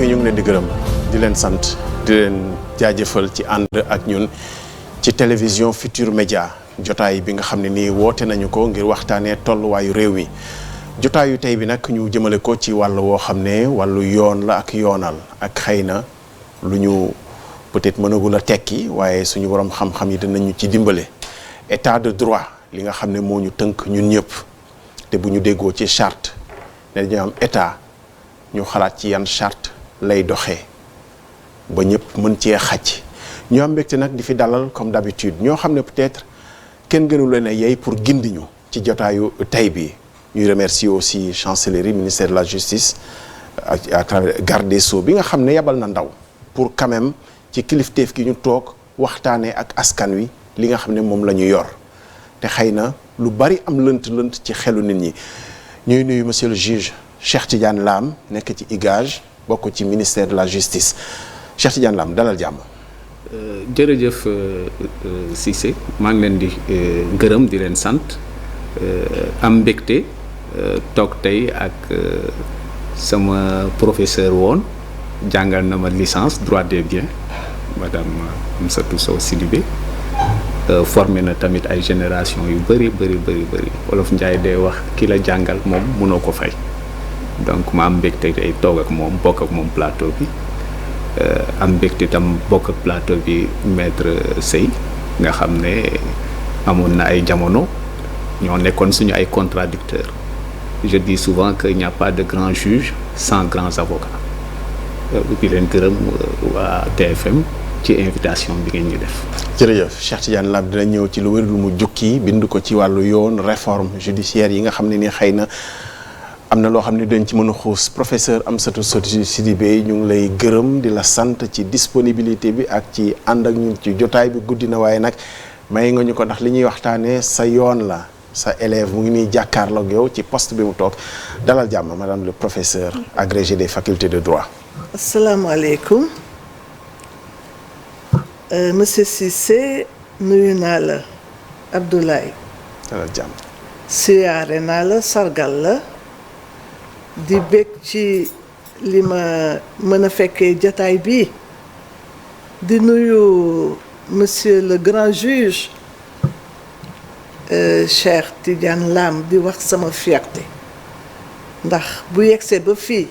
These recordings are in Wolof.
yi ñu ngi leen di gërëm di leen sant di leen jaajëfal ci ànd ak ñun ci télévision Futur Média jotaay bi nga xam ne nii woote nañu ko ngir waxtaanee tolluwaayu réew mi jotaayu tey bi nag ñu jëmale ko ci wàll woo xam ne wàllu yoon la ak yoonal ak xëy na lu ñu peut-être mënagul a tekki waaye suñu borom xam-xam yi dinañu ci dimbale état de droit li nga xam ne moo ñu tënk ñun ñëpp te bu ñu déggoo ci charte ne dañu am état ñu xalaat ci yan charte lay doxee ba ñëpp mën cee xaj ñu am mbégte nag di fi dalal comme d'habitude ñoo xam ne peut-être kenn gënu leen a yey pour gindi ñu ci jotaayu tey bi ñuy remercier aussi chancellerie ministère de la justice à travers garde des sceaux bi nga xam ne yabal na ndaw pour quand même ci kilifteef gi ñu toog waxtaanee ak askan wi li nga xam ne moom la ñu yor te xëy na lu bari am lënt-lënt ci xelu nit ñi ñuy nuyu monsieur le juge Cheikh Tidiane Lam nekk ci IGAJ bokk ci ministère de la justice Cheikh Tidiane Lam dalal jàmm. jërëjëf Cissé maa ngi leen di gërëm di leen sant am mbégte toog tey ak sama professeur woon jàngal na ma licence droit des biens madame Amsatou Sow Sidibé formé na tamit ay génération yu bëri Wolof Njaay day wax ki la jàngal moom mënoo ko fay donc ma am mbégte tey toog ak moom bokk ak moom plateau bi am mbégte tam bokk ak plateau bi maître Sey nga xam ne amoon na ay jamono ñoo nekkoon suñu ay contradicteurs je dis souvent que il n'y a pas de grands juges sans grands avocats di leen gërëm waa TFM ci invitation bi ngeen ñu def. jërëjëf Cheikh Tidiane Lam dina ñëw ci lu wér lu mu jukki bind ko ci wàllu yoon réforme judiciaire yi nga xam ne ni xëy na am na loo xam ne dañ ci mën a xuus professeur Amsatou Sow Sidibé ñu ngi lay gërëm di la sant ci disponibilité bi ak ci ànd ak ñun ci jotaay bi guddi na waaye nag may nga ñu ko ndax li ñuy waxtaanee sa yoon la sa élève mu ngi nii jàkkaarloog yow ci poste bi mu toog dalal jàmm madame le professeur agrégé des facultés de droit. asalaamaaleykum monsieur Cissé nuyu naa la Abdoulaye. dalal jàmm. siyaare naa la sargal la di bég ci li ma mën a fekkee jataay bi di nuyu monsieur le grand juge Cheikh Tidiane Lam di wax sama fierté ndax bu yegsee ba fii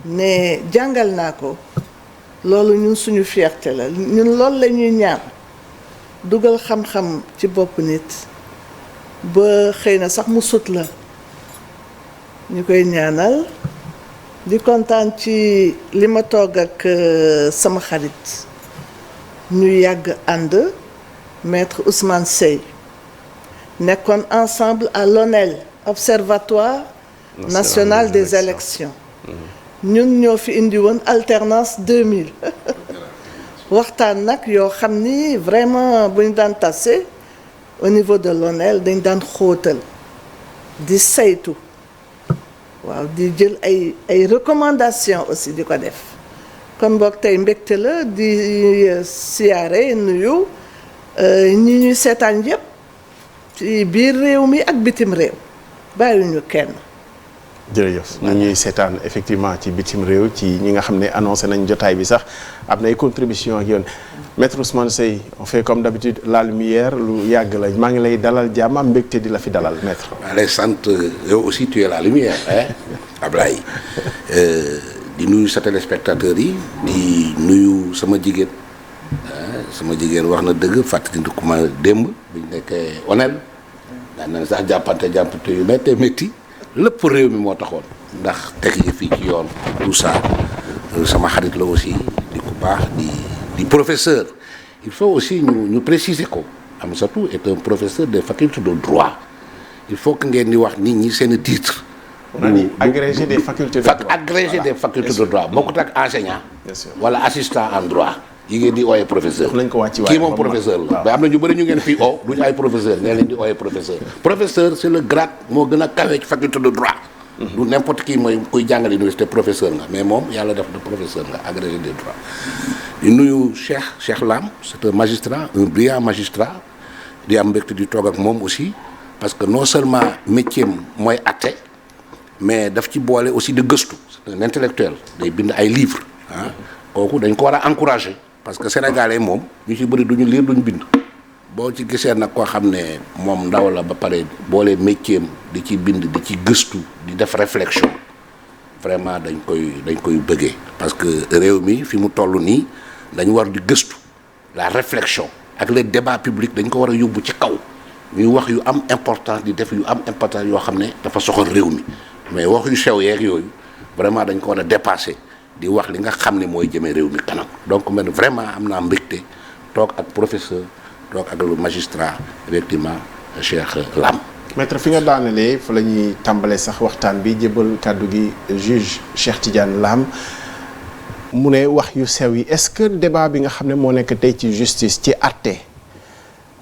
ne jàngal naa ko loolu ñun suñu fierté la ñun loolu la ñuy ñaan dugal xam-xam ci bopp nit ba xëy na sax mu sut la ñu koy ñaanal di kontaan ci li ma toog ak sama xarit ñu yàgg ànd maître Ousmane Sey nekkoon ensemble à l'ONEL Observatoire national des élections ñun ñoo fi indi woon alternance 2000 waxtaan nag yoo xam ni vraiment bu ñu daan tase au niveau de l'ONEL dañ daan xóotal di saytu waaw di jël ay recommandations aussi di ko def kon boog tey mbégte la di siyaare nuyu ñi ñuy seetaan yëpp ci biir réew mi ak bitim réew bàyyiwuñu kenn. jërëjëf ñu ñuy seetaan effectivement ci bitim réew ci ñi nga xam ne annoncé nañ jotaay bi sax am na ay contribution ak yoon maître Ousmane Sey on fait comme d'habitude la lumière lu yàgg la maa ngi lay dalal jàmm am mbégte di la fi dalal maître. maa lay sant yow aussi tu es la lumière hein Ablaye di nuyu sa téléspectateurs yi di nuyu sama jigéen wax na dëgg fàttali ko ma démb bi ñu nekkee ONEL daan nañ sax jàppante yu métti lépp réew mi moo taxoon ndax teg yi fii ci yoon tout ça sama xarit la aussi di ku baax di professeur il faut aussi ñu préciser ko Amsatou est un professeur des facultés de droit il faut que ngeen di wax nit ñi seen titre. agrégé des facultés de droit agrégé des facultés de droit bokkut ak enseignant. wala assistant en droit. yi ngeen di ooyee professeur kii moom professeur la mais am na ñu bëri ñu ngeen fii oo duñu ay professeur ngeen leen di ooyee professeur c'est le grade moo gën a kawe ci faculté de droit du n'importe qui mooy kuy jàngale université professeur nga mais moom yàlla def de professeur nga agrégé de droit di nuyu Cheikh Lam c'est un magistrat un brillant magistrat di am mbégte di toog ak moom aussi parce que non seulement métier mooy atte mais daf ci boole aussi de gëstu un intellectuel day bind ay livres ah kooku dañ ko war a encourager parce que sénégalais moom ñu ci bëri duñu lire duñu bind boo ci gisee nag koo xam ne moom ndaw la ba pare boole métier di ci bind di ci gëstu di def réflexion vraiment dañ koy bëggee parce que réew mi fi mu toll nii dañu war di gëstu la réflexion ak les débats publics dañ ko war a yóbbu ci kaw ñuy wax yu am importance di def yu am importance yoo xam ne dafa soxal réew mi mais wax yu sew yeeg yooyu vraiment dañ ko war a dépasser di wax li nga xam ne mooy jëmee réew mi kanam donc man vraiment am naa mbégte toog ak professeur toog ak le magistrat effectivement Cheikh Lam. maître fi nga daanelee fa la ñuy tàmbalee sax waxtaan bi jébbal kàddu gi juge Cheikh Tidiane Lam mu ne wax yu sew yi est-ce que débat bi nga xam ne moo nekk tey ci justice ci àtte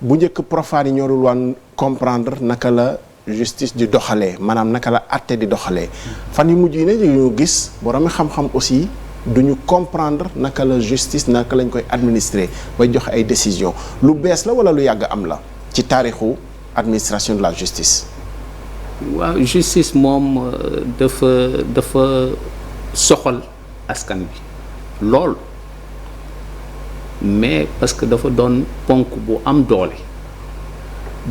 bu njëkk profane yi ñoo dul waan comprendre naka la justice di doxalee maanaam naka la àtte di doxalee fan yu mujj yi ne ñu gis borom xam-xam aussi duñu comprendre naka la justice naka lañ koy administrer bay joxe ay décisions lu bees la wala lu yàgg am la ci taarixu administration de la justice. waaw justice moom dafa soxal askan bi lool mais parce que dafa doon ponk bu am doole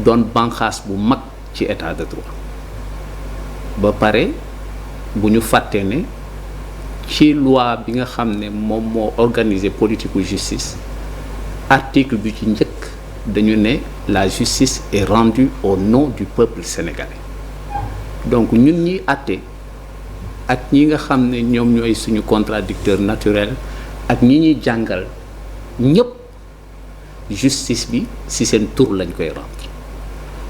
doon banqaas bu mag ci état de droit ba pare bu ñu fàtte ne ci loi bi nga xam ne moom moo organiser politique justice article bi ci njëkk dañu ne la justice est rendue au nom du peuple sénégalais donc ñun ñi àtte ak ñi nga xam ne ñoom ñooy suñu contradicteur naturel ak ñi ñuy jàngal ñëpp justice bi ci seen tur lañ koy rendre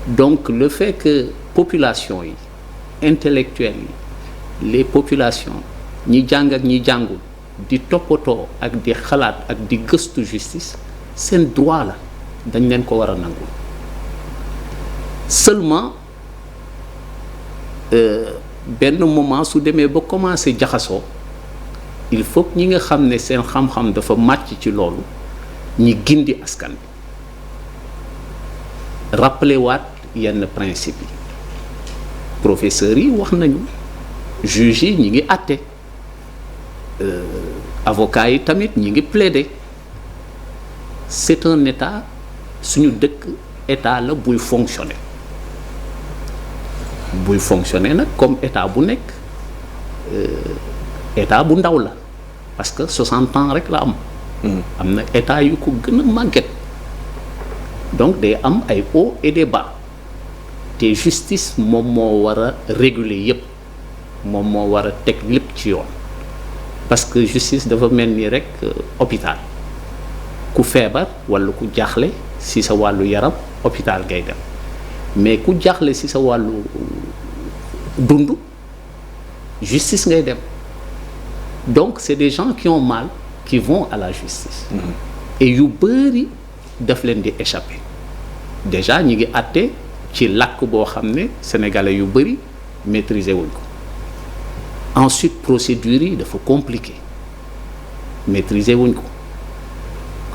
donc le fait que population yi intellectuels yi les populations ñi jàng ak ñi jàngul di toppatoo ak di xalaat ak di gëstu justice seen droit la dañ leen ko war a nangul seulement benn moment su demee ba commencé jaxasoo il faut que ñi nga xam ne seen xam-xam dafa màcc ci loolu ñi gindi askan bi rappeler waat yenn principe yi professeurs yi wax nañu juges yi ñi ngi àtte avocats yi tamit ñi ngi plaider c'est un état suñu dëkk état la buy fonctionner nag comme état bu nekk état bu ndaw la parce que 60 ans rek la am. am na état yu ko gën a màgget donc day am ay hauts et des bas te justice moom moo war a réguler yépp moom moo war a teg lépp ci yoon parce que justice dafa mel ni rek hôpital ku feebar walla ku jaaxle ci sa wàllu yaram hôpital ngay dem mais ku jaaxle ci sa wàllu dund justice ngay dem donc c'est des gens qui ont mal qui vont à la justice et yu bari daf leen di échapper déjà ñi ngi àtte ci làkk boo xam ne sénégalais yu bari maîtriser wuñ ko ensuite procédures yi dafa compliqué maîtriser wuñ ko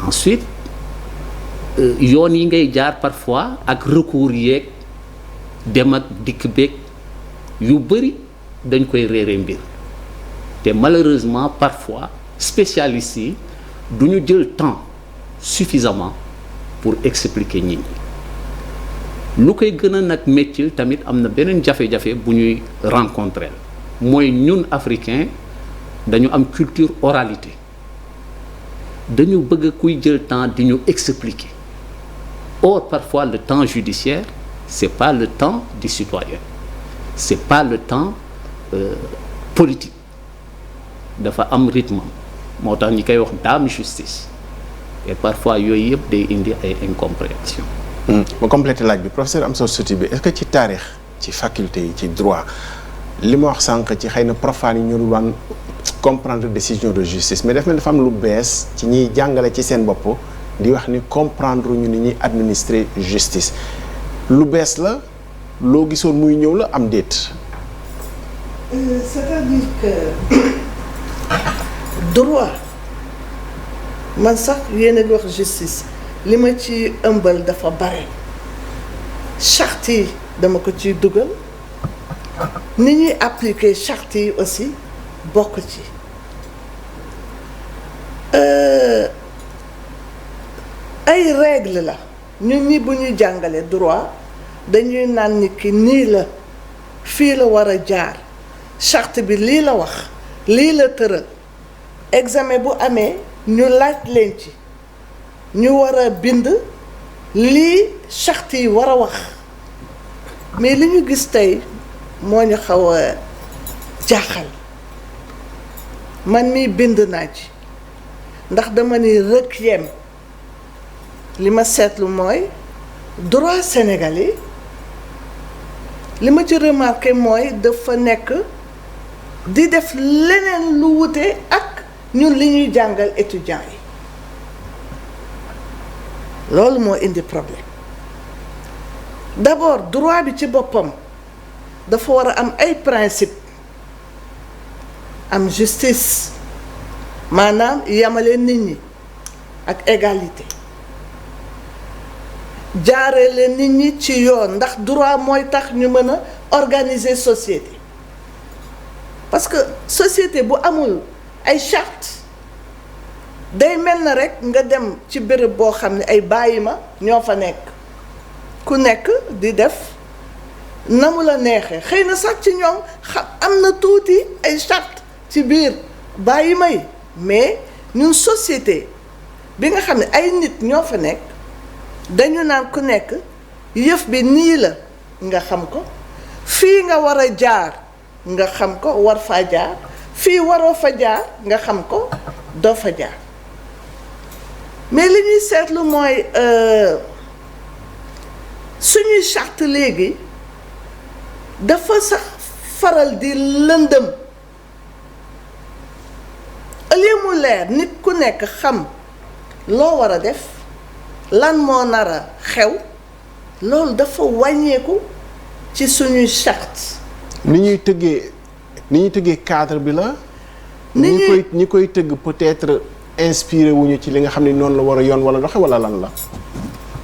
ensuite yoon yi ngay jaar parfois ak recours yeeg dem ak dikk beeg yu bari dañ koy réere mbir te malheureusement parfois spécialistes yi du ñu jël temps suffisamment pour expliquer nit ñi lu koy gën a nag métier tamit am na beneen jafe-jafe bu ñuy rencontrer mooy ñun africain dañu am culture oralité dañu bëgg kuy jël temps di ñu expliquer or parfois le temps judiciaire c'est pas le temps du citoyen c'est pas le temps politique dafa am rythme moo tax ñi koy wax daam justice et parfois yooyu yëpp day indi ay incompréhension. ma complété laaj bi professeur Amsatou Sow bi est-ce que ci taarix ci faculté yi ci droit li ma wax sànq ci xëy na profane yi ñu dul waan comprendre décision de justice mais daf mel dafa am lu bees ci ñiy jàngale ci seen bopp di wax ni comprendre ñu ni ñuy administrer justice lu bees la loo gisoon muy ñëw la am déet. c'est-à-dire que droit man sax yéen a ngi wax justice li ma ci ëmbal dafa bare charte yi dama ko ciy dugal ni ñuy appliquer charte yi aussi bokk ci ay règle la ñun ñi bu ñuy jàngale droit dañuy naan nit ki nii la fii la war a jaar charte bi lii la wax lii la tëral examen bu amee ñu laaj leen ci ñu war a bind lii charte yi war a wax mais li ñu gis tey moo ñu xaw a jaaxal man mii bind naa ci ndax dama ni requiem li ma seetlu mooy droit sénégalais li ma ci remarqué mooy dafa nekk di def leneen lu wute ak ñun li ñuy jàngal étudiants yi loolu moo indi problème d'abord droit bi ci boppam dafa war a am ay principe am justice maanaam yamale nit ñi ak égalité jaarale nit ñi ci yoon ndax droit mooy tax ñu mën a organiser société parce que société bu amul ay charte day mel na rekk nga dem ci béréb boo xam ne ay bàyyi ma ñoo fa nekk ku nekk di def na mu la neexee xëy na sax ci ñoom xam am na tuuti ay charte ci biir bàyyi may mais ñun société bi nga xam ne ay nit ñoo fa nekk dañu naan ku nekk yëf bi nii la nga xam ko fii nga war a jaar nga xam ko war faa jaar fii waroo fa jaar nga xam ko doo fa jaar mais li ñuy seetlu mooy suñuy charte léegi dafa sax faral di lëndëm ëllëg mu leer nit ku nekk xam loo war a def lan moo nar a xew loolu dafa wàññeeku ci suñuy charte ni ñuy tëggee cadre bi la. ñi koy tëgg peut-être inspiré wuñu ci li nga xam ne noonu la war a yoon wala doxe wala lan la.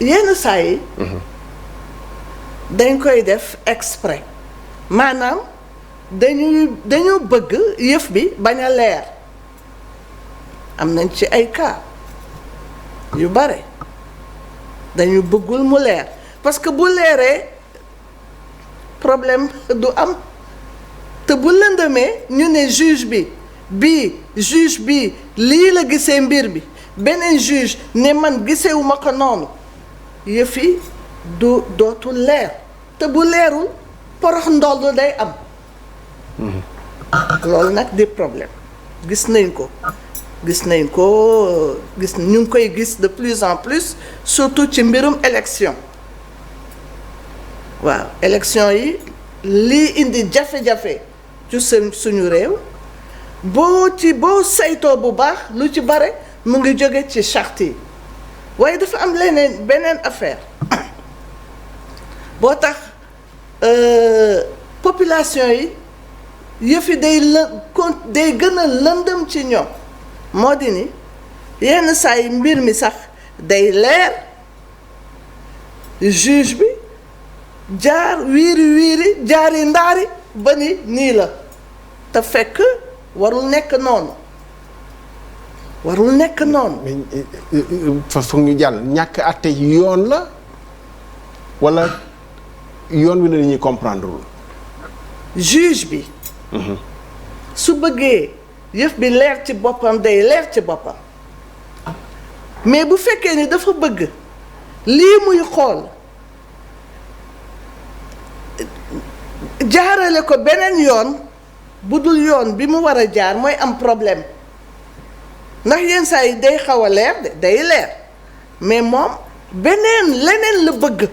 yenn saa yi. dañ koy def exprès maanaam dañu bëgg yëf bi bañ a leer am nañ ci ay cas yu bare dañu bëggul mu leer parce que bu leeree problème du am te bu lëndëmee ñu ne juge bi lii la gisee mbir bi beneen juge ne man gisewuma ko noonu yëf yi dootul leer te bu leerul porox ndoll day am loolu nag di problème gis nañ ko ñu ngi koy gis de plus en plus surtout ci mbirum élection waaw élection yi lii indi jafe-jafe ci suñu réew boo saytoo bu baax lu ci bare mu ngi jóge ci charte yi waaye dafa am beneen affaire boo tax population yi yëf yi day gën a lëndëm ci ñoom moo di ni yenn saa yi mbir mi sax day leer juge bi jaar wiiri jaari ndaari ba ni nii la te fekk warul nekk noonu fa foog ñu jàll ñàkk àtte yoon la walla yoon wi la ñuy comprendre wul juge bi su bëggee yëf bi leer ci boppam day leer ci boppam mais bu fekkee ni dafa bëgg lii muy xool jaarale ko beneen yoon bu dul yoon bi mu war a jaar mooy am problème ndax yenn saa yi day xaw a leer day leer mais moom leneen la bëgg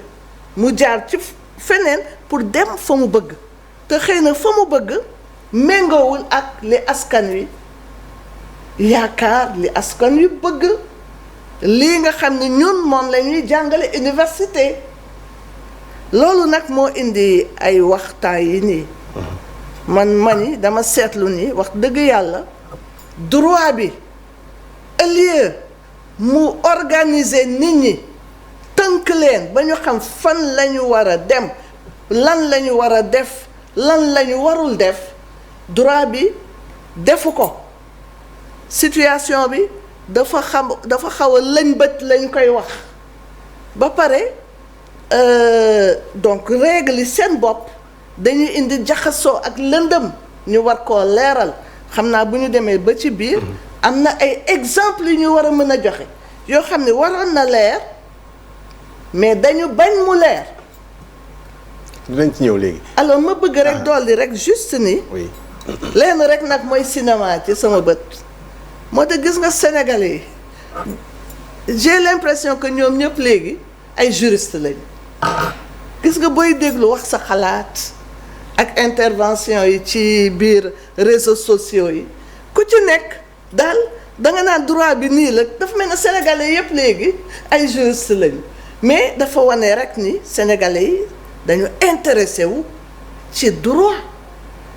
mu jaar ci feneen pour dem fa mu bëgg te xëy na fa mu bëgg méngoowul ak li askan wi yaakaar li askan wi bëgg lii nga xam ne ñun moom la ñuy jàngale université loolu nag moo indi ay waxtaan yi nii man dama seetlu ni wax dëgg yàlla droit bi au lieu mu organiser nit ñi tënk leen ba ñu xam fan la ñu war a dem lan la ñu war a def lan la ñu warul def droit bi defu ko situation bi dafa xaw a lëñbët lañ koy wax ba pare donc règle yi seen bopp dañuy indi jaxasoo ak lëndëm ñu war koo leeral xam naa bu ñu demee ba ci biir am na ay exemples yu ñu war a mën a joxe yoo xam ne waroon na leer mais dañu bañ mu leer. dinañ ci ñëw léegi. alors ma bëgg rek dolli rek juste ni. oui. lenn rek nag mooy cinéma ci sama bët moo tax gis nga Sénégalais yi j'ai l'impression que ñoom ñëpp léegi ay juristes lañu gis nga booy déglu wax sa xalaat ak intervention yi ci biir réseaux sociaux yi ku ci nekk daal danga naan droit bi nii la dafa mel ne Sénégalais yëpp léegi ay juristes lañu mais dafa wane rek ni Sénégalais yi dañu intéressé wu ci droit.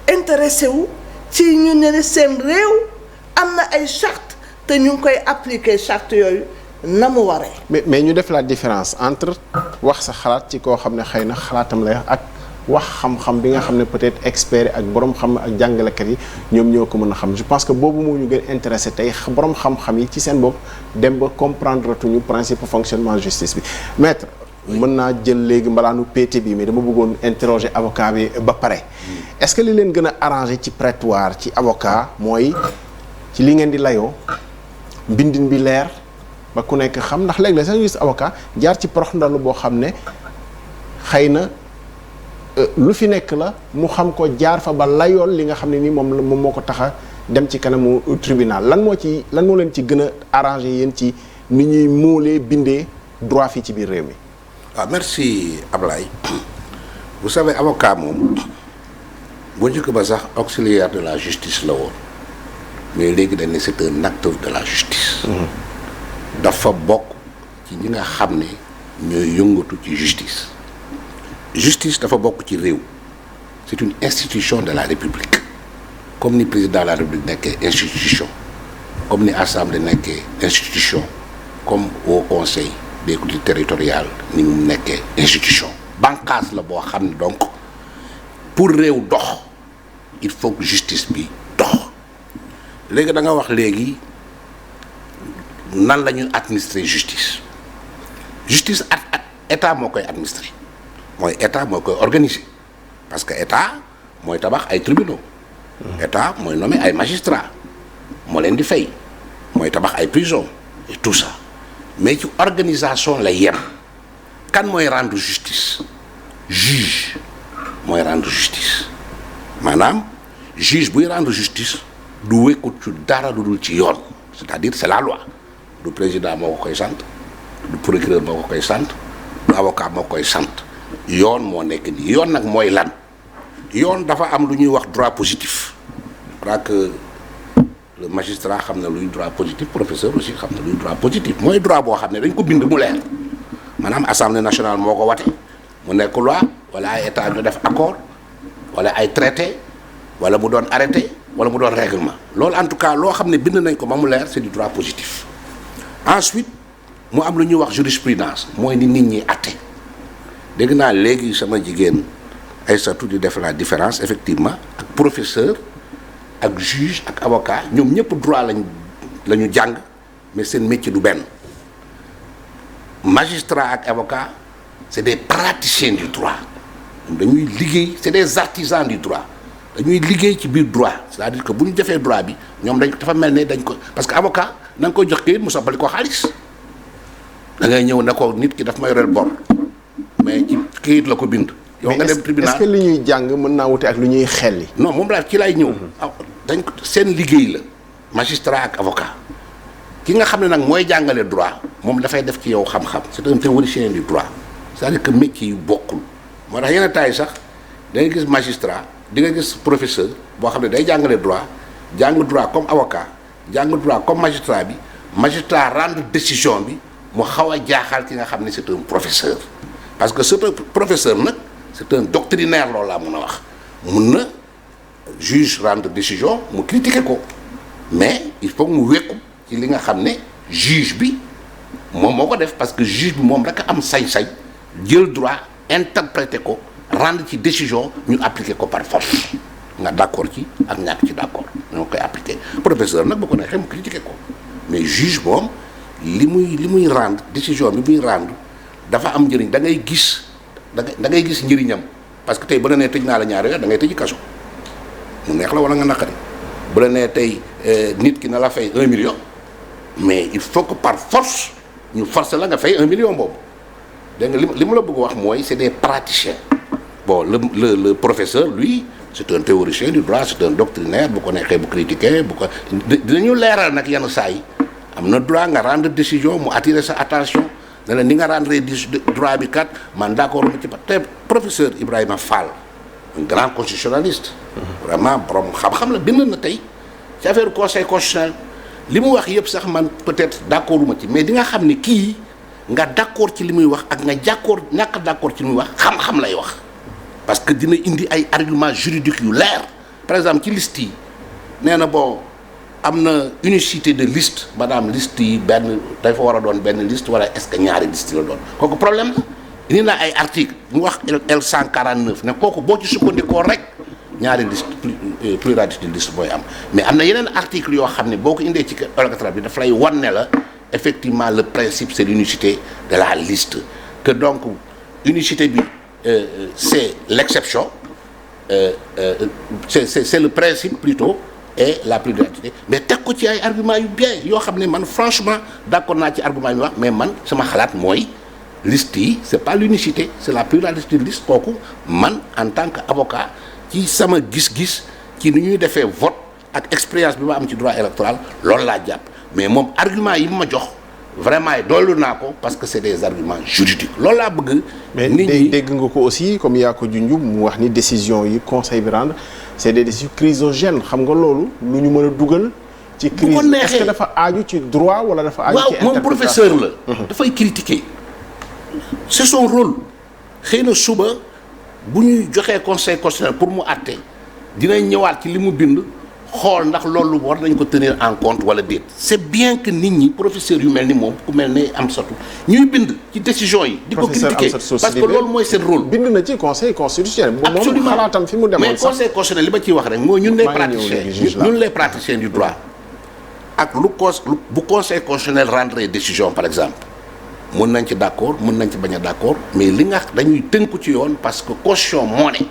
intéressé wu ci ñu ne seen réew am na ay charte te ñu ngi koy appliquer charte yooyu na mu waree. mais ñu def la différence entre wax sa xalaat ci koo xam ne xëy na xalaatam lay ak wax xam-xam bi nga xam ne peut-être expert ak borom xam ak jàngalekat yi ñoom ñoo ko mën a xam je pense que boobu moo ñu gën intéressé tey borom xam-xam yi ci seen bopp dem ba comprendre tuñu principe fonctionnement justice bi maître. mën naa jël léegi mbalaanu PT bi mais dama bëggoon interroger avocat bi ba pare est-ce que li leen gën a arrangé ci prétoire ci avocat mooy ci li ngeen di layoo mbindin bi leer ba ku nekk xam ndax léeg-léeg sax ñu gis avocat jaar ci porox ndalu boo xam ne xëy na lu fi nekk la mu xam ko jaar fa ba layool li nga xam ne ni moom moo ko tax a dem ci kanamu tribunal lan moo leen ci gën a arrangé yéen ci ni ñuy móolee bindee droit fii ci biir réew mi. waaw merci Ablaye vous savez avocat moom bu njëkk ba sax auxiliaire de la justice la woon mais léegi dañ ne c'est un acteur de la justice. dafa bokk ci ñi nga xam ne ñooy yëngatu ci justice. justice dafa bokk ci réew c'est une institution de la République comme ni président de la République nekkee institution comme ni assemblée nekkee institution comme au conseil des collectivités territoriales ni mu nekkee institution bànqaas la boo xam ne donc pour réew dox il faut que justice bi dox léegi da nga wax léegi nan la ñuy administrer justice at état moo koy administrer mooy état moo koy organiser parce que état mooy tabax ay tribunaux état mooy nommer ay magistrats moo leen di fay mooy tabax ay prisons et tout ça mais ci organisation la yem kan mooy rendre justice juge mooy rendre justice maanaam juge buy rendre justice du wékkut ci dara lu dul ci yoon c'est-à-dire c'est la loi du président moo ko koy sant du procureur moo ko koy sant du avocat moo ko koy sant yoon moo nekk nii yoon nag mooy lan yoon dafa am lu ñuy wax droit positif je crois que le magistrat xam na luy droit positif professeur aussi xam na luy droit positif mooy droit boo xam ne dañ ko bind mu leer maanaam assemblée nationale moo ko wate mu nekk loi wala ay état ñu def accord wala ay traité wala mu doon arrêté wala mu doon règlement loolu en tout cas loo xam ne bind nañ ko ba mu leer c'est du droit positif ensuite mu am lu ñuy wax jurisprudence mooy ni nit ñi àtte dégg naa léegi sama jigéen Aïssatou di def la différence effectivement ak professeur ak juge ak avocat ñoom ñëpp droit la ñu jàng mais seen métier du benn magistrat ak avocat c'est des praticiens du droit dañuy liggéey c'est des artisans du droit dañuy liggéey ci biir droit c'est-à-dire que bu ñu defee droit bi ñoom dafa mel ne dañ ko parce que avocat na nga koy jox kayit mu soppali ko xaalis da ngay ñëw ne ko nit ki daf ma yoreel bor mais ci kayit la ko bind. yow nga dem tribunal est-ce que li ñuy jàng mën naa wute ak lu ñuy xelli. non moom laa ci lay ñëw. dañ ko seen liggéey la magistrat ak avocat ki nga xam ne nag mooy jàngale droit moom dafay def ci yow xam-xam c'est un théoricien du droit c'est-à-dire que métier yu bokkul moo tax yenn taay sax da ngay gis magistrat di nga gis professeur boo xam ne day jàngale droit jàng droit comme avocat jàng droit comme magistrat bi magistrat rendre décision bi mu xaw a jaaxal ki nga xam ne c'est un professeur parce que c'est un professeur nag c'est un doctrinaire loolu laa mun a wax mun na juge rendre décision mu critiquer ko mais il faut mu wekku ci li nga xam ne juge bi moom moo ko def parce que juge bi moom rek am sañ-sañ jël droit interpréter ko rendre ci décision ñu appliquer ko par force nga d'accord ci ak ñàkk ci d'accord ñoo koy appliquer professeur nag bu ko neexee mu critiquer ko mais juge moom li muy rendre décision bi muy rendre dafa am njëriñ da ngay gis da ngay gis njëriñam parce que tey bu la nee tëj naa la ñaari weer da ngay tëj kaso mu neex la wala nga naqari bu la nee tey nit ki na la fay 1 million mais il faut que par force ñu forcer la nga fay 1 million boobu dégg nga li ma la bëgg wax mooy c'est des praticiens bon le professeur lui c'est un théoricien du droit c'est un doctrinaire bu ko neexee bu critiquer bu ko dinañu leeral nag yenn saa yi am na droit nga rendre décision mu attirer sa attention ne la ni nga rendre droit bi kat man d'accord mu ci te professeur Ibrahima Fall un grand constitutionnaliste vraiment borom xam-xam la bind na tey ci affaire conseil constitutionnel li mu wax yëpp sax man peut-être d'accord uma ci mais di nga xam ni kii nga d'accord ci li muy wax ak nga ñàkk d'accord ci li muy wax xam-xam lay wax parce que dina indi ay arguments juridiques yu leer par exemple ci liste yi nee na bon am na unicité de liste maanaam liste yi benn dafa war a doon benn liste wala est-ce que ñaari liste la doon kooku problème la indi na ay article mu wax L149 ne kooku boo ci sukkandikoo rek ñaari liste pluralité de liste booy am mais am na yeneen article yoo xam ne boo ko indee ci code électoral bi daf lay wan ne la effectivement le principe c'est l'unicité de la liste que donc unicité bi c'est l'exception c'est le principe plutôt et la pluralité mais teg ko ci ay arguments yu bien yoo xam ne man franchement d'accord naa ci argument yi wax mais man sama xalaat mooy liste yi c'est pas l'unicité c'est la pluralité de liste kooku man en tant que avocat ci sama gis-gis ci ni ñuy defee vote ak expérience bi ma am ci droit électoral loolu laa jàpp mais moom argument yi ma jox vraiment doolu naa ko parce que c'est des arguments juridiques loolu laa bëgg. mais dégg nga ko aussi comme yaa ko junj mu wax ni décision yi conseil bi rendre c'est des décisions chrysogènes xam nga loolu lu ñu mën a dugal. ci crise est-ce que dafa aaju ci droit wala dafa aaju ci interprétation. waaw moom professeur la. dafay critiquer. c'est son rôle xëy na suba bu ñuy joxee conseil constitutionnel pour mu àtte dinañ ñëwaat ci li mu bind xool ndax loolu war nañ ko tenir en compte wala déet c'est bien que nit ñi professeur yu mel ni moom ku mel ni Amsatou ñuy bind ci décision yi di ko critiquer parce que loolu mooy seen rôle bind na ci conseil constitutionnel moom xalaatam fi mu demoon mais conseil constitutionnel li ma ciy wax rek mooy ñun les praticiens du droit ak bu conseil constitutionnel rendre décision par exemple mën nañ ci d'accord mën nañ ci bañ a d'accord mais li nga dañuy tënku ci yoon parce que constitution moo ne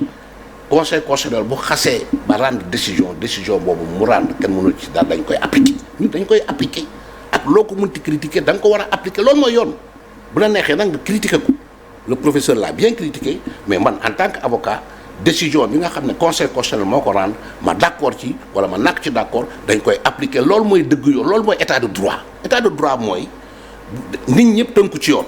conseil constitutionnel bu xasee ba rendre décision boobu mu rendre kenn mënul ci daal dañ koy appliquer ñun dañ koy appliquer ak loo ko mënti critiquer da nga ko war a appliquer loolu mooy yoon bu la neexee nag nga critiquer ko le professeur l'a bien critiqué mais man en tant que avocat décision bi nga xam ne conseil constitutionnel moo ko rendre ma d'accord ci wala ma nakk ci d'accord dañ koy appliquer loolu mooy dëgg yoon loolu mooy état de droit mooy nit ñëpp tënku ci yoon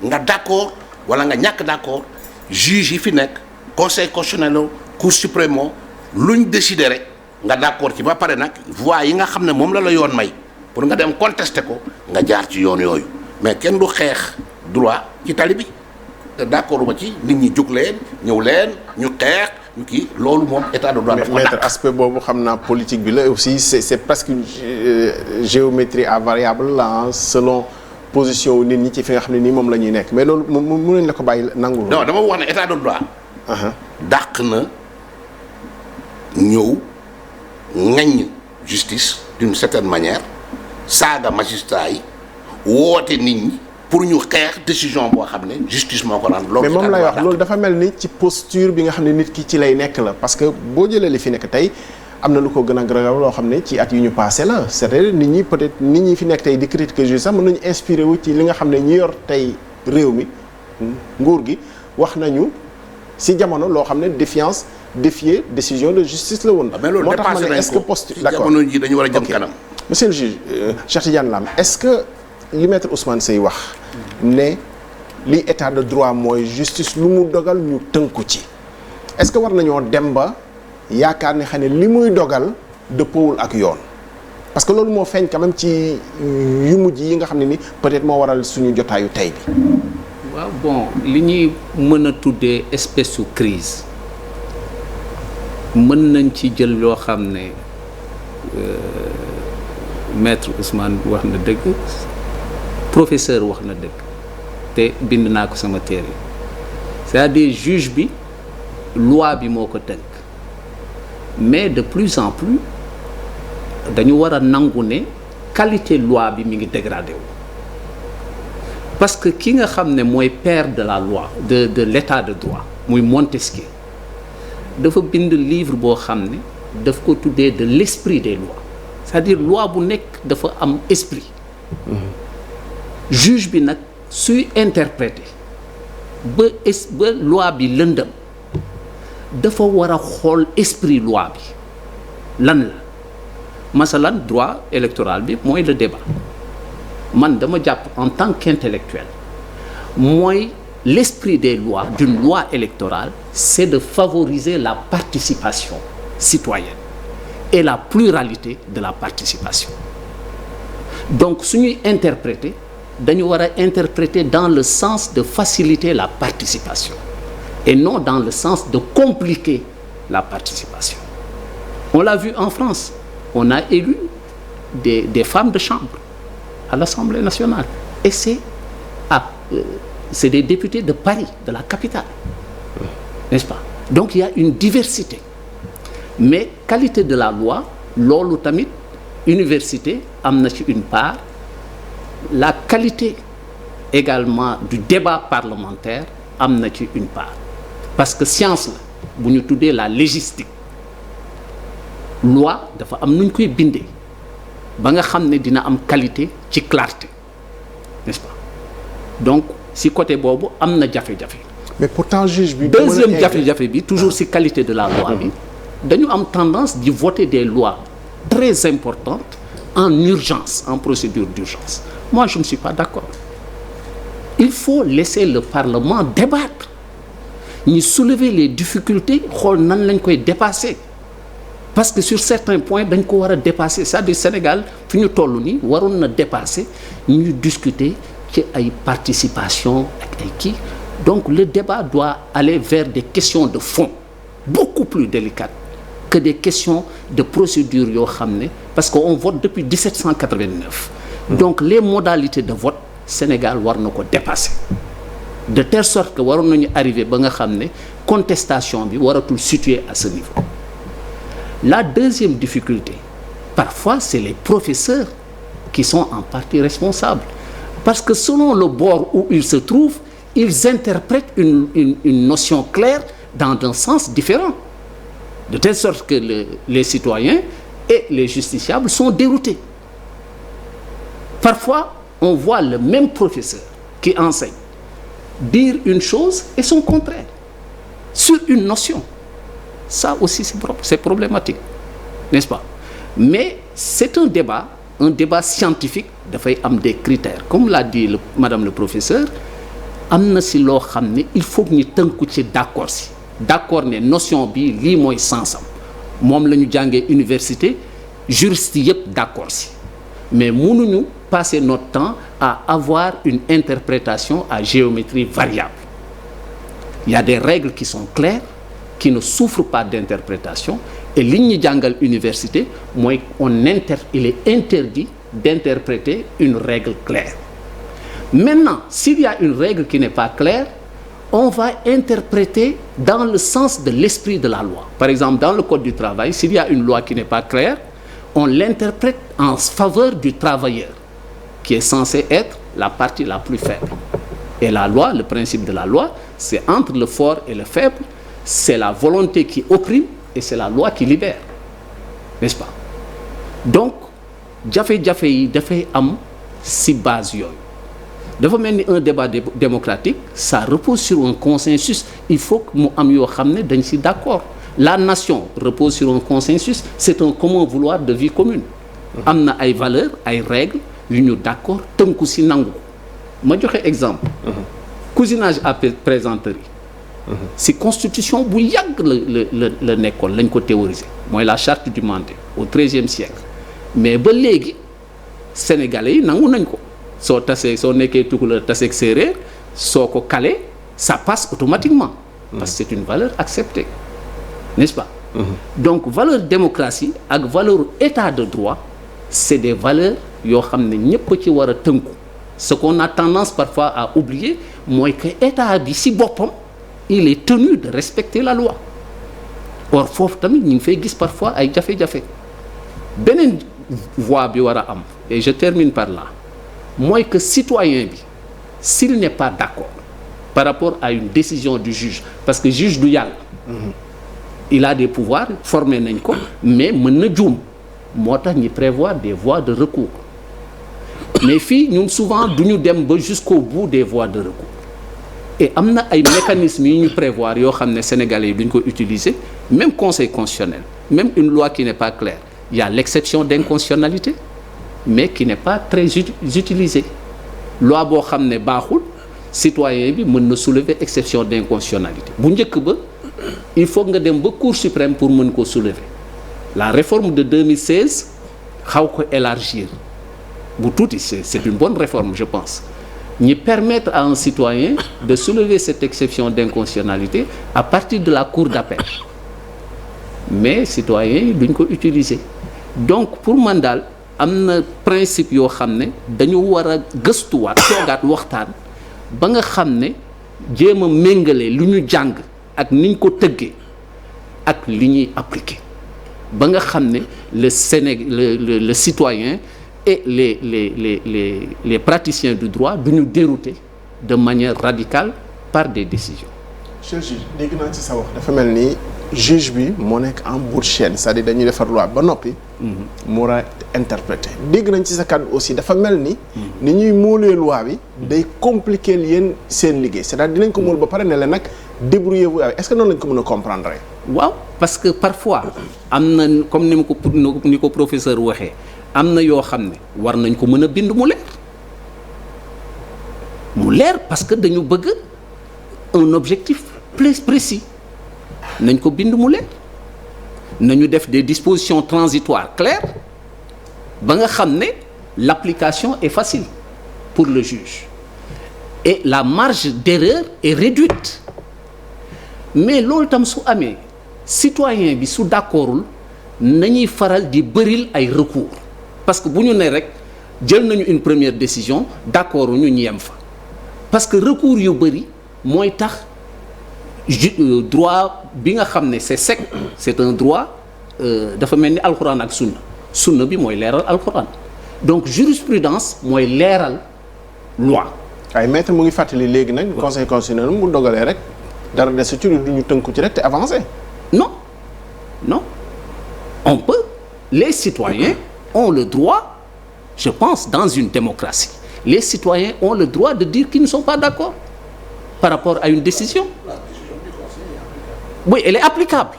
nga d'accord wala nga ñàkk d'accord juge yi fi nekk conseil constitutionnel cour suprême luñ décider rek nga d'accord ci ba pare nag voies yi nga xam ne moom la yoon may pour nga dem contester ko nga jaar ci yoon yooyu mais kenn du xeex droit ci tali bi te d'accord ma ci nit ñi jóg leen ñëw leen ñu xeex ñu kii loolu moom état de droit. maître aspect boobu xam naa politique bi la aussi c'est presque géométrie à variable là selon. position nit ñi ci fi nga xam ne nii moom la ñuy nekk mais loolu mën nañ la ko bàyyi nangu. non dama wax ne état de droit. dàq na ñëw ŋaññ justice d'une certaine manière saaga magistrat yi woote nit ñi pour ñu xeex décision boo xam ne justice moo ko rendre. loolu mais moom lay wax loolu dafa mel ni ci posture bi nga xam ne nit ki ci lay nekk la parce que boo jëlee li fi nekk tey. am na lu ko gën a grave loo xam ne ci at yu ñu passé la c'est-à-dire nit ñi peut-être nit ñi fi nekk tey di critiquer juge sax mën nañu inspiré wu ci li nga xam ne ñi yor tey réew mi nguur gi wax nañu si jamono loo xam ne défier décision de justice la woon. mais loolu dépassé nañ ko est-ce que posture d'accord jamono ji dañu war a jëm kanam. monsieur le juge Cheikh Tidiane Lam est-ce que li maître Ousmane Seye wax ne li état de droit mooy justice lu mu dogal ñu tënku ci est-ce que war nañoo dem ba. yaakaar ne xam ne li muy dogal dëppoowul ak yoon parce que loolu moo feeñ quand même ci yu mujj yi nga xam ne ni peut-être moo waral suñu jotaayu tey bi. waaw bon li ñuy mën a tuddee espèce su crise mën nañ ci jël loo xam ne maître Ousmane wax na dëgg professeur wax na dëgg te bind naa ko sama téere c'est-à-dire juge bi loi bi moo ko tënk. mais de plus en plus dañu war a nangu ne qualité loi bi mi ngi dégradé wu parce que ki nga xam ne mooy père de la loi de l'état de droit muy Montesquieu dafa bind livre boo xam ne daf ko tuddee de l'esprit des lois c'est-à-dire loi bu nekk dafa am esprit juge bi nag suy interpréter ba loi bi lëndëm dafa war a xool esprit loi bi lan la masalan droit électoral bi mooy le débat man dama jàpp en tant qu'intellectuel mooy l'esprit des lois d'une loi électorale c'est de favoriser la participation citoyenne et la pluralité de la participation donc suñuy interpréter dañu war a interpréter dans le sens de faciliter la participation et non dans le sens de compliquer la participation. On l'a vu en France, on a élu des femmes de chambre à l'Assemblée nationale et c'est des députés de Paris, de la capitale, n'est-ce pas? Donc il y a une diversité mais qualité de la loi loolu tamit université am na ci une part la qualité également du débat parlementaire am na ci une part parce que science la bu ñu tuddee la légistique loi dafa am nu ñu koy bindee ba nga xam ne dina am qualité ci clarté n'est-ce pas donc si côté boobu am na jafe-jafe. mais pourtant juge bi. deuxième jafe-jafe bi toujours si qualité de la loi bi dañu am tendance di voter des lois très importantes en urgence en procédure d'urgence moi je ne suis pas d'accord il faut laisser le Parlement débattre ñu soulever les difficultés xool nan lañ koy dépasser parce que sur certains points dañ ko war a dépasser c'est-à-dire Sénégal fi ñu toll nii waroon na dépasser ñu discuter ci ay participation ak ay kii donc le débat doit aller vers des questions de fond beaucoup plus délicates que des questions de procédure yoo xam ne parce que on vote depuis 1789 donc les modalités de vote Sénégal war na ko dépasser de telle sorte que waroon nañu arriver ba nga xam ne contestation bi waratul situer à ce niveau. La deuxième difficulté parfois c'est les professeurs qui sont en partie responsables parce que selon le bord où ils se trouvent ils interprètent une notion claire dans un sens différent de telle sorte que les citoyens et les justiciables sont déroutés. Parfois on voit le même professeur qui enseigne dire une chose et son contraire sur une notion. Ça aussi c'est problématique, n'est-ce pas? Mais c'est un débat scientifique dafay am des critères comme l'a dit madame le professeur am na si loo xam ne il faut que ñu tënku ci d'accord ne notion bi lii mooy sensam moom la ñu jàngee université juriste yëpp d'accord si mais mënuñu passer notre temps à avoir une interprétation à géométrie variable. Il y a des règles qui sont claires qui ne souffrent pas d'interprétation et li ñu jàngal université mooy il est interdit d'interpréter une règle claire. Maintenant, s'il y a une règle qui n'est pas claire, on va interpréter dans le sens de l'esprit de la loi. Par exemple, dans le Code du travail, s'il y a une loi qui n'est pas claire, on l'interprète en faveur du travailleur, qui est censé être la partie la plus faible. Et la loi, le principe de la loi, c'est entre le fort et le faible, c'est la volonté qui opprime et c'est la loi qui libère. N'est-ce pas? Donc, jafe-jafe yi dafay am si base yooyu. Dafa mel ni un débat démocratique ça repose sur un consensus il faut que mu am yoo xam ne dañ si d'accord la nation repose sur un consensus c'est un commun vouloir de vie commune am na ay valeurs ay règles yu ñu d'accord tënku si nangu ma joxe exemple cousinage à présenterie si constitution bu yàgg la nekkoon lañ ko théoriser mooy la charte du Mandé au XIIIe siècle mais ba léegi sénégalais yi nangu nañ ko soo nekkee tukulóor taseeg séeréer soo ko calé ça passe automatiquement parce que c'est une valeur acceptée n'est-ce pas donc valeur démocratie ak valeur état de droit c'est des valeurs yoo xam ne ñépp ci war a tënku ce qu'on a tendance parfois à oublier mooy que état bi ci boppam il est tenu de respecter la loi or foofu tamit ñu ngi fay gis parfois ay jafe-jafe. beneen voie bi war a am et je termine par là mooy que citoyen bi s'il n'est pas d'accord par rapport à une décision du juge parce que juge du yàlla il a des pouvoirs formé nañ ko mais mën na juum moo tax ñi prévoir des voies de recours mais fii ñun souvent du ñu dem ba jusqu'au bout des voies de recours et am na ay mécanismes yi ñu prévoir yoo xam ne sénégalais yi duñ ko utiliser même conseil constitutionnel même une loi qui n'est pas claire il y a l'exception d'inconstitutionnalité mais qui n'est pas très utilisée loi boo xam ne baaxul citoyen bi mën na soulever exception d'inconstitutionnalité bu njëkk ba il faut nga dem ba Cour suprême pour mën ko soulever la réforme de 2016 xaw ko élargir bu tuuti c'est une bonne réforme je pense ñi permettre à un citoyen de soulever cette exception d'inconstitutionnalité à partir de la cour d'appel mais citoyens yi duñ ko utiliser donc pour man daal am na principe yoo xam ne dañu war a gëstuwaat toogaat waxtaan ba nga xam ne jéem a méngale lu ñu jàng ak niñ ko tëggee ak li ñuy appliquer ba nga xam ne le citoyen et les praticiens du droit duñu dérouter de manière radicale par des décisions. Monsieur le juge dégg naa ci sa wax dafa mel ni juge bi moo nekk en bout de chaîne c'est-à-dire dañuy defar loi ba noppi. mu war a interpréter dégg nañ ci sa kàddu aussi dafa mel ni. ni ñuy muulee loi bi. day compliquer yéen seen liggéey c'est-à-dire dinañ ko muul ba pare ne leen nag débrouillez-vous est-ce que noonu lañ ko mën a comprendre rek. waaw parce que parfois am na comme ni ko professeur waxee am na yoo xam ne war nañ ko mën a bind mu leer parce que dañu bëgg un objectif précis nañ ko bind mu leer nañu def des dispositions transitoires claires ba nga xam ne l'application est facile pour le juge et la marge d'erreur est réduite mais loolu tam su amee citoyen bi su d'accordul nañuy faral di bëril ay recours parce que bu ñu ne rek jël nañu une première décision d'accord ñu yem fa parce que recours yu bëri mooy tax droit bi nga xam ne c'est sec c'est un droit dafa mel ni alxuraan ak sunna bi mooy leeral alxuraan donc jurisprudence mooy leeral loi. waaye maître mu ngi fàttali léegi nag. conseil constitutionnel mu dogalee rek dara des ci lu ñu tënku ci rek te avancer. non on peut les citoyens ont le droit je pense dans une démocratie les citoyens ont le droit de dire qu'ils ne sont pas d'accord par rapport à une décision. Oui, elle est applicable.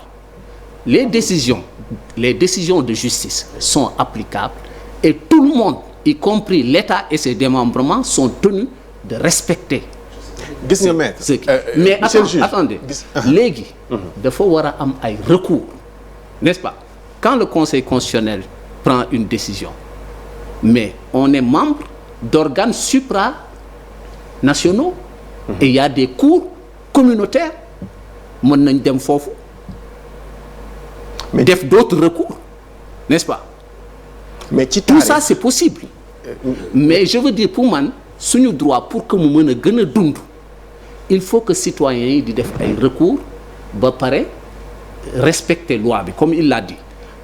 Les décisions de justice sont applicables et tout le monde, y compris l'État et ses démembrements, sont tenus de respecter. Gis nga maître. Mais attendez, léegi dafa war a am ay recours, n'est-ce pas? Quand le Conseil constitutionnel prend une décision, mais on est membre d'organes supranationaux et il y a des cours communautaires. Mën nañ dem foofu mais def d'autres recours n'est-ce pas mais ci tout ça c'est possible mais je veux dire pour man suñu droit pour que mu mën a gën a dund il faut que citoyens yi di def ay recours ba pare respecter loi bi comme il l'a dit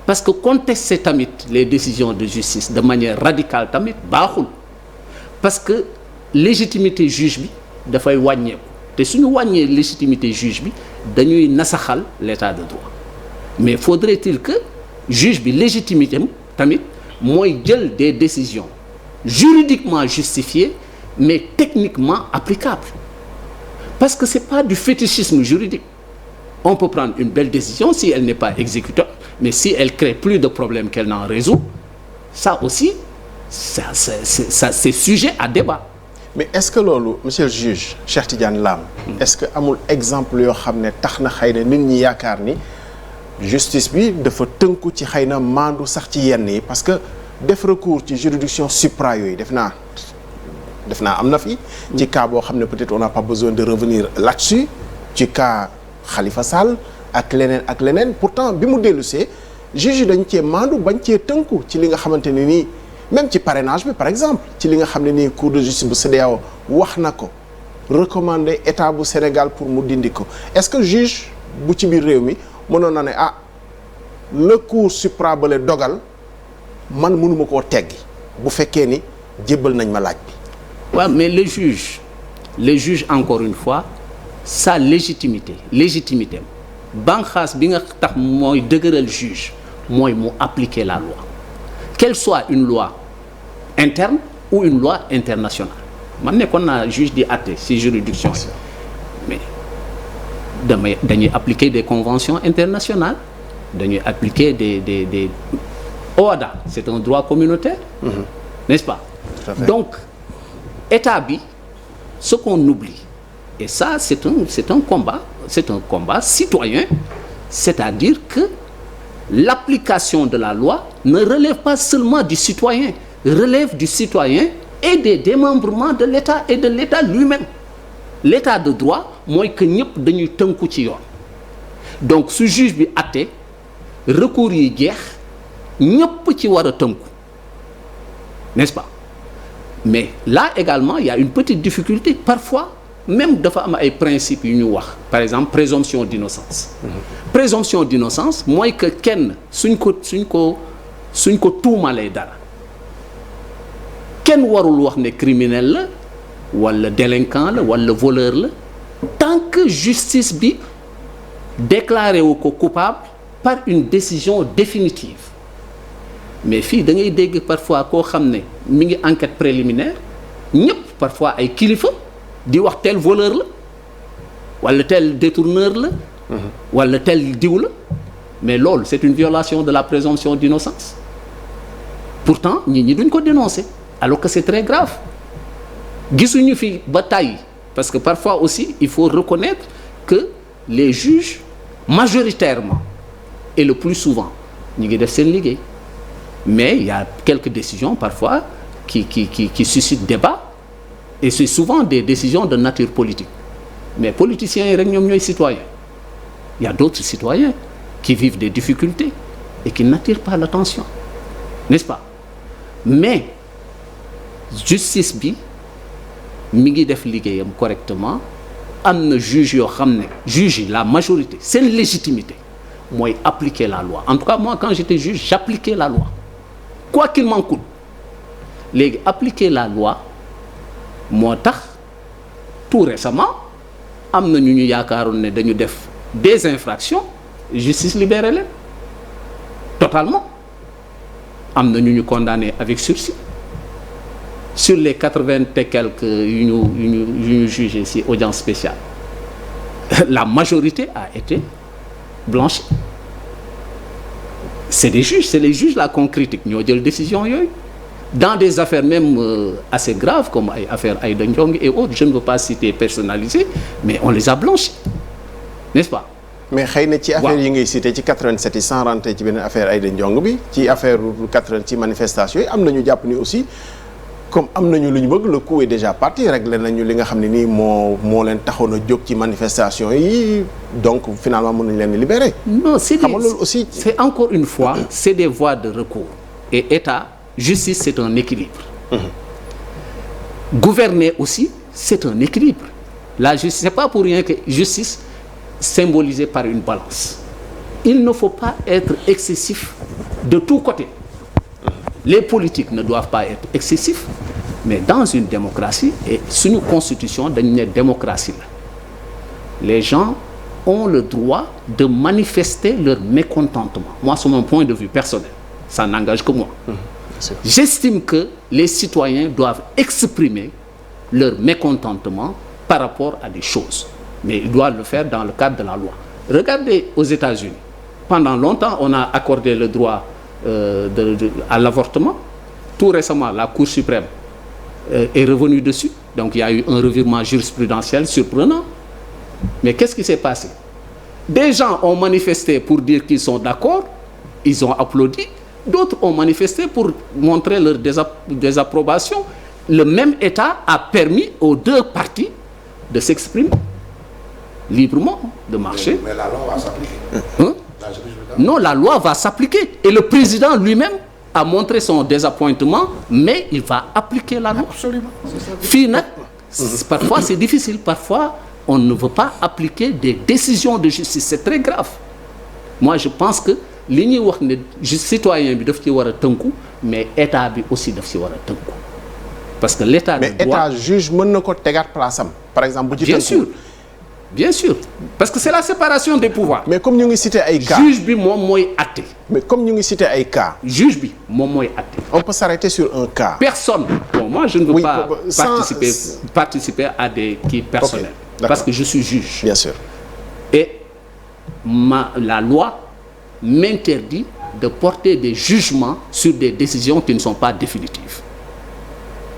parce que contester tamit les décisions de justice de manière radicale tamit baaxul parce que légitimité juge bi dafay wàññeeku te suñu wàññee légitimité juge bi dañuy nasaxal l'état de droit mais faudrait-il que juge bi légitimité tamit mooy jël des décisions juridiquement justifiées mais techniquement applicables parce que c'est pas du fétichisme juridique on peut prendre une belle décision si elle n'est pas exécutable mais si elle crée plus de problèmes qu'elle n'en résout ça aussi c'est sujet à débat. Mais est-ce que loolu monsieur le juge Cheikh Tidiane Lam est-ce que amul exemple yoo xam ne tax na xëy na nit ñi yaakaar ni justice bi dafa tënku ci xëy na maandu sax ci yenn yi parce que def recours ci juridiction supra yooyu def naa am na fi ci cas boo xam ne peut-être on n'a pas besoin de revenir là-dessus ci cas Khalifa Sall ak leneen pourtant bi mu dellusee juge yi dañ cee maandu bañ cee tënku ci li nga xamante ne nii même ci parrainage bi par exemple ci li nga xam ne nii cour de justice bu CEDEAO wax na ko recommander état bu Sénégal pour mu dindi ko est-ce que juge bu ci biir réew mi mënoon na ne ah le cour suprême bale dogal man mënuma koo teggi bu fekkee ni jébbal nañ ma laaj bi. waaw mais le juge encore une fois sa légitimité banxaas bi nga tax mooy dëgëral juge mooy mu appliquer la loi qu'elle soit une loi interne ou une loi internationale man nekkoon naa juge di àtte ci juridiction mais dañuy appliquer des conventions internationales dañuy appliquer des OHADA c'est un droit communautaire n'est-ce pas donc état bi ce qu'on oublie et ça c'est un combat citoyen, c'est-à-dire que l'application de la loi ne relève pas seulement du citoyen, relève du citoyen et des démembrements de l'État et de l'État lui-même. L'état de droit mooy que ñëpp dañuy tënku ci yoon donc su juge bi àtte recours yi jeex ñëpp ci war a tënku n'est-ce pas mais là également il y a une petite difficulté parfois même dafa am ay principes yu ñu wax par exemple présomption d'innocence présomption d'innocence mooy que kenn suñ ko tuumalee dara kenn warul wax ne criminel la wala délinquant la wala voleur la tant que justice bi déclaré wu ko coupable par une décision définitive mais fii da ngay dégg parfois koo xam ne mi ngi enquête préliminaire ñëpp parfois ay kilifa di wax tel voleur la wala tel détourneur la wala tel diw la mais loolu c'est une violation de la présomption d'innocence pourtant nit ñi duñ ko dénoncer alors que c'est très grave gisuñu fi ba tàyyi parce que parfois aussi il faut reconnaître que les juges majoritairement et le plus souvent ñi ngi def seen liggéey mais il y a quelques décisions parfois qui suscitent débat et c'est souvent des décisions de nature politique mais politiciens yi rek ñoom ñooy citoyens il y a d'autres citoyens qui vivent des difficultés et qui n'attirent pas l'attention n'est-ce pas mais justice bi mi ngi def liggéeyam correctement am na juge yoo xam ne juge yi la majorité seen légitimité mooy appliquer la loi en tout cas moi quand j'étais juge j'appliquais la loi quoi qu'il m'en coûte léegi appliquer la loi moo tax tout récemment am na ñu yaakaaroon ne dañu def des infractions justice libéré leen totalement am na ñu condamné avec sursis sur les 80 et quelques yu ñu jugé ci audience spéciale la majorité a été blanchie c'est les juges là qu'on critique ñoo jël décision yooyu dans des affaires même assez graves comme ay affaires Aïda Ndiongue et autres je ne veux pas citer personnalisé mais on les a blanchis n'est-ce pas mais xëy na ci affaire yi ngay cité ci 87 yi sans rentrer ci beneen affaire Aïda Ndiongue bi ci affaire 80 ci manifestation yi am nañu jàpp ni aussi comme am nañu lu ñu bëgg le coup est déjà parti réglé nañu li nga xam ne nii moo leen taxoon a jóg ci manifestation yi donc finalement mën nañu leen libérer. non c'est xam nga loolu aussi. c'est encore une fois c'est des voies de recours et état justice c'est un équilibre. Gouverner aussi c'est un équilibre la justice c'est pas pour rien que justice symbolisée par une balance il ne faut pas être excessif de tous côtés. Les politiques ne doivent pas être excessifs mais dans une démocratie et suñu constitution dañu ne démocratie la les gens ont le droit de manifester leur mécontentement moi c'est mon point de vue personnel ça n'engage que moi j'estime que les citoyens doivent exprimer leur mécontentement par rapport à des choses mais ils doivent le faire dans le cadre de la loi regardez aux États-Unis pendant longtemps on a accordé le droit à l'avortement tout récemment la Cour suprême est revenue dessus donc il y a eu un revirement jurisprudentiel surprenant mais qu'est-ce qui s'est passé des gens ont manifesté pour dire qu'ils sont d'accord ils ont applaudi d'autres ont manifesté pour montrer leur désapprobation le même État a permis aux deux parties de s'exprimer librement de marcher mais la loi va s'appliquer non la loi va s'appliquer et le président lui-même a montré son désappointement mais il va appliquer la loi absolument fii nag parfois c'est difficile parfois on ne veut pas appliquer des décisions de justice c'est très grave moi je pense que li ñuy wax ne citoyen bi daf ci war a tënku mais état bi aussi daf ci war a tënku parce que l'état de droit mais état juge mën na ko tegaat place am par exemple bu ci tënku. bien sûr parce que c'est la séparation des pouvoirs. mais comme ñu ngi cité ay cas juge bi moom mooy àtte. mais comme ñu ngi cité ay cas. juge bi moom mooy àtte. on peut s'arrêter sur un cas. personne bon moi je ne veux pas sans... participer à des kii personnels. Okay, parce que je suis juge. bien sûr. et la loi m'interdit de porter des jugements sur des décisions qui ne sont pas définitives.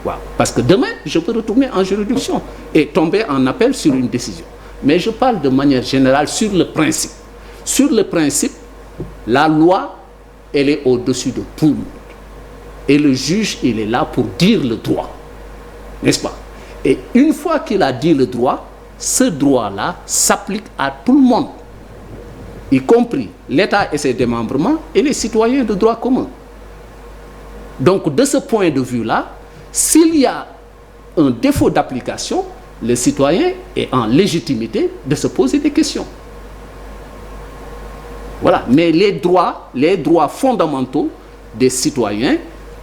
Waaw parce que demain je peux retourner en juridiction et tomber en appel sur une décision. Mais je parle de manière générale sur le principe. Sur le principe, la loi, elle est au-dessus de tout le monde. Et le juge, il est là pour dire le droit. N'est-ce pas? Et une fois qu'il a dit le droit, ce droit-là s'applique à tout le monde, y compris l'État et ses démembrements et les citoyens de droit commun. Donc, de ce point de vue-là, s'il y a un défaut d'application, le citoyen est en légitimité de se poser des questions. Voilà. Mais les droits fondamentaux des citoyens,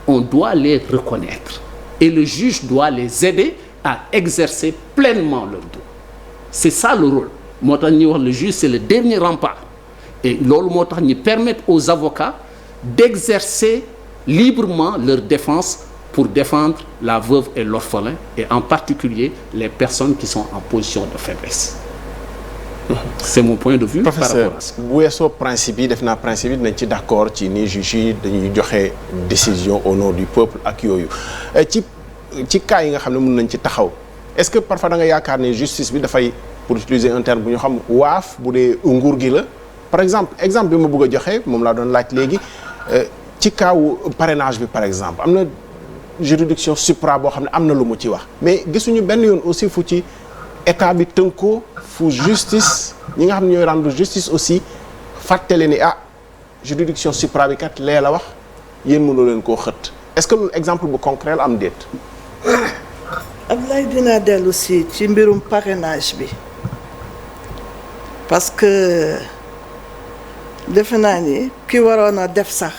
on doit les reconnaître. Et le juge doit les aider à exercer pleinement leurs droits. C'est ça le rôle. Moo tax ñuy wax le juge, c'est le dernier rempart. Et loolu moo tax ñu permettre aux avocats d'exercer librement leur défense pour défendre la veuve et l'orphelin et en particulier les personnes qui sont en position de faiblesse. C'est mon point de vue. Professeur, par rapport à ça. bu weesoo principe yi def naa principe yi dinañ ci d'accord ci ni juge yi dañuy joxe décision au nom du peuple ak yooyu ci cas yi nga xam ne mën nañ ci taxaw est-ce que parfois da nga yaakaar ne justice bi dafay pour utiliser un terme bu ñu xam waaf bu dee nguur gi la par exemple bi ma bëgg a joxe moom laa doon laaj léegi ci cas wu parrainage bi par exemple am na juridiction supra boo xam ne am na lu mu ci wax mais gisuñu benn yoon aussi fu ci état bi tënkoo fu justice ñi nga xam ne ñooy rendre justice aussi fàttale ni juridiction supra bi kat lee la wax yéen mënoo leen koo xët est-ce que loolu exemple bu concret la am déet. Abdoulaye dinaa dellu si ci mbirum parrainage bi parce que defe naa ni ki waroon a def sax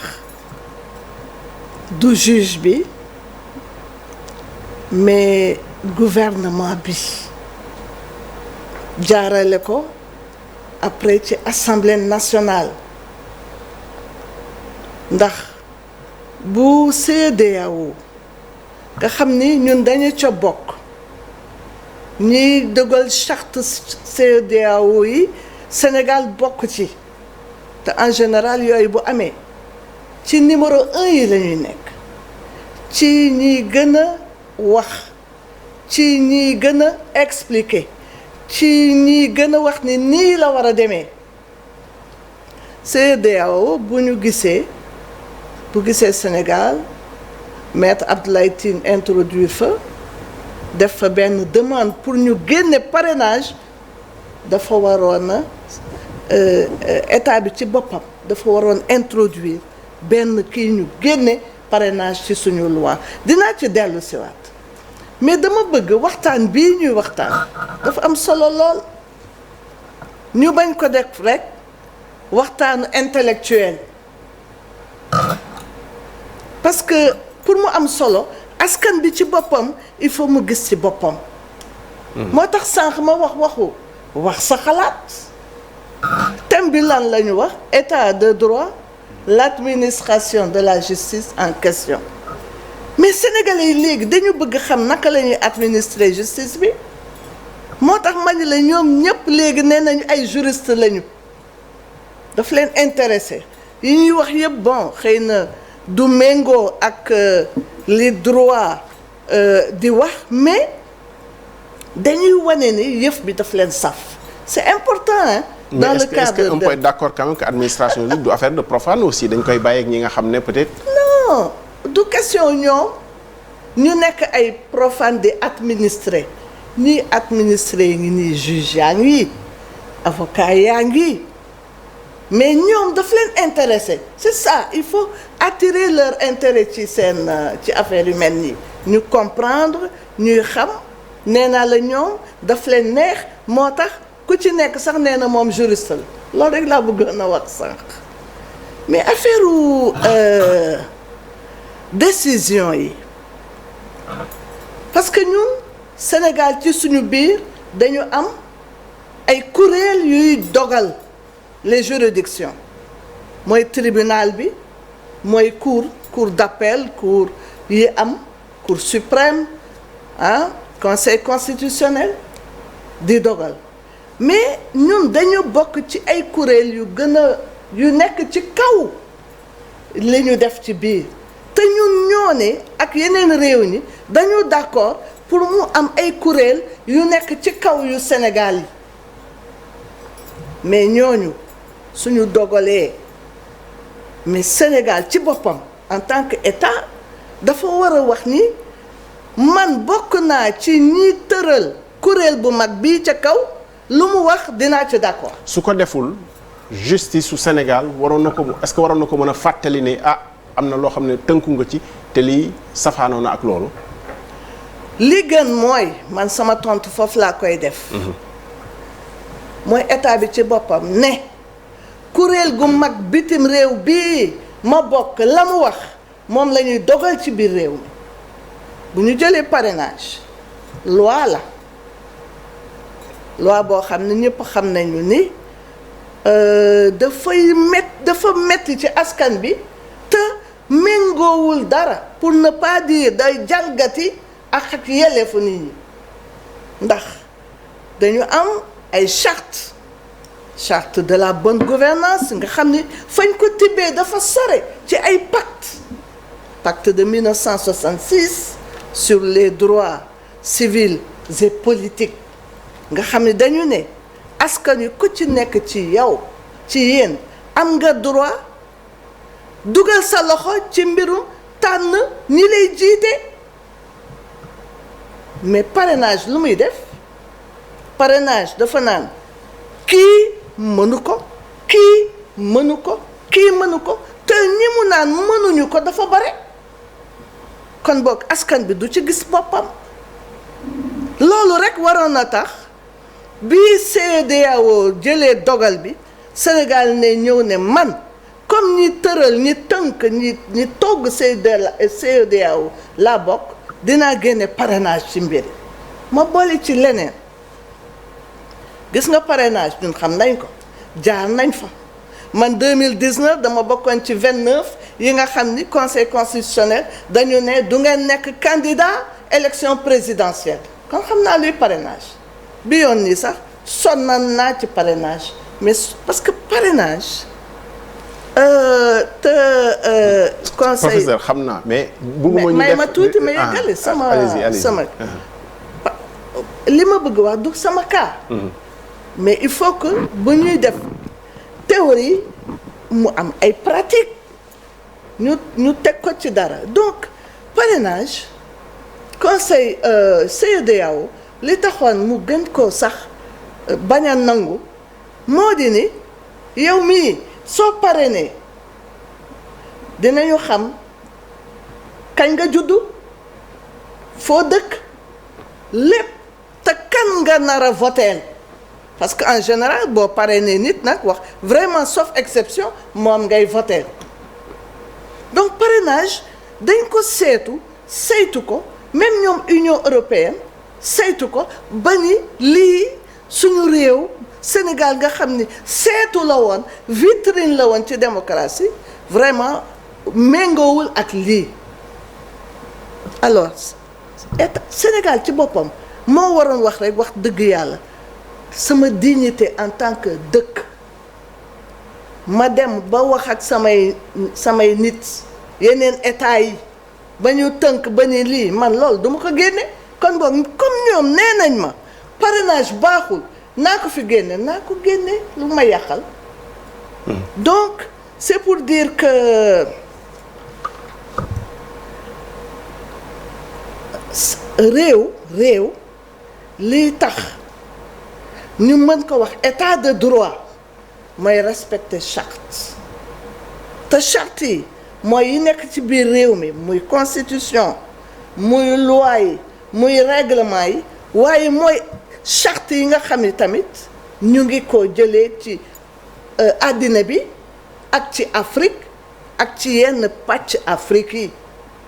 du juge bi mais gouvernement bi jaarale ko après ci assemblée nationale ndax bu CEDEAO nga xam ni ñun dañu ca bokk ñiy dëggal charte CEDEAO yi Sénégal bokk ci te en général yooyu bu amee ci numéro 1 yi la ñuy nekk ci ñiy gën a wax ci ñiy gën a expliquer ci ñiy gën a wax ni nii la war a demee CEDEAO bu gisee Sénégal maître Abdoulaye Tine introduire fa def fa benn demande pour ñu génne parrainage dafa waroon a état bi ci boppam dafa waroon introduire benn kii ñu génne parrainage ci suñu loi dinaa ci dellu siwaat mais dama bëgg waxtaan bii ñuy waxtaan dafa am solo lool ñu bañ ko def rek waxtaanu intellectuel parce que pour mu am solo askan bi ci boppam il faut mu gis ci boppam moo tax sànq ma wax sa xalaat thème bi lan la ñu wax état de droit l'administration de la justice en question mais sénégalais yi léegi dañu bëgg xam naka la ñuy administrer justice bi moo tax ma ni la ñoom ñëpp léegi nee nañu ay juriste lañu daf leen intéressé yi ñuy wax yëpp bon xëy na du méngoo ak li droit di wax mais dañuy wane ni yëf bi daf leen saf c'est important hein dans le cadre est-ce qu'on peut être d'accord quand même que administration bi du affaire de profane aussi dañ koy bàyyi ak ñi nga xam ne peut-être. non du question ñoom ñu nekk ay profane di administrer ñii administrer ngi nii juge yaa ngi avocat yaa ngi mais ñoom daf leen intéressé c'est ça il faut attirer leur intérêt ci seen ci affaire yu mel nii ñu comprendre ñuy xam nee naa la ñoom daf leen neex moo tax ku ci nekk sax nee na moom juriste la loolu rek laa bëggoon a wax sànq mais affaire décision yi parce que ñun Sénégal ci suñu biir dañu am ay kuréel yuy dogal les juridictions mooy tribunal bi mooy cour d'appel cour yi am cour suprême conseil constitutionnel di dogal mais ñun dañu bokk ci ay kuréel yu nekk ci kaw li ñu def ci biir te ñun ñoo ne ak yeneen réew ñi dañu d'accord pour mu am ay kuréel yu nekk ci kaw yu Sénégal yi mais ñooñu suñu dogalee mais Sénégal ci boppam en tant que État dafa war a wax ni man bokk naa ci ñi tëral kuréel bu mag bii ca kaw lu mu wax dinaa ci d'accord. su ko deful justice su Sénégal est-ce que waroon na ko mën a fàttali ne am na loo xam ne tënku nga ci te lii safaanoo na ak loolu. li gën mooy man sama tontu foofu laa koy def. mooy état bi ci boppam ne kuréel gu mag bitim réew bii ma bokk la mu wax moom la ñuy dogal ci biir réew mi bu ñu jëlee parrainage loi la loi boo xam ne ñëpp xam nañu ni dafa metti ci askan bi te méngoowul dara pour ne pas dire day jalgati ak yelleefu nit ñi ndax dañu am ay charte de la bonne gouvernance nga xam ni fañ ko tibbee dafa sore ci ay pacte de 1966 sur les droits civils et politiques nga xam ne dañu ne askan wi ku ci nekk ci yow ci yéen am nga droit dugal sa loxo ci mbirum tànn ñi lay jiite mais parrainage lu muy def parrainage dafa naan kii mënu ko kii mënu ko kii mënu ko te ñi mu naan mënuñu ko dafa bare kon boog askan bi du ci gis boppam loolu rekk waroon na tax bi CEDEAO jëlee dogal bi Sénégal ne ñëw ne man comme ñi tëral ñi tënk ñi togg CEDEAO laa bokk dinaa génne parrainage ci mbir ma boole ci leneen gis nga parrainage ñun xam nañ ko jaar nañ fa man 2019 dama bokkoon ci 29 yi nga xam ni conseil constitutionnel dañu ne du ngeen nekk candidat élection présidentielle kon xam naa luy parrainage bi yoon nii sax sonnan naa ci parrainage mais parce que parrainage conseil professeur xam naa mais bëgguma ñu may ma tuuti ma yeggale sama li ma bëgg wax du sama cas mais il faut que bu ñuy def théorie mu am ay pratique ñu teg ko ci dara donc parrainage conseil CEDEAO li taxoon mu gën koo sax bañ a nangu moo di ni yow mii soo parrainé dinañu xam kañ nga juddu foo dëkk lépp te kan nga nar a voteel parce que en général boo parrainé nit nag wax vraiment sauf exception moom ngay voteel donc parrainage dañ ko saytu ko même ñoom Union européenne saytu ko ba ni lii suñu réew Sénégal nga xam ni seetu la woon vitrine la woon ci démocratie vraiment méngoowul ak lii alors Sénégal ci boppam moo waroon wax rek wax dëgg yàlla sama dignité en tant que dëkk ma dem ba wax ak samay nit yeneen état yi ba ñu tënk ba ni lii man loolu duma ko génne kon boog comme ñoom nee nañ ma parrainage baaxul naa ko fi génne naa ko génne lu ma yàqal donc c'est pour dire que réew lii tax ñu mën ko wax état de droit mooy respecter charte te charte yi mooy yi nekk ci biir réew mi muy constitution muy loi yi muy règlement yi waaye mooy charte yi nga xam ni tamit ñu ngi ko jëlee ci àddina bi ak ci Afrique ak ci yenn pàcc Afrique yi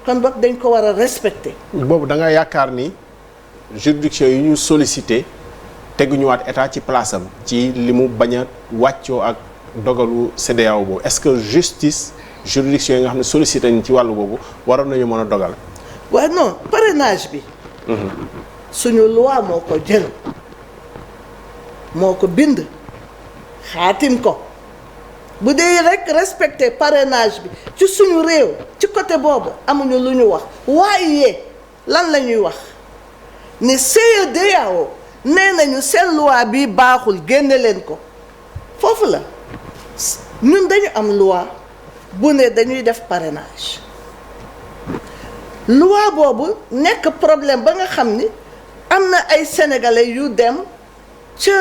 kon boog dañ ko war a respecter. boobu da nga yaakaar ni juridiction yi ñu sollicité teguñu waat état ci place am ci li mu bañ a wàccoo ak dogalu CEDEAO boobu est-ce que justice juridiction yi nga xam ne sollicité nañ ci wàllu boobu waroon nañu mën a dogal. waaw non parrainage bi. suñu loi moo ko jël moo ko bind xaatim ko bu dee rek respecter parrainage bi ci suñu réew ci côté boobu amuñu lu ñu wax waaye lan la ñuy wax ne CEDEAO nee nañu seen loi bi baaxul génne leen ko foofu la ñun dañu am loi bu ne dañuy def parrainage loi boobu nekk problème ba nga xam ni am na ay sénégalais yu dem ca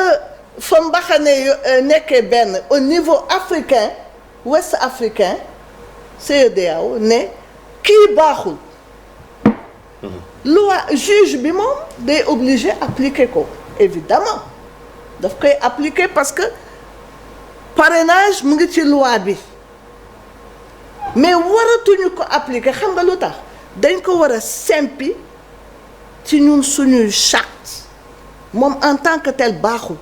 fa mbaxane nekkee benn au niveau africain ouest africain CEDEAO ne kii baaxul loi juge bi moom day obligé appliquer ko évidemment daf koy appliquer parce que parrainage mu ngi ci loi bi mais waratuñu ko appliquer xam nga lu tax dañ ko war a sempi ci ñun suñuy charte moom en tant que tel baaxul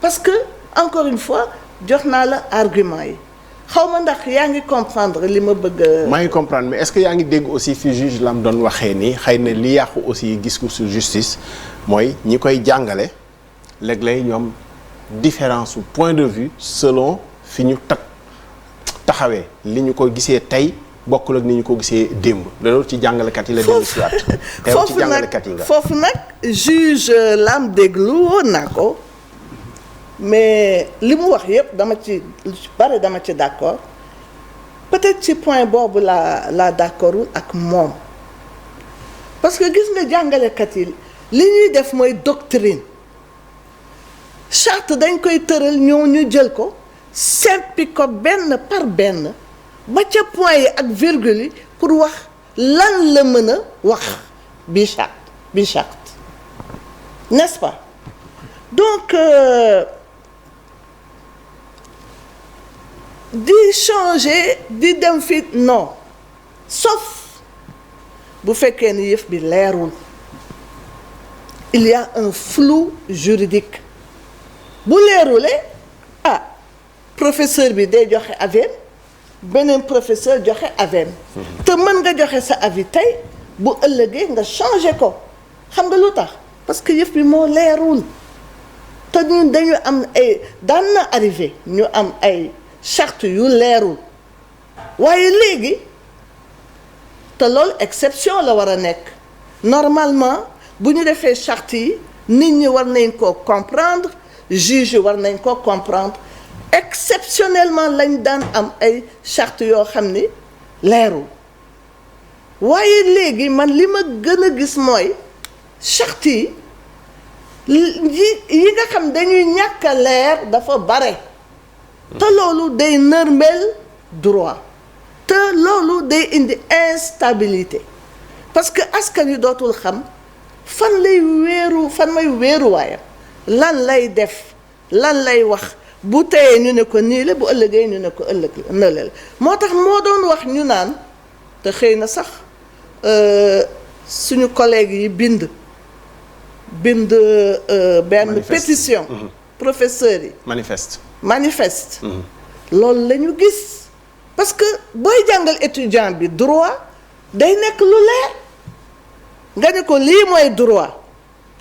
parce que encore une fois jox naa la argument yi xaw ma ndax yaa ngi comprendre li ma bëgg maa ngi comprendre mais est-ce que yaa ngi dégg aussi fi juge lam doon waxee ni xëy na li yàqu aussi gis-gisu sur justice mooy ñi koy jàngale léeg-léeg ñoom différence su point de vue selon fi ñu taxawee li ñu ko gisee tey bokkul ak ni ñu ko gisee démb loolu ci jàngalekat yi la dellu si waat teew ci jàngalekat yi nga foofu nag juge lam déglu woon naa ko mais li mu wax yépp dama ci d'accord peut-être ci point boobu la d'accordul ak moom parce que gis nga jàngalekat yi li ñuy def mooy doctrine charte dañ koy tëral ñu jël ko seppi ko benn par benn ba ca point yi ak virgule yi pour wax lan la mën a wax bi charte n'est-ce pas donc di changer di dem fi non sauf bu fekkee ni yëf bi leerul il y a un flou juridique bu leerulee professeur bi day joxe avis beneen professeur joxe avis te mën nga joxe sa avis tey bu ëllëgee nga changer ko xam nga lu tax parce que yëf bi moo leerul te ñun dañu am ay daan na arrivé ñu am ay charte yu leerul waaye léegi te loolu exception la war a nekk normalement bu ñu defee charte yi nit ñi war nañ koo comprendre juge yi war nañ koo comprendre exceptionnellement lañ daan am ay charte yoo xam ni leerul waaye léegi man li ma gën a gis mooy charte yi nga xam dañuy ñàkk a leer dafa bare te loolu day nërmel droit te loolu day indi instabilité parce que askan wi dootul xam fan may wéeruwaayam lan lay def lan lay wax bu teyee ñu ne ko nii la bu ëllëgee ñu ne ko ëllëg la la moo tax moo doon wax ñu naan te xëy na sax suñu collègue yi bind benn pétition professeurs yi manifeste loolu la ñu gis parce que booy jàngal étudiant bi droit day nekk lu leer nga ne ko lii mooy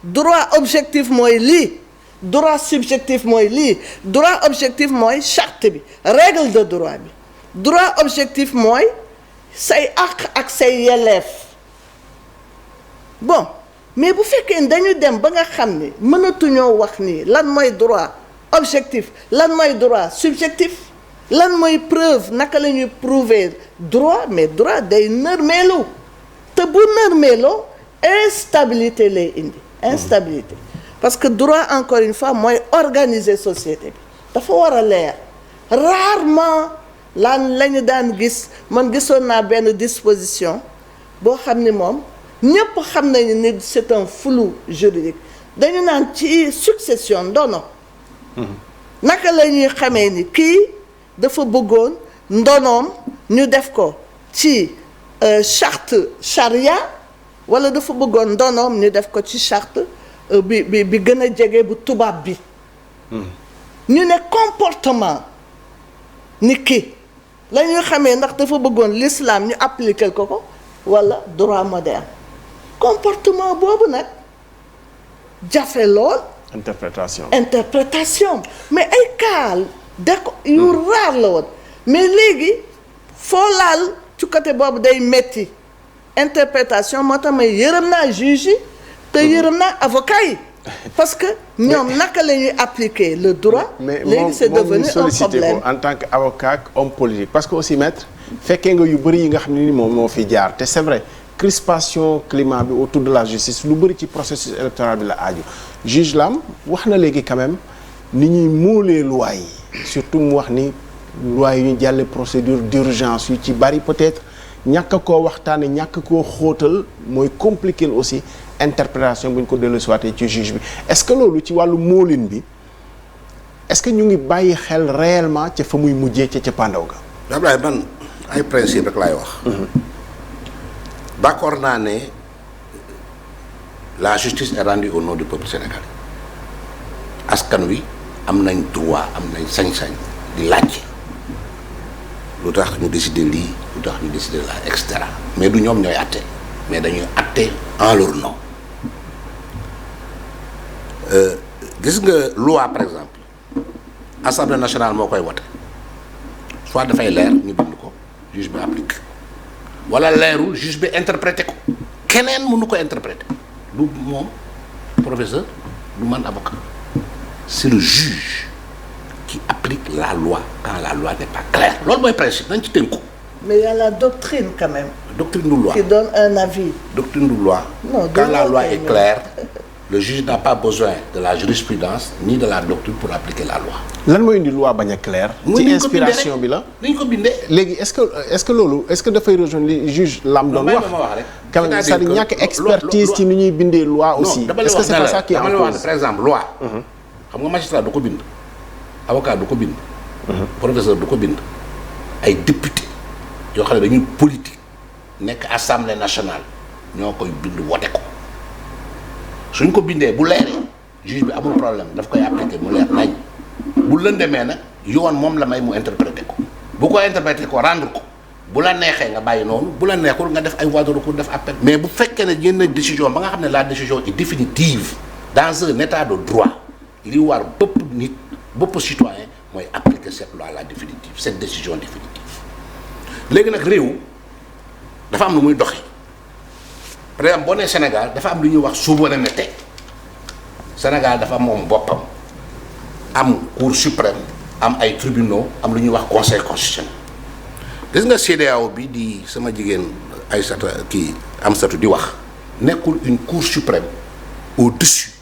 droit objectif mooy lii droit subjectif mooy lii droit objectif mooy charte bi règle de droit bi droit objectif mooy say àq ak say yelleef bon mais bu fekkee dañu dem ba nga xam ni mënatuñoo wax nii lan mooy droit objectif lan mooy droit subjectif lan mooy preuve naka la ñuy prouver droit mais droit day nërmeelu te bu nërmeeloo instabilité lay indi instabilité parce que droit encore une fois mooy organiser société bi dafa war a leer rarement lañu daan gis man gisoon naa benn disposition boo xam ni moom ñépp xam nañu ni c'est un flou juridique dañu naan ci succession ndono naka la ñuy xamee ni kii dafa bëggoon ndonoom ñu def ko ci charte charia wala dafa bëggoon ndonoom ñu def ko ci charte bi gën a jege bu tubaab bi. ñu ne comportement nit ki la ñuy xamee ndax dafa bëggoon l'islam ñu appliquer ko wala droit moderne comportement boobu nag jafe lool. interprétation mais ay cas yu raar la woon mais léegi foo laal ci côté boobu day metti interprétation moo tax may yërëm naa juge yi te yërëm naa avocat yi parce que ñoom naka la ñuy appliquer le droit. léegi c'est devenu un problème en tant que avocat ak homme politique parce que aussi maître fekkee nga yu bëri yi nga xam ne ni moom moo fi jaar te c'est vrai crispation climat bi autour de la justice lu bëri ci processus électoral bi la aaju juge Lam wax na léegi quand même ni ñuy moolee loi yi surtout mu wax ni loi yi ñu jàlle procédure d'urgence yu ci bari peut-être ñàkk koo waxtaane ñàkk koo xóotal mooy compliquer aussi interprétation bu ñu ko dellu siwaatee ci juge bi est-ce que loolu ci wàllu moolin bi est-ce que ñu ngi bàyyi xel réellement ca fa muy mujjee ca pandaw ga. Abdoulaye man ay principe rek laay wax. D'accord naa ne la justice est rendue au nom du peuple sénégalais askan wi am nañ droit am nañ sañ-sañ di laaj lu tax ñu décider lii lu tax ñu décider là et cetera mais du ñoom ñooy àtte mais dañuy àtte en leur nom gis nga loi par exemple assemblée nationale moo koy wote soit dafay leer ñu bind ko juge bi applique wala leerul juge bi interprété ko keneen mënu ko interpréter du moom professeur du man avocat c'est le juge qui applique la loi quand la loi n'est pas claire loolu mooy principe nañ ci tënku. mais il y a la doctrine quand même. doctrine de loi qui donne un avis. doctrine de loi. Non, quand la loi est claire le juge n'a pas besoin de la jurisprudence ni de la doctrine pour appliquer la loi. lan mooy indi loi bañ a clair. ci inspiration bi la nañ ko bindee. léegi est-ce que loolu est-ce que dafay rejoindre li juge Lam doon wax. quand même c'est-à-dire ñàkk expertise ci ni ñuy bindee loi aussi. est-ce que c'est pas ça qui est en cause par exemple loi. xam nga magistrat du ko bind. avocat du ko bind. professeur du ko bind. ay député yoo xam ne dañuy politique nekk assemblée nationale ñoo koy bind wote ko suñ ko bindee bu leeree juge bi amul problème daf koy appliquer mu leer nañ bu lëndemee nag yoon moom la may mu interpréter ko bu ko interpréter ko rendre ko bu la neexee nga bàyyi noonu bu la neexul nga def ay voies de recours def appel. mais bu fekkee ne yenn décision ba nga xam ne la décision est définitive dans un état de droit li war bëpp nit bëpp citoyen mooy appliquer cette loi la définitive cette décision définitive léegi nag réew dafa am lu muy doxee par exemple boo nee Sénégal dafa am lu ñuy wax souveraineté Sénégal dafa moom boppam am cour suprême am ay tribunaux am lu ñuy wax conseil constitutionnel gis nga CEDEAO bi di sama jigéen Aïssata Amsatou di wax nekkul une cour suprême au-dessus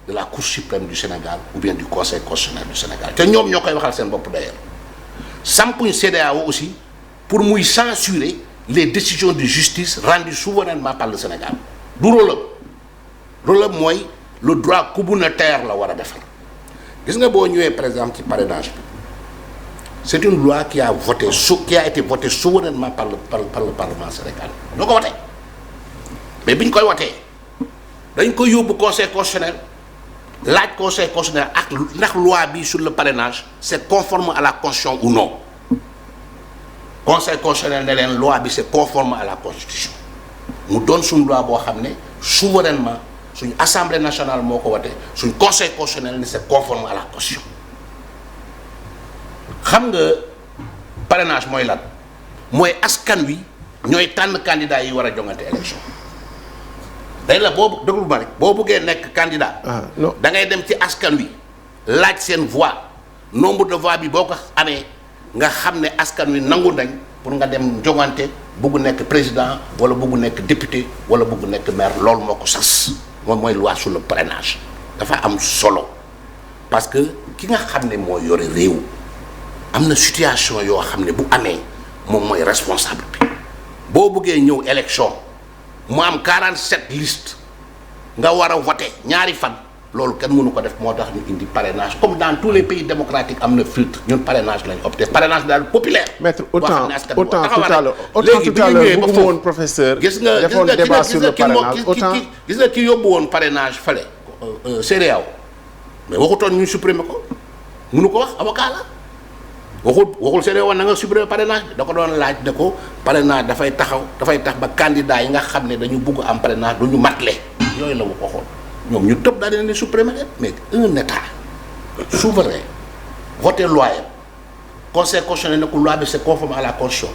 de la cour suprême du Sénégal ou bien du conseil constitutionnel du Sénégal te ñoom ñoo koy waxal seen bopp d'ailleurs sampuñ CEDEAO aussi pour muy censurer les décisions de justice rendues souverainement par le Sénégal du rôle mooy le droit communautaire la war a defar gis nga boo ñëwee par exemple ci parrainage bi c'est une loi qui a été votée souverainement par le Parlement sénégalais ñoo ko wotee mais bi ñu koy wotee dañ koy yóbbu conseil constitutionnel laaj conseil constitutionnel ak ndax loi bi sur le parrainage c'est conforme à la constitution ou non conseil constitutionnel ne leen loi bi c'est conforme à la constitution mu doon suñ loi boo xam ne souverainement suñ assemblée nationale moo ko wote suñ conseil constitutionnel ne c'est conforme à la constitution xam nga parrainage mooy lan mooy askan wi ñooy tànn candidat yi war a jongante élection day la boobu déglu ma rek boo buggee nekk candidat da ngay dem ci askan wi laaj seen voix nombre de voix bi boo ko amee nga xam ne askan wi nangu nañ pour nga dem jongante bugg nekk président wala bugg nekk député wala bugg nekk maire loolu moo ko sas moom mooy loi sur le parrainage dafa am solo parce que ki nga xam ne moo yore réew am na situation yoo xam ne bu amee moom mooy responsable bi boo buggee ñëw élection mu am 47 listes nga war a voter ñaari fan loolu kenn mënu ko def moo tax ñu indi parrainage comme dans tous les pays démocratiques am na filtre ñun parrainage lañu opté parrainage daal populaire. maître autant tout à l'heure bëgguma woon professeur. gis nga defoon débat sur le parrainage autant gis nga ki yóbbu woon parrainage fale CEDEAO mais waxutoon ñu supprimer ko mënu ko wax avocat la waxul CEDEAO na nga supprimer parrainage da ko doon laaj ne ko parrainage dafay tax ba candidat yi nga xam ne dañu bugg am parrainage du ñu matle yooyu la waxoon ñoom ñu tëb daal di leen supprimer leen mais un état souverain voté loi yam conseil constitutionnel ne ko loi bi c'est conforme à la constitution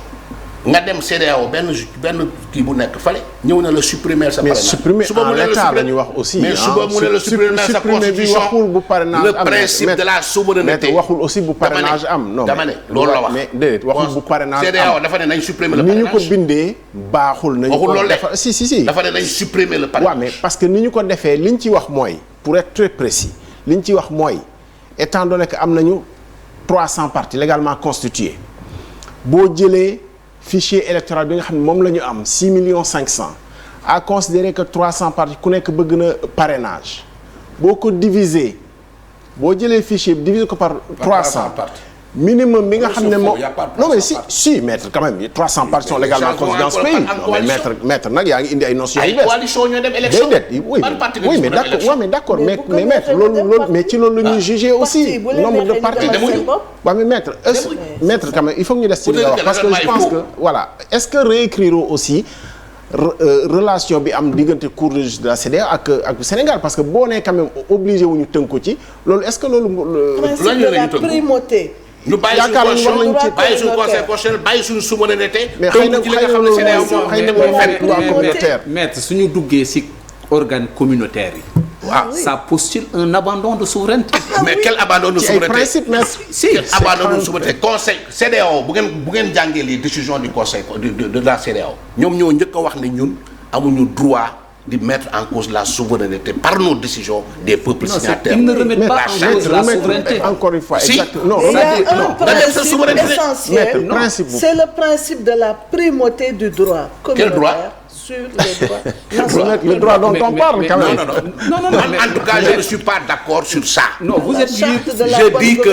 nga dem CEDEAO benn kii bu nekk fale ñëw na la supprimer sa parrainage. mais supprimer en l'état la ñu wax aussi. mais suba mu ne la supprimer sa constitution waxul bu parrainage am le principe de la souveraineté waxul aussi bu parrainage am. non dama ne loolu la wax mais déedéet waxul bu parrainage am CEDEAO dafa ne nañ supprimer le parrainage. ni ñu ko bindee baaxul. nañu waxul ko loolu dafa si. dafa ne nañ supprimer le parrainage. waaw mais parce que ni ñu ko defee li ñu ci wax mooy pour être très précis li ñu ci wax mooy étant donné que am nañu 300 partis légalement constitués boo jëlee. fichier électoral bi nga xam ne moom la ñu am 6 500 000 à considérer que 300 partis ku nekk bëgg na parrainage boo ko diviser boo jëlee fichier bi diviser ko par 300 minimum bi nga xam ne moom non mais si maître quand même 300 partis sont légalement constitués dans ce pays non mais maître nag yaa ngi indi ay notions yu bees coalition ñoo dem élection déedéet oui mais d'accord mais maître loolu mais ci loolu la ñuy juger aussi nombre de partis waaw mais maître maître quand même il faut que ñu des ci li nga wax parce que je pense que voilà est-ce que réécrire aussi relation bi am diggante cour de justice de la CEDEAO ak Sénégal parce que boo nee quand même obligé wu ñu tënku ci loolu est-ce que loolu principe de la primauté ñu bàyyi suñu conseil constitutionnel bàyyi suñu souveraineté. mais xëy na maître suñu duggee ci organes communautaires yi. waaw ça postule un abandon de souveraineté. mais quel abandon de souveraineté principe si quel abandon de souveraineté conseil CEDEAO bu ngeen jàngee les décisions du conseil de la CEDEAO ñoom ñoo njëkk a wax ne ñun amuñu droit de mettre en cause la souveraineté par nos décisions des peuples signataires. Ils ne remettent pas en cause la souveraineté. Encore une fois, si. exactement. Non, il y a un principe essentiel, principe. C'est le principe de la primauté du droit Quel droit? Sur les droits. Le droit dont on parle quand même. Non. En tout cas, je ne suis pas d'accord sur ça. Non, vous êtes libre. Je dis que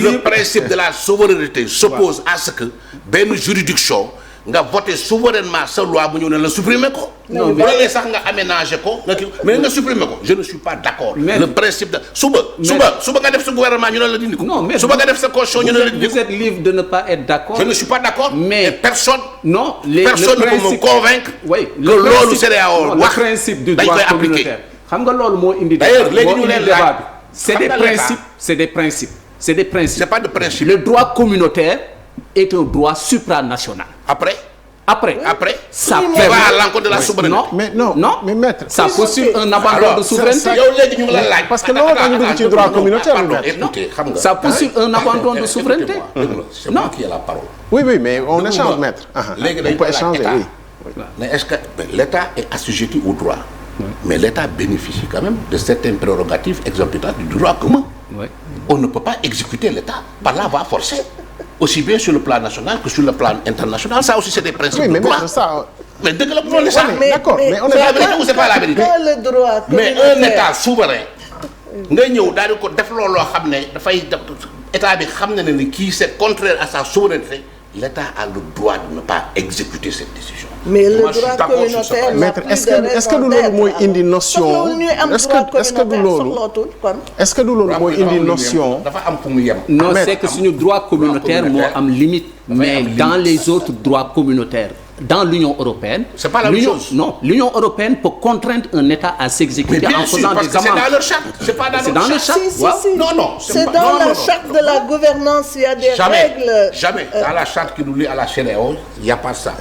le principe de la souveraineté s'oppose à ce que benn juridiction nga voté souverainement sa loi bu ñëw ne la supprimer ko. non bu la sax nga aménager ko mais nga supprimer ko je ne suis pas d'accord. le principe de suba nga def sa gouvernement ñu ne la dindi ko. non mais suba nga def sa constitution ñu ne la dindi ko. vous êtes libre de ne pas être d'accord. je ne suis pas d'accord. mais personne. non personne ne peut me convaincre. oui que loolu CEDEAO le principe du droit communautaire. xam nga loolu moo indi. d'ailleurs léegi ñu leen laaj c'est des principes. c'est pas de principe. le droit communautaire est un droit supranational. Après, ça va à l'encontre de la souveraineté. mais maître. Ça postule un abandon de souveraineté. Parce que loolu dañu dugg ci droit communautaire. Écoutez, xam nga. Ça postule un abandon de souveraineté. C'est moi qui ai la parole. Oui, mais on échange, maître. On peut échanger, oui. Mais est-ce que l'État est assujetti au droit? Mais l'État bénéficie quand même de certaines prérogatives exorbitantes du droit commun. Oui. On ne peut pas exécuter l'État par la voie forcée. Aussi bien sur le plan national que sur le plan international, ça aussi c'est des principes de droit. Mais dès que le problème est ça, d'accord, mais on est c'est la vérité ou c'est pas la vérité? Le droit mais un État souverain, nga ñëw daal di ko def looloo xam ne dafay État bi xam na ne ni kii c'est contraire à sa souveraineté, l'État a le droit de ne pas exécuter cette décision. Mais le droit communautaire maître, est-ce que du loolu mooy indi notion est-ce que du loolu mooy indi notion dafa am fu mu yem. Non, c'est que suñu droit communautaire moo am limite, mais dans les autres droits communautaires, dans l'Union européenne, c'est pas la même chose. Non, l'Union européenne peut contraindre un État à s'exécuter en faisant des amendes. C'est dans leur charte, c'est pas dans notre charte. Si. Non, c'est dans la charte de la gouvernance, il y a des règles. Jamais. Dans la charte qui nous lie à la CEDEAO, il n'y a pas ça.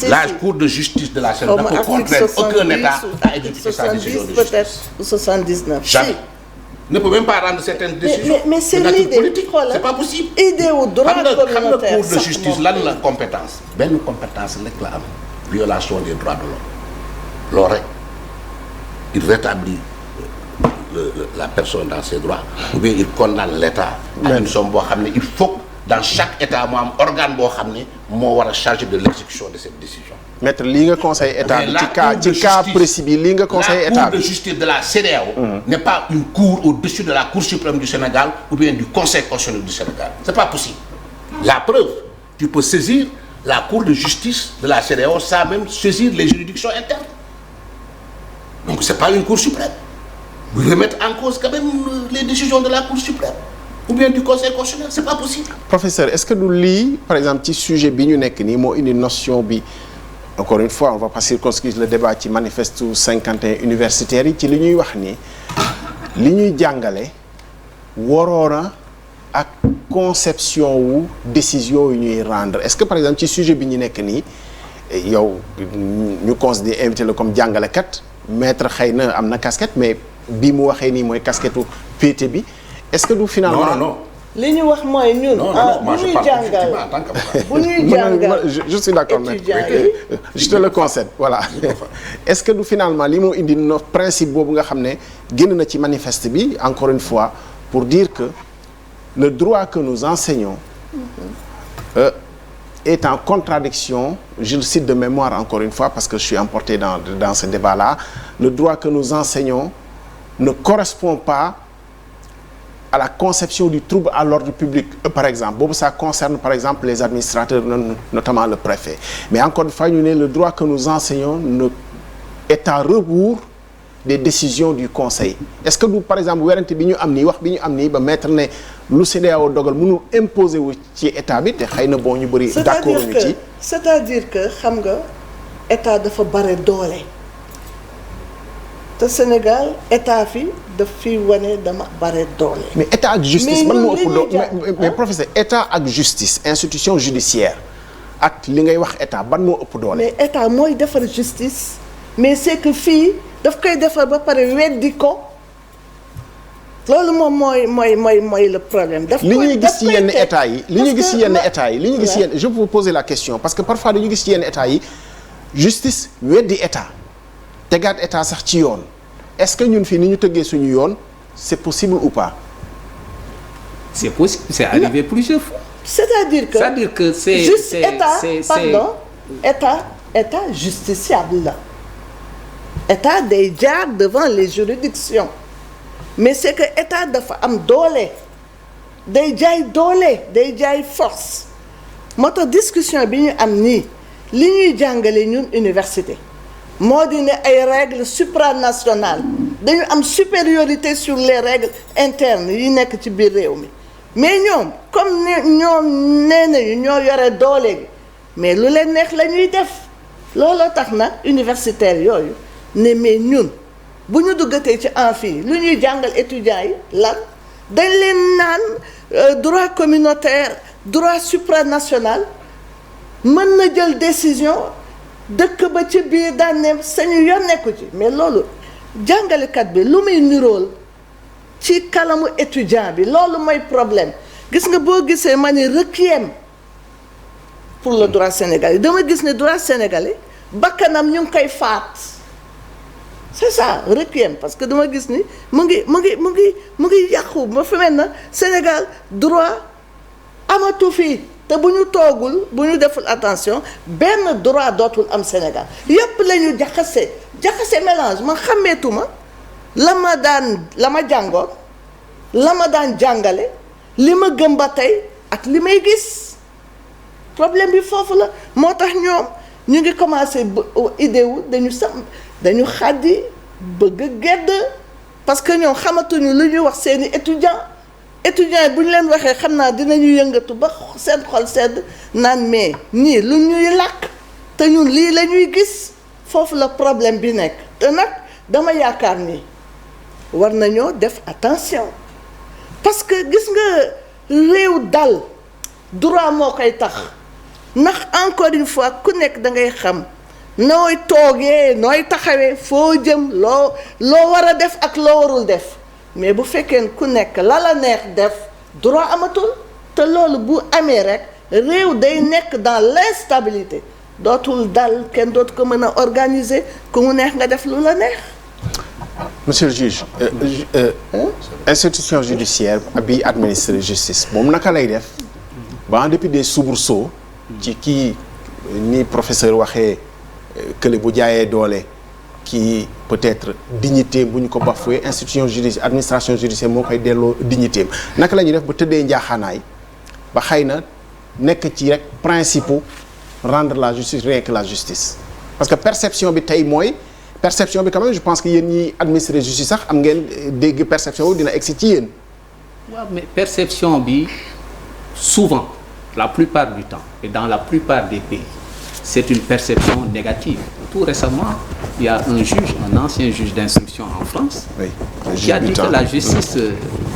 La Cour de justice de la CEDEAO ne peut contraindre aucun État à exécuter sa décision de justice. Peut-être 79. Jamais. Ne peut même pas rendre certaines décisions. Mais c'est l'idée politique. C'est pas possible. Idée au droit communautaire. Cour de justice lan la compétence. Benn compétence rek la am. Violation des droits de l'homme. Loolu rek il rétablit la personne dans ses droits ou bien il condamne l'État à une somme boo xam ne il faut dans chaque État mu am organe boo xam ne moo war a charger de l'exécution de cette décision. maître lii nga conseil état bi ci cas précis bi lii nga conseil état bi. La Cour de justice de la CEDEAO n'est pas une cour au-dessus de la Cour suprême du Sénégal ou bien du Conseil constitutionnel du Sénégal. C'est pas possible. La preuve, tu peux saisir la Cour de justice de la CEDEAO sans même saisir les juridictions internes. Donc c'est pas une Cour suprême. Vous remettre en cause quand même les décisions de la Cour suprême ou bien du Conseil constitutionnel, c'est pas possible. Professeur, est-ce que du lii par exemple ci sujet bi ñu nekk nii moo indi notion bi encore une fois on va pas circonscrire le débat ci manifeste 51 universitaires yi ci li ñuy wax ni li ñuy jàngale waroona ak conception wu décision yu ñuy rendre est-ce que par exemple ci sujet bi ñu nekk nii yow ñu considère invité la comme jàngalekat maître xëy na am na casquette mais bii mu waxee nii mooy casquette pété bi est-ce que du finalement non. li ñu wax mooy ñun. Moi je parle effectivement en tant qu'avocat. bu ñuy jàngal je suis d'accord maître je te le concède voilà est-ce que du finalement li moo indi no principe boobu nga xam ne génn na ci manifeste bi encore une fois pour dire que le droit que nous enseignons est en contradiction, je le cite de mémoire encore une fois parce que je suis emporté dans ce débat-là, le droit que nous enseignons ne correspond pas à la conception du trouble à l'ordre public. Par exemple, boobu ça concerne par exemple les administrateurs, notamment le préfet. Mais encore une fois, ñu ne le droit que nous enseignons est à rebours des décisions du conseil. Est-ce que du par exemple werante bi ñu am nii wax bi ñu am nii ba mettre ne lu CEDEAO dogal mënul imposer wu ci état bi te xëy na boo ñu bëri d'accord ñu ci. c'est-à-dire que xam nga état dafa bare doole te Sénégal état fi daf fi wane dama bare doole. mais état ak justice man moo ëpp doole mais professeur état ak justice institution judiciaire ak li ngay wax état ban moo ëpp doole. mais état mooy defar justice mais c'est que fii daf koy defar ba pare weddi ko loolu moom mooy le problème. daf koy li ñuy gis ci yenn état yi li ñuy gis ci yenn état yi li ñuy gis ci yenn je peux vous poser la question parce que parfois dañu gis ci yenn état yi justice weddi état tegaat état sax ci yoon est-ce que ñun fii ni ñu tëggee suñu yoon c'est possible ou pas. c'est possible c'est arrivé plusieurs fois. c'est-à-dire que c'est juste état justiciable la. état day jaar devant les juridictions mais c'est que état dafa am doole day jaay doole day jaay force moo tax discussion bi ñu am nii li ñuy jàngale ñun université moo di ne ay règles supranationales dañu am supériorité sur les règles internes yi nekk ci biir réew mi mais ñoom comme ñoom nee nañu ñoo yore doole gi mais lu leen neex la ñuy def looloo tax na universitaires yooyu ne mais ñun bu ñu duggatee ci amphi lu ñuy jàngal étudiants yi lan dañ leen naan droit communautaire droit supranational mën na jël décision dëkk ba ci biir daan ne sañu yoon nekku ci mais loolu jàngalekat bi lu muy nirool ci kalamu étudiant bi loolu mooy problème gis nga boo gisee ma ne requiem pour le droit sénégalais dama gis ne droit sénégalais bakkanam ñu ngi koy faat c'est ça requiem parce que dama gis ni mu ngi yàqu ba fi mel na Sénégal droit amatu fii te bu ñu toogul bu ñu deful attention benn droit dootul am Sénégal yépp la ñu jaxase mélange man xàmmeetuma la ma jàngoon la ma daan jàngale li ma gëm ba tey ak li may gis problème bi foofu la moo tax ñoom ñu ngi commencé idée wu dañu xaddi bëgg a gedd parce que ñoom xamatuñu lu ñuy wax seeni étudiants yi bu ñu leen waxee xam naa dinañu yëngatu ba seen xol sedd naan mais ñii lu ñuy làkk te ñun lii la ñuy gis foofu la problème bi nekk te nag dama yaakaar ni war nañoo def attention parce que gis nga réew dal droit moo koy tax ndax encore une fois ku nekk da ngay xam nooy toogee nooy taxawee foo jëm loo war a def ak loo warul def mais bu fekkee ku nekk la neex def droit amatul te loolu bu amee rek réew day nekk dans l'instabilité dootul dal kenn dootu ko mën a organiser ku mu neex nga def lu la neex. Monsieur le juge institution judiciaire bi administrer justice moom naka lay def ba en dépit des soubresauts ci kii ni professeur waxee kële bu jaayee doole kii peut-être dignité bu ñu ko bafoué institution judiciaire administration judiciaire moo koy delloo dignité naka la ñuy def ba tëddee njaaxaanaay ba xëy na nekk ci rek principe rendre la justice rien que la justice parce que perception bi tey mooy perception bi quand même je pense que yéen ñi administrer justice sax am ngeen dégg perception wu dina egsi ci yéen. waaw mais perception bi souvent la plupart du temps et dans la plupart des pays c'est une perception négative. Tout récemment il y a un juge, un ancien juge d'instruction en France, oui, qui a dit que la justice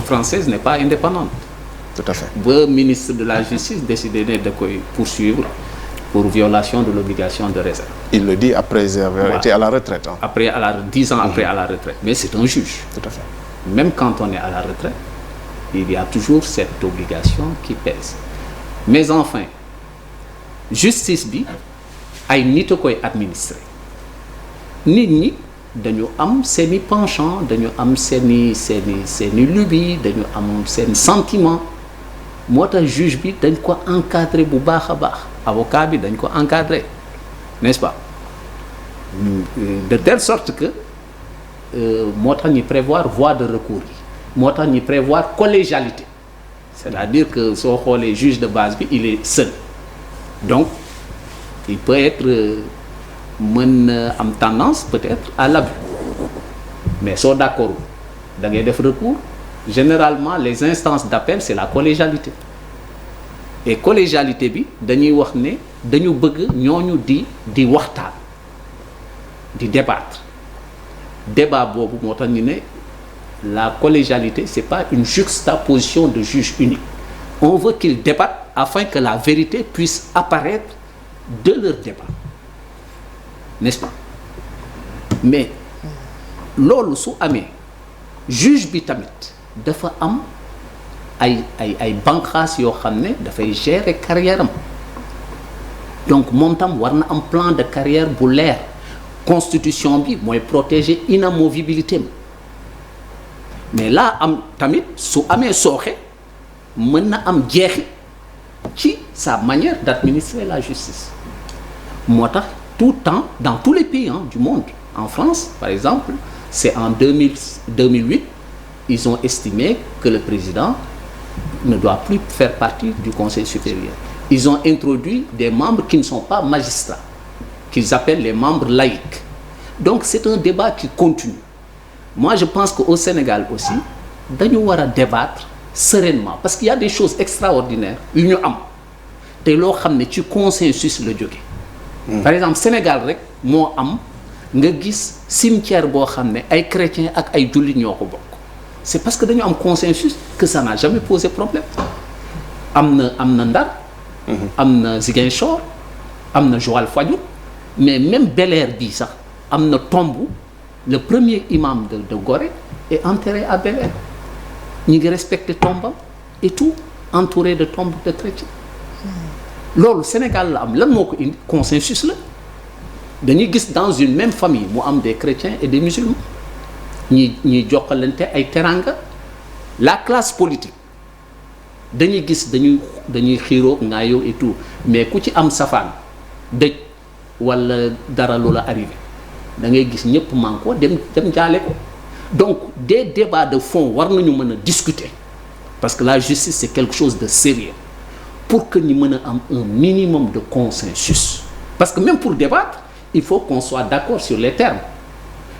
française n'est pas indépendante. Tout à fait. Le ministre de la Justice décidé de koy poursuivre pour violation de l'obligation de réserve. Il le dit après avoir été à la retraite. Hein. Après, 10 ans après à la retraite. Mais c'est un juge. Tout à fait. Même quand on est à la retraite, il y a toujours cette obligation qui pèse. Mais enfin, justice bi ay nit a koy administrer nit ñi dañu am seeni penchant dañu am seeni lubie dañu am seen sentiment moo tax juge bi dañ ko encadrer bu baax a baax avocat bi dañ ko encadrer n'est-ce pas de telle sorte que moo tax ñu prévoir voie de recours yi moo tax ñu prévoir collégialité c'est-à-dire que soo xoolee juge de base bi il est seul donc il peut être mën na am tendance peut-être à l'abus mais soo d'accord da ngay def recours généralement les instances d'appel c'est la collégialité et collégialité bi dañuy wax ne dañu bëgg ñooñu di waxtaan di débattre débat boobu moo tax ñu ne la collégialité c'est pas une juxtaposition de juges uniques on veut qu'ils débattent afin que la vérité puisse apparaître de leur débat n'est-ce pas mais loolu su amee juge bi tamit dafa am ay banqaas yoo xam ne dafay gérer carrière am donc moom tam war na am plan de carrière bu leer constitution bi mooy protéger inamovibilité am mais là am tamit su amee sooxe mën na am jeexi ci sa manière d'administrer la justice moo tax tout le temps dans tous les pays du monde en France par exemple c'est en 2008 ils ont estimé que le président ne doit plus faire partie du Conseil supérieur ils ont introduit des membres qui ne sont pas magistrats qu'ils appellent les membres laïcs donc c'est un débat qui continue moi je pense qu'au Sénégal aussi dañu war a débattre sereinement parce qu'il y a des choses extraordinaires yu ñu am te loo xam ne ci consensus la jóge par exemple Sénégal rek moo am nga gis cimetière boo xam ne ay chrétiens ak ay jullit ñoo ko bokk c'est parce que dañu am consensus que ça n'a jamais posé problème am na Ndar am na Ziguinchor am na Joal Fadiouth mais même Bel-Air bii sax am na tombe le premier imam de Gorée est enterré à Bel-Air ñu ngi respecté tombam et tout entouré de tombes de chrétiens loolu Sénégal la am lan moo ko indi consensus la dañuy gis dans une même famille mu am des chrétiens et des musulmans ñuy jokkalante ay teranga la classe politique dañuy gis dañuy xiiroo ngaayoo et tout mais ku ci am safaan dëj wala dara lu la arrivé da ngay gis ñëpp man ko dem jaale ko donc des débats de fond war nañu mën a discuter parce que la justice c'est quelque chose de sérieux pour que ñu mën a am un minimum de consensus parce que même pour débattre il faut qu'on soit d'accord sur les termes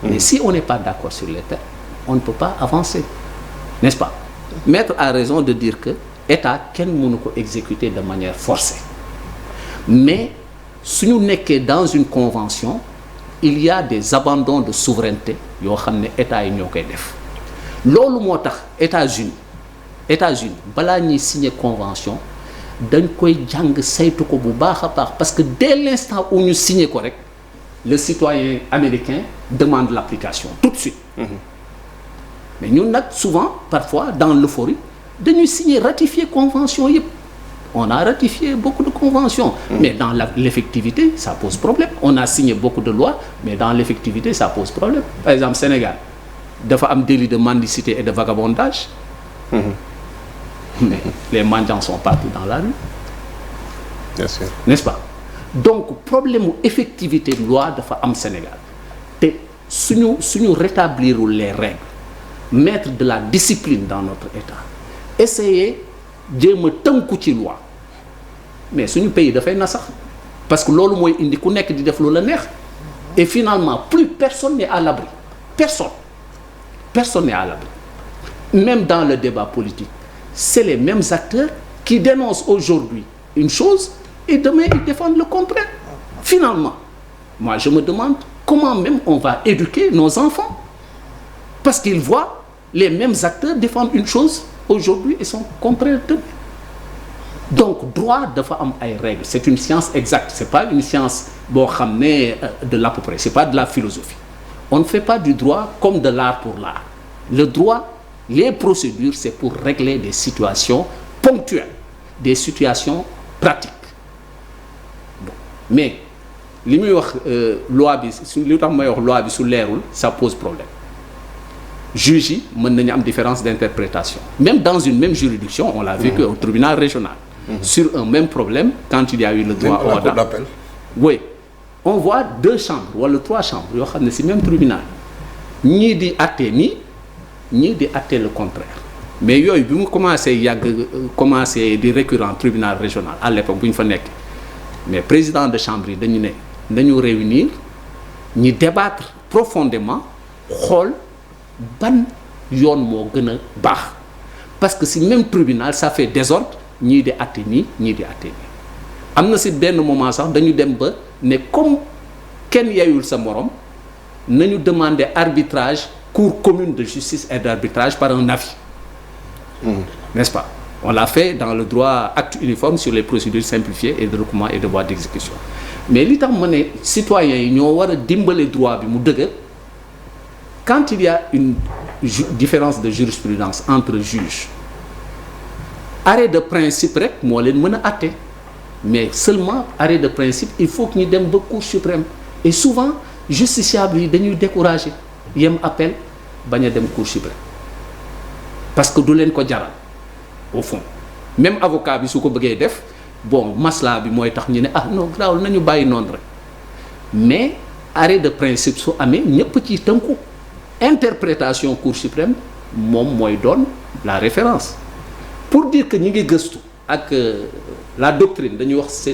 mais si on n'est pas d'accord sur les termes on ne peut pas avancer n'est-ce pas Maître a raison de dire que État kenn mënu ko exécuter de manière forcée mais suñu nekkee dans une convention il y a des abandons de souveraineté yoo xam ne État yi ñoo koy def loolu moo tax États-Unis balaa ñuy signer convention dañ koy jàng saytu ko bu baax a baax parce que dès l'instant où ñu signer ko rek le citoyen américain demande l'application tout de suite mais ñun nag souvent parfois dans l'euphorie dañuy signer ratifier convention yëpp on a ratifié beaucoup de conventions mais dans l'effectivité ça pose problème on a signé beaucoup de lois mais dans l'effectivité ça pose problème par exemple Sénégal dafa am délit de mendicité et de vagabondage mais les mendiants sont partout dans la rue bien sûr n'est-ce pas donc problème mu effectivité loi dafa am Sénégal te suñu rétablir les règles mettre de la discipline dans notre État essayer jéem a tënku ci loi mais suñu pays dafay na sax parce que loolu mooy indi ku nekk di def lu la neex et finalement plus personne n'est à l'abri personne n'est à l'abri même dans le débat politique c'est les mêmes acteurs qui dénoncent aujourd'hui une chose et demain ils défendent le contraire finalement moi je me demande comment même on va éduquer nos enfants parce qu'ils voient les mêmes acteurs défendre une chose aujourd'hui et son contraire demain donc droit dafa am ay règles c'est une science exacte c'est pas une science boo xam ne de l'à peu près c'est pas de la philosophie on ne fait pas du droit comme de l'art pour l'art le droit les procédures c'est pour régler des situations ponctuelles des situations pratiques bon mais li muy wax loi bi su li tax may wax loi bi su leerul ça pose problème juges yi mën nañu am différence d'interprétation même dans une même juridiction on l'a vécu au tribunal régional sur un même problème quand il y a eu le droit au droit d'appel oui on voit 2 chambres wala 3 chambres yoo xam ne ci même tribunal ñii di àtte nii ñii di àtte le contraire mais yooyu bi mu commencé di récurrent tribunal régional à l'époque bu ñu fa nekk mais président de chambre yi dañu ne nañu réunir ñi débattre profondément xool ban yoon moo gën a baax parce que ci même tribunal ça fait désordre ñii di àtte nii ñii di àtte nii am na ci benn moment sax dañu dem ba ne comme kenn yeyul sa morom nañu demander arbitrage cour commune de justice et d'arbitrage par un avis n'est-ce pas on l'a fait dans le droit acte uniforme sur les procédures simplifiées et de recoupement et de voies d'exécution mais li tax ma ne citoyens yi ñoo war a dimbale droit bi mu dëgër quand il y a une différence de jurisprudence entre juges arrêt de principe rek moo leen mën a àtte mais seulement arrêt de principe il faut que ñu dem ba cour suprême et souvent justiciables yi dañuy décourager yem appel bañ a dem cour suprême parce que du leen ko jaral au fond même avocat bi su ko bëggee def bon masla bi mooy tax ñu ne ah non grawul nañu bàyyi noonu rek mais arrêt de principe su amee ñëpp ci tënku interprétation cour suprême moom mooy doon la référence pour dire que ñi ngi gëstu ak la doctrine dañuy wax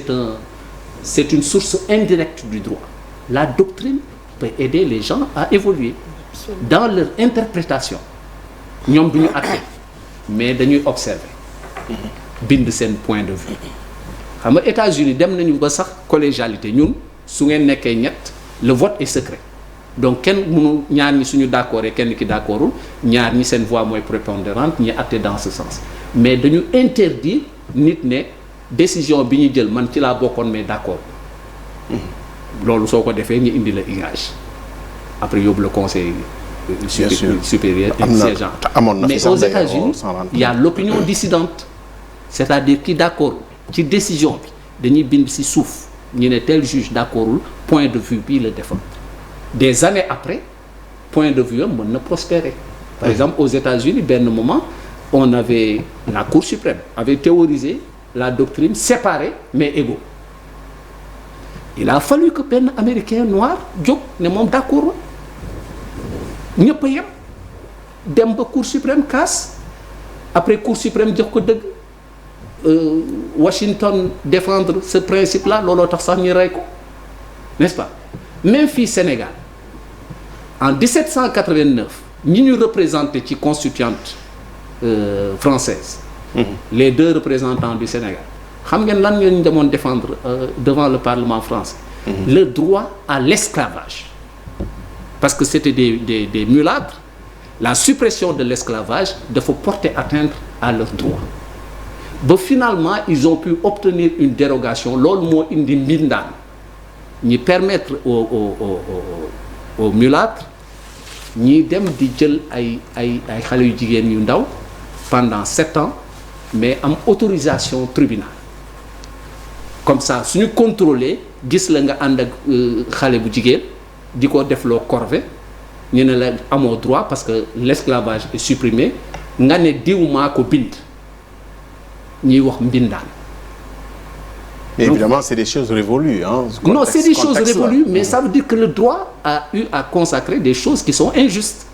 c'est une source indirecte du droit la doctrine peut aider les gens à évoluer dans leur interprétation ñoom duñu àtte mais dañuy observer bind seen point de vue xam nga États-Unis dem nañu ba sax collégialité ñun su ngeen nekkee ñett le vote est secret donc kenn mënu ñaar ñi suñu d'accord et kenn ki d'accordul ñaar ñi seen voix mooy prépondérante ñi àtte dans ce sens mais dañu interdire nit ne décision bi ñu jël man ci laa bokkoon mais d'accord loolu soo ko defee ñu indi la igage après yóbbu le conseil supérieur et siégeant mais aux États-Unis il y a l'opinion dissidente c'est-à-dire qui d'accord ci décision bi dañuy bind ci suuf ñu ne tel juge d'accordul point de vue bii la défendre des années après point de vue am mën na prospérer par exemple aux États-Unis benn moment on avait la Cour suprême avait théorisé la doctrine séparée mais égaux il a fallu que benn américain noir jóg ne moom d'accord ñëpp a yem dem ba Cour suprême casse après Cour suprême jox ko dëgg Washington défendre ce principe là looloo tax sax ñu rey ko n'est-ce pas même fii Sénégal en 1789 ñi ñu représenté ci constituante française les 2 représentants du Sénégal xam ngeen lan ngeen demoon défendre devant le Parlement français le droit à l'esclavage parce que c'était des mulâtres la suppression de l'esclavage dafa porter atteinte à leurs droits ba finalement ils ont pu obtenir une dérogation loolu moo indi mbindaan ñi permettre aux mulâtres ñi dem di jël ay xale yu jigéen yu ndaw pendant 7 ans mais am autorisation tribunal comme ça suñu contrôler gis la nga ànd ak xale bu jigéen di ko defloo corvée ñu ne la amoo droit parce que l'esclavage est supprimé nga ne diw maa ko bind ñuy wax mbindaan Et évidemment, c'est des choses révolues. Hein, non, c'est des choses révolues, mais ça veut dire que le droit a eu à consacrer des choses qui sont injustes.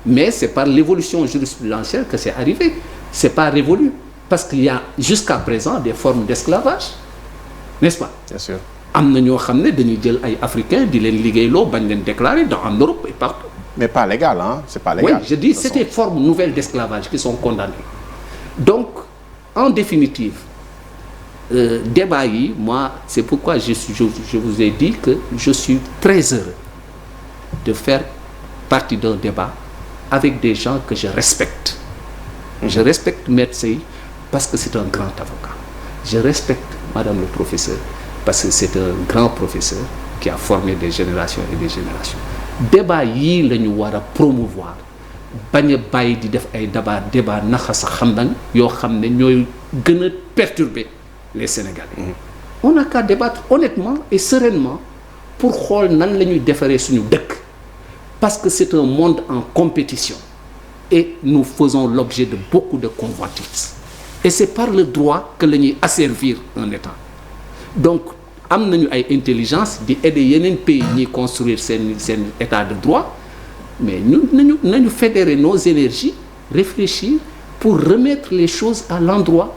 Mais c'est par l'évolution jurisprudentielle que c'est arrivé. C'est pas révolu. Parce qu'il y a jusqu'à présent des formes d'esclavage. N'est-ce pas? Bien sûr. am na ñoo xam ne dañuy jël ay africains di leen liggéeyloo bañ leen déclarer en Europe et partout. Mais pas légal, hein? C'est pas légal. Oui, je dis c'est des formes nouvelles d'esclavage qui sont condamnées. Donc, en définitive, débat yi, moi, c'est pourquoi je vous ai dit que je suis très heureux de faire partie d'un débat avec des gens que je respecte. Je respecte Maître Sey parce que c'est un grand avocat. Je respecte Madame le professeur parce que c'est un grand professeur qui a formé des générations et des générations. Débat yii la ñu war a promouvoir bañ a bàyyi di def ay débat naxa sa xam nañ yoo xam ne ñooy gën a perturber les Sénégalais. On n'a qu'à débattre honnêtement et sereinement pour xool nan la ñuy defaree suñu dëkk parce que c'est un monde en compétition et nous faisons l'objet de beaucoup de convoitises et c'est par le droit que la ñuy asservir un État. Donc am nañu ay intelligence di aider yeneen pays ñuy construire seen état de droit mais ñun nañu fédérer nos énergies réfléchir pour remettre les choses à l'endroit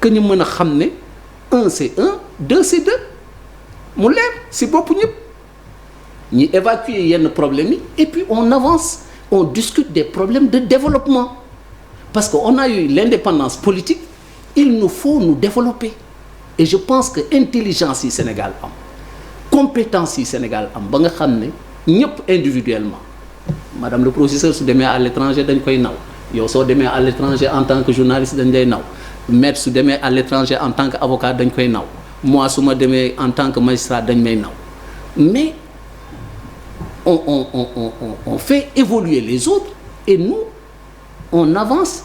que ñu mën a xam ne 1 c'est 1 2 c'est 2 mu leer si bopp ñëpp ñi évacuer yenn problèmes yi et puis on avance on discute des problèmes de développement parce que on a eu l'indépendance politique il nous faut nous développer. Et je pense que intelligence yi Sénégal am compétence yi Sénégal am ba nga xam ne ñëpp individuellement madame le professeur su demee à l'étranger dañ koy naw yow soo demee à l'étranger en tant que journaliste dañ lay naw maître su demee à l'étranger en tant que avocat dañ koy naw moi su ma demee en tant que magistrat dañ may naw mais on fait évoluer les autres et nous on avance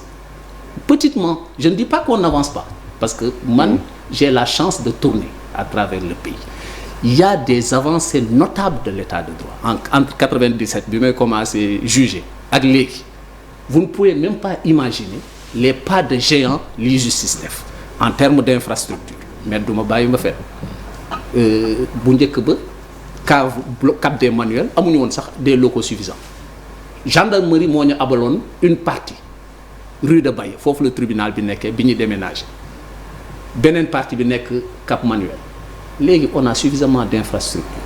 petitement. Je ne dis pas qu'on n'avance pas parce que man j'ai la chance de tourner à travers le pays. Il y a des avancées notables de l'état de droit. Entre 97 bi may commencé juger ak léegi vous ne pouvez même pas imaginer les pas de géant li justice def en termes d'infrastructure mais du ma bàyyi ma fet bu njëkk ba Cap des Manuels amuñu woon sax des locaux suffisants gendarmerie moo ñu abaloon une partie rue de Baye foofu le tribunal bi nekkee bi ñu déménager beneen partie bi nekk Cap Manuel léegi on a suffisamment d'infrastructures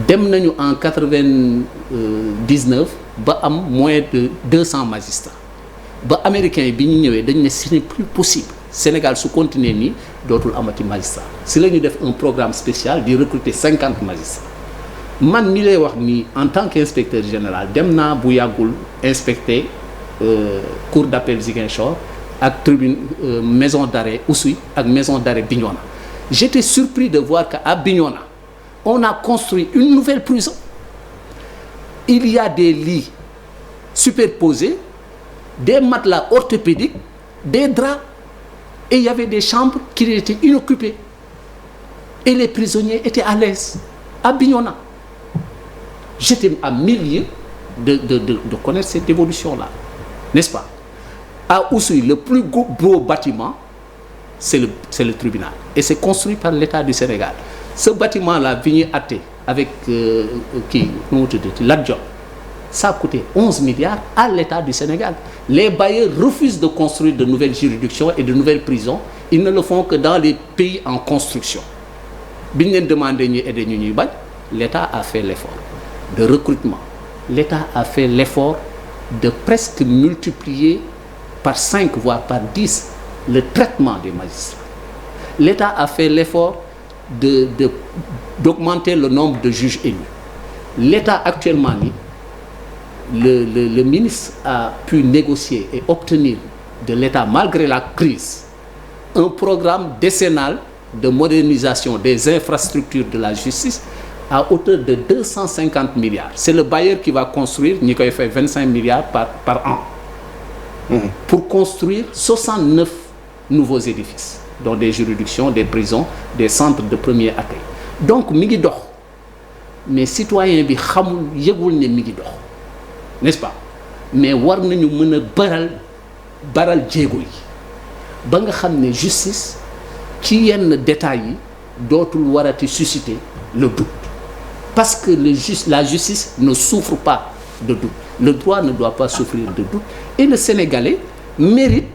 dem nañu en 99 ba am moins de 200 magistrats ba américains yi bi ñu ñëwee dañ ne ce n'est plus possible Sénégal su continuer nii dootul amati magistrat si la ñu def un programme spécial di recruter 50 magistrats man mi lay wax nii en tant qu'inspecteur général dem naa bu yàggul inspecter cour d'appel Ziguinchor ak tribune maison d'arrêt Oussouye ak maison d'arrêt Bignona. J'étais surpris de voir qu'à Bignona on a construit une nouvelle prison. Il y a des lits superposés, des matelas orthopédiques, des draps et il y avait des chambres qui étaient inoccupées et les prisonniers étaient à l'aise à Bignona. J'étais à 1000 lieues de connaître cette évolution-là, n'est-ce pas? À Oussouye, le plus beau bâtiment, c'est le tribunal. Et c'est construit par l'État du Sénégal. Ce bâtiment-là, Vigny Até, avec Lat Diop, ça a coûté 11 milliards à l'État du Sénégal. Les bailleurs refusent de construire de nouvelles juridictions et de nouvelles prisons. Ils ne le font que dans les pays en construction. L'État a fait l'effort de recrutement. L'État a fait l'effort de presque multiplier par 5 voire par 10 le traitement des magistrats. L'État a fait l'effort d'augmenter le nombre de juges élus. L'État actuellement, le ministre a pu négocier et obtenir de l'État, malgré la crise, un programme décennal de modernisation des infrastructures de la justice à hauteur de 250 milliards. C'est le bailleur qui va construire, il fait 25 milliards par an, pour construire 69 nouveaux édifices, dont des juridictions, des prisons, des centres de premier accueil. Donc, mi ngi dox, mais citoyens bi xamul yëgul ne mi ngi dox, n'est-ce pas? Mais war nañu mën a baral jéego yi ba nga xam ne justice ci yenn détails yi dootul warati susciter le doute parce que la justice ne souffre pas de doute. Le droit ne doit pas souffrir de doute et le Sénégalais mérite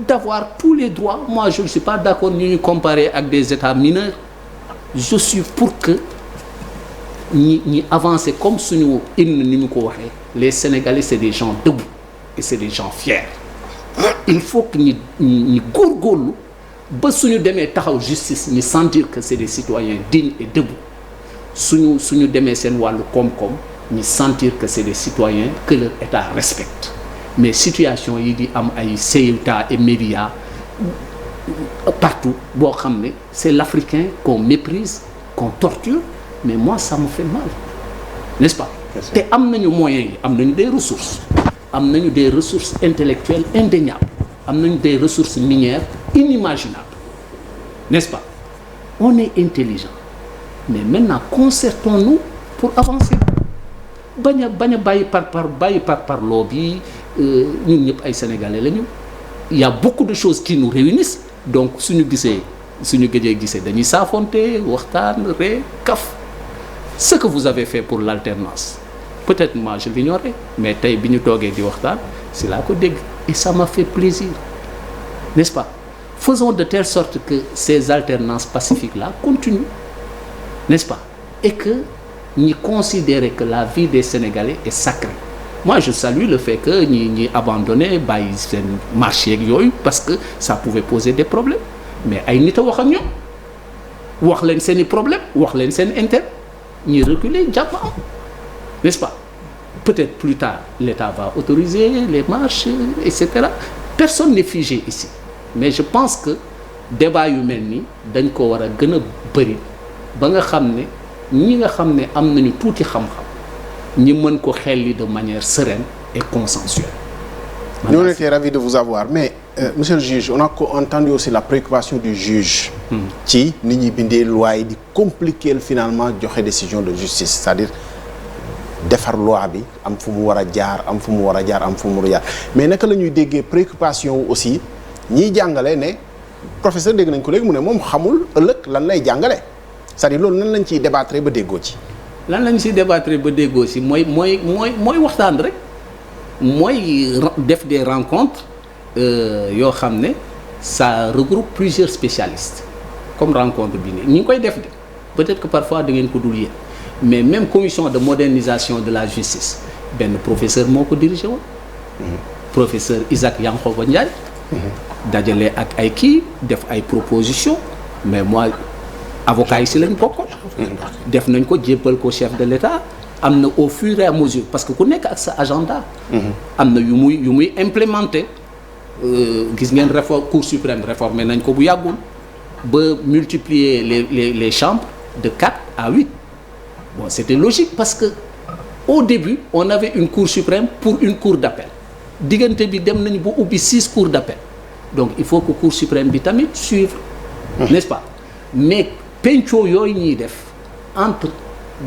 d'avoir tous les droits. Moi, je ne suis pas d'accord ni ñu comparer ak des États mineurs. Je suis pour que ñi avancer comme suñu hymne ni ñu ko waxee. Les Sénégalais, c'est des gens debout et c'est des gens fiers. Il faut que ñi góorgóorlu ba suñu demee taxaw justice ñi sentir que c'est des citoyens dignes et debout. suñu demee seen wàllu koom-koom ñi sentir que c'est des citoyens que leur État respecte. Mais situation yi di am ay Ceuta et Melilla partout boo xam ne c'est l'Africain qu'on méprise, qu'on torture, mais moi ça me fait mal, n'est-ce pas? Te am nañu moyens yi, am nañu des ressources, am nañu des ressources intellectuelles indéniables, am nañu des ressources minières inimaginables, n'est-ce pas? On est intelligent, mais maintenant concertons-nous pour avancer. bañ a bàyyi par loo bi ñun ñëpp ay Sénégalais lañu. Il y a beaucoup de choses qui nous réunissent donc suñu gëjee gisee dañuy saafonte waxtaan ree kaf. Ce que vous avez fait pour l'alternance peut-être moi je l'ignorais mais tey bi ñu toogee di waxtaan c'est là ko dégg et ça m'a fait plaisir, n'est-ce pas? Faisons de telle sorte que ces alternances pacifiques là continuent, n'est-ce pas? Et que ñi considérer que la vie des Sénégalais est sacrée. Moi je salue le fait que ñi abandonné bàyyi seen marché ak yooyu parce que ça pouvait poser des problèmes mais ay nit a wax ak ñoom wax leen seeni problème wax leen seen intérêt ñi reculer jàpp am, n'est-ce pas? Peut-être plus tard l'État va autoriser les marches etc. Personne n'est figé ici mais je pense que débat yu mel nii dañ ko war a gën a bëri ba nga xam ne ñi nga xam ne am nañu tuuti xam-xam ñi mën ko xelli de manière sereine et consensuelle. Nous on était ravis de vous avoir mais monsieur le juge on a entendu aussi la préoccupation du juge. ci nit ñi bindee loi yi di compliquer finalement joxe décision de justice c'est-à-dire defar loi bi am fu mu war a jaar am fu mu war a jaar am fu mu war a jaar mais naka la ñuy déggee préoccupation aussi ñiy jàngale ne professeur dégg nañ ko léegi mu ne moom xamul ëllëg lan lay jàngale. c'est-à-dire loolu nan lañ ciy débattre ba déggoo ci. lan lañ ciy débattre ba déggoo ci mooy waxtaan rek mooy def des rencontres yoo xam ne ça regroupe plusieurs spécialistes comme rencontre bi nii ñi ngi koy def de peut-être que parfois da ngeen ko dul yéen mais même commission de modernisation de la justice benn professeur moo ko dirigé woon. Professeur Isaac Yankhoba Ndiaye. dajale ak ay kii def ay propositions mais moi. avocat yi si lañ bokkoon def nañ ko jébbal ko chef de l'État am na au fur et à mesure parce que ku nekk ak sa agenda am na yu muy implémenté gis ngeen Cour suprême réformé nañ ko bu yàggul ba multiplier les chambres de 4 à 8 bon c'était logique parce que au début on avait une Cour suprême pour une cour d'appel diggante bi dem nañu ba ubbi 6 cours d'appel donc il faut que Cour suprême bi tamit suivre n'est-ce pas mais penco yooyu ñuy def entre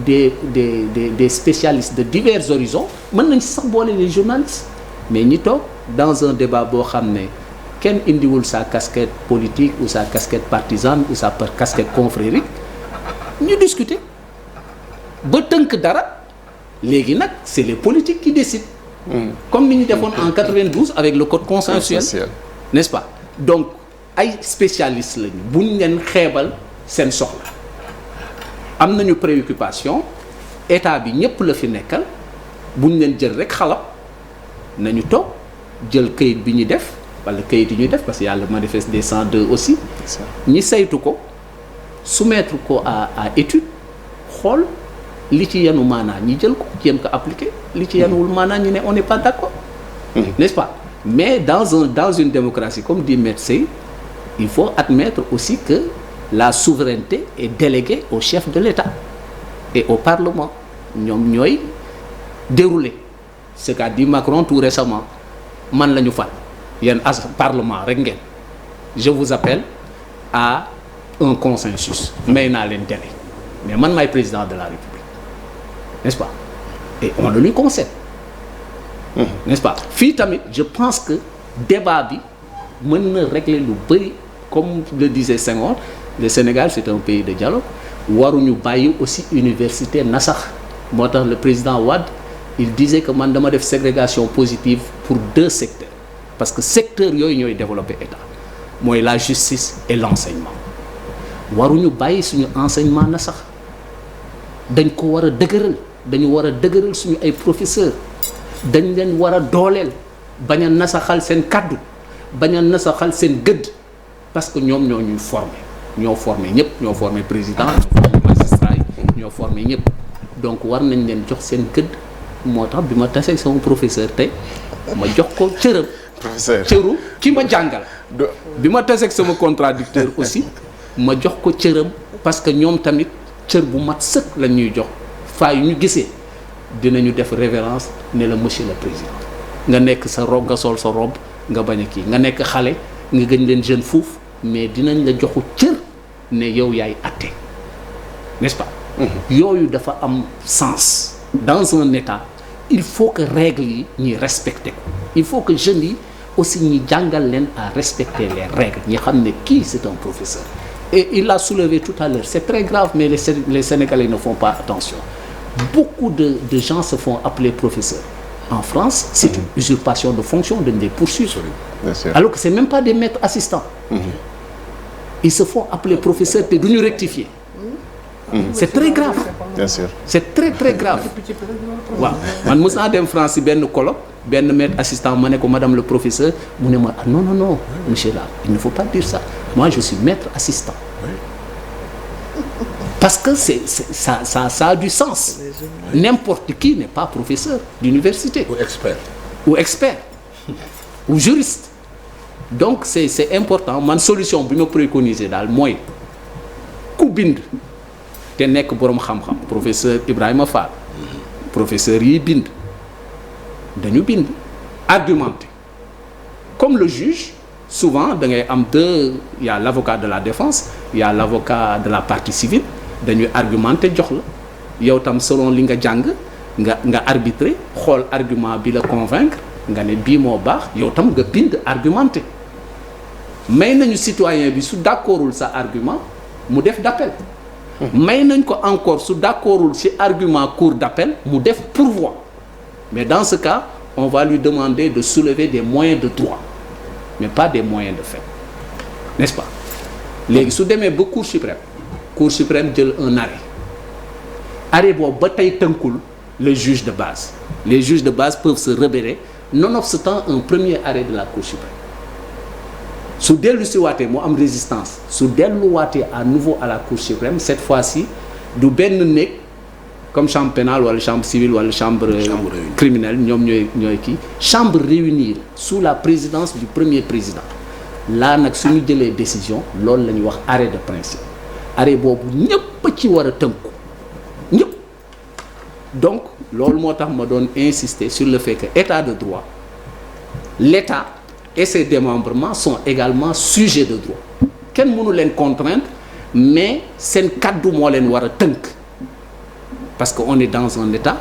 des spécialistes de divers horizons mën nañ sax boole les journalistes mais ñi toog dans un débat boo xam ne kenn indiwul sa casquette politique ou sa casquette partisane ou sa casquette confrérique ñu discuter ba tënk dara léegi nag c'est les politiques qui décident comme ni ñu defoon en 92 avec le code consensuel n'est-ce pas donc ay spécialistes lañu buñ leen xeebal seen soxla am nañu préoccupation état bi ñëpp la fi nekkal buñ leen jël rek xalab nañu toog jël kayit bi ñu def wala kayit yi ñuy def parce que y a le manifeste des 102 aussi ñi saytu ko soumettre ko à étude xool li ci yenu maanaa ñi jël ko jéem ko appliquer li ci yenuwul maanaa ñi ne on n'est pas d'accord n'est-ce pas mais dans une démocratie comme dit Maître Sey il faut admettre aussi que la souveraineté est déléguée au chef de l'État et au Parlement ñoom ñooy dérouler ce qu'a dit Macron tout récemment man la ñu fal yéen as Parlement rek ngeen je vous appelle à un consensus may naa leen délai mais man maay président de la République n'est-ce pas et on le lui concède n'est-ce pas fii tamit je pense que débat bi mën na régler lu bari comme le disait Senghor le Sénégal c'est un pays de dialogue waruñu bàyyi aussi université nasax moo tax le président Wade il disait que man dama def ségrégation positive pour 2 secteurs parce que secteurs yooyu ñooy développer état mooy la justice et l'enseignement waruñu bàyyi suñu enseignement nasax dañ ko war a dëgëral dañu war a dëgëral suñu ay professeurs dañ leen war a dooleel bañ a nasaxal seen kàddu bañ a nasaxal seen gëdd parce que ñoom ñoo ñuy former ñoo formé ñëpp ñoo formé président ñoo formé magistrat yi ñoo formé ñëpp donc war nañ leen jox seen gëdd moo tax bi ma tasee sama professeur tey ma jox ko cëram. professeur cëru ki ma jàngal. bi ma tasee sama contradicteur aussi ma jox ko cëram parce que ñoom tamit cër bu mat sëkk lañ ñuy jox faa yu ñu gisee dinañu def révérence ne la monsieur le président nga nekk sa robe nga sol sa robe nga bañ a kii nga nekk xale nga gën leen jeune fuuf mais dinañ la joxu cër ne yow yaay atte n'est-ce pas. yooyu dafa am sens. dans un état il faut que règles yi ñuy respecter ko il faut que jeunes yi aussi ñi jàngal leen à respecter les règles ñi xam ne kii c'est un professeur. et il l'a soulevé tout à l'heure c'est très grave mais les Sénégalais ne font pas attention beaucoup de gens se font appeler professeurs en France c'est une usurpation de fonction dañ les poursuivre alors que c'est même pas des maîtres assistants ils se font appeler professeurs te duñu rectifier c'est très grave bien sûr c'est très très grave waaw man mos naa dem France si benn colloque benn maître assistant ma ne ko madame le professeur mu ne ma non non non monsieur là il ne faut pas dire ça moi je suis maître assistant parce que ça a du sens n'importe qui n'est pas professeur d'université ou expert ou juriste donc c'est important man solution bi ma préconiser daal mooy ku bind te nekk boroom xam-xam professeur Ibrahima Fall professeur yi bind dañu bind argumenté comme le juge souvent da ngay am il y a l'avocat de la défense il y a l'avocat de la partie civile dañuy argumenté jox la yow tam selon li nga jàng nga arbitrer xool argument bi la convaincre nga ne bii moo baax yow tam nga bind argumenté may nañu citoyen bi su d'accordul sa argument mu def d'appel may nañ ko encore su d'accordul ci argument cour d'appel mu def pourvoi mais dans ce cas on va lui demander de soulever des moyens de droit mais pas des moyens de fait n'est-ce pas léegi su demee ba cour suprême jël un arrêt boobu ba tey tënkul le juge de base les juges de base peuvent se rebeller nonobstant un premier arrêt de la cour suprême su dellu si waatee mu am résistance su delluwaatee à nouveau à la cour suprême cette fois-ci du benn néeg comme chambre pénale wala chambre civile wala chambre criminelle ñoom ñooy kii chambre réunie sous la présidence du premier président là nag suñu jëlee décision loolu la ñuy wax arrêt de principe arrêt boobu ñëpp ci war a tënku ñëpp donc loolu moo tax ma doon insister sur le fait que état de droit l'état et ses démembrements sont également sujets de droit kenn mënu leen contraindre mais seen kaddu moo leen war a tënk parce que on est dans un état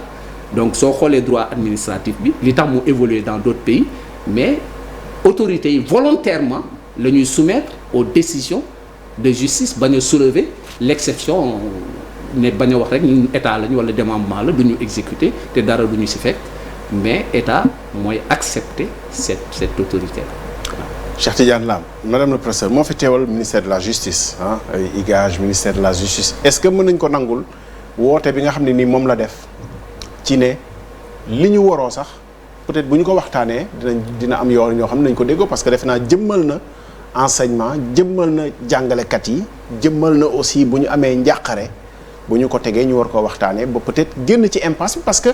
donc soo xoolee droit administratif bi li tax mu évoluer dans d'autres pays mais autorités yi volontairement la ñuy soumettre aux décisions de justice bañ a soulever l'exception ne bañ a wax rek ñun état lañu wala démembrement la du ñu exécuter te dara du ñu ci fekk mais état mooy accepter cette autorité là. Cheikh Tidiane Lam madame le professeur moo fi teewal ministère de la justice ay IGAJ ministère de la justice est-ce que mën nañ ko nangul woote bi nga xam ne nii moom la def ci ne li ñu waroo sax peut-être bu ñu ko waxtaanee dina am yoo ñoo xam ne nañ ko déggoo parce que defe naa jëmmal na enseignement jëmmal na jàngalekat yi jëmmal na aussi bu ñu amee njàqare bu ñu ko tegee ñu war koo waxtaanee ba peut-être génn ci impasse bi parce que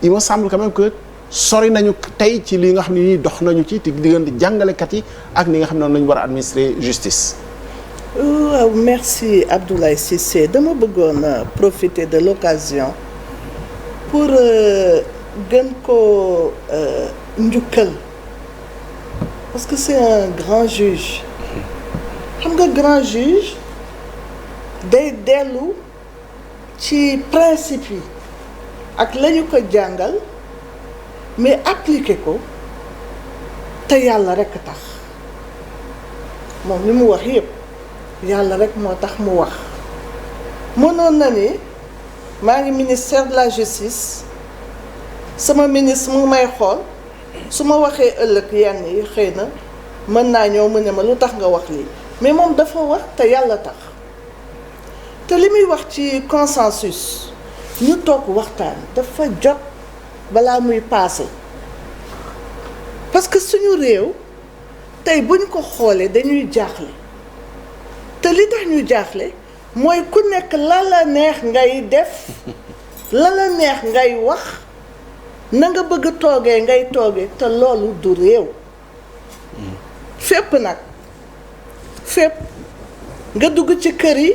il me semble quand même que sori nañu tey ci li nga xam ne nii dox nañu ci diggante jàngalekat yi ak ni nga xam ne noonu la ñu war a administrer justice. waaw merci Abdoulaye Cissé dama bëggoon profiter de l'occasion pour gën ko njukkal parce que c'est un grand juge xam nga grand juge day dellu ci principe yi ak la ñu ko jàngal mais appliquer ko te yàlla rekk tax moom li mu wax yépp yàlla rek moo tax mu wax mënoon na ni maa ngi ministère de la justice sama ministre mu may xool su ma waxee ëllëg yenn yi xëy na mën naa ñëw mu ne ma lu tax nga wax lii mais moom dafa wax te yàlla tax te li muy wax ci consensus ñu toog waxtaan dafa jot balaa muy paase parce que suñu réew tey buñ ko xoolee dañuy jaaxle te li tax ñu jaaxle mooy ku nekk la la neex ngay def la la neex ngay wax na nga bëgg a toogee ngay toogee te loolu du réew fépp nag fépp nga dugg ci kër yi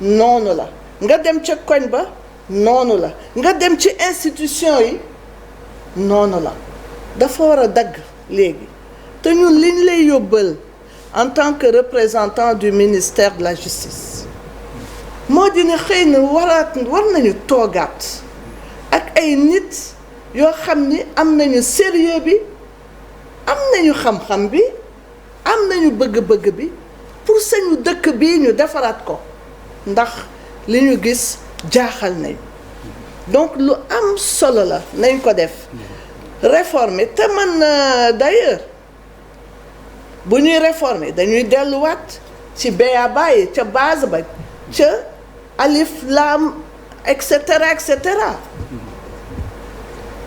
noonu la nga dem ca koñ ba noonu la nga dem ci institution yi noonu la dafa war a dagg léegi te ñun liñ lay yóbbal en tant que représentant du ministère de la justice moo di ne xëy na war nañu toogaat ak ay nit yoo xam ni am nañu sérieux bi am nañu xam-xam bi am nañu bëgg-bëgg bi pour sañu dëkk bii ñu defaraat ko ndax li ñu gis jaaxal nañu donc lu am solo la nañ ko def réformer te man d'ailleurs bu ñuy réformer dañuy delluwaat ci béyaba yi ca base ba ca alif laam et cetera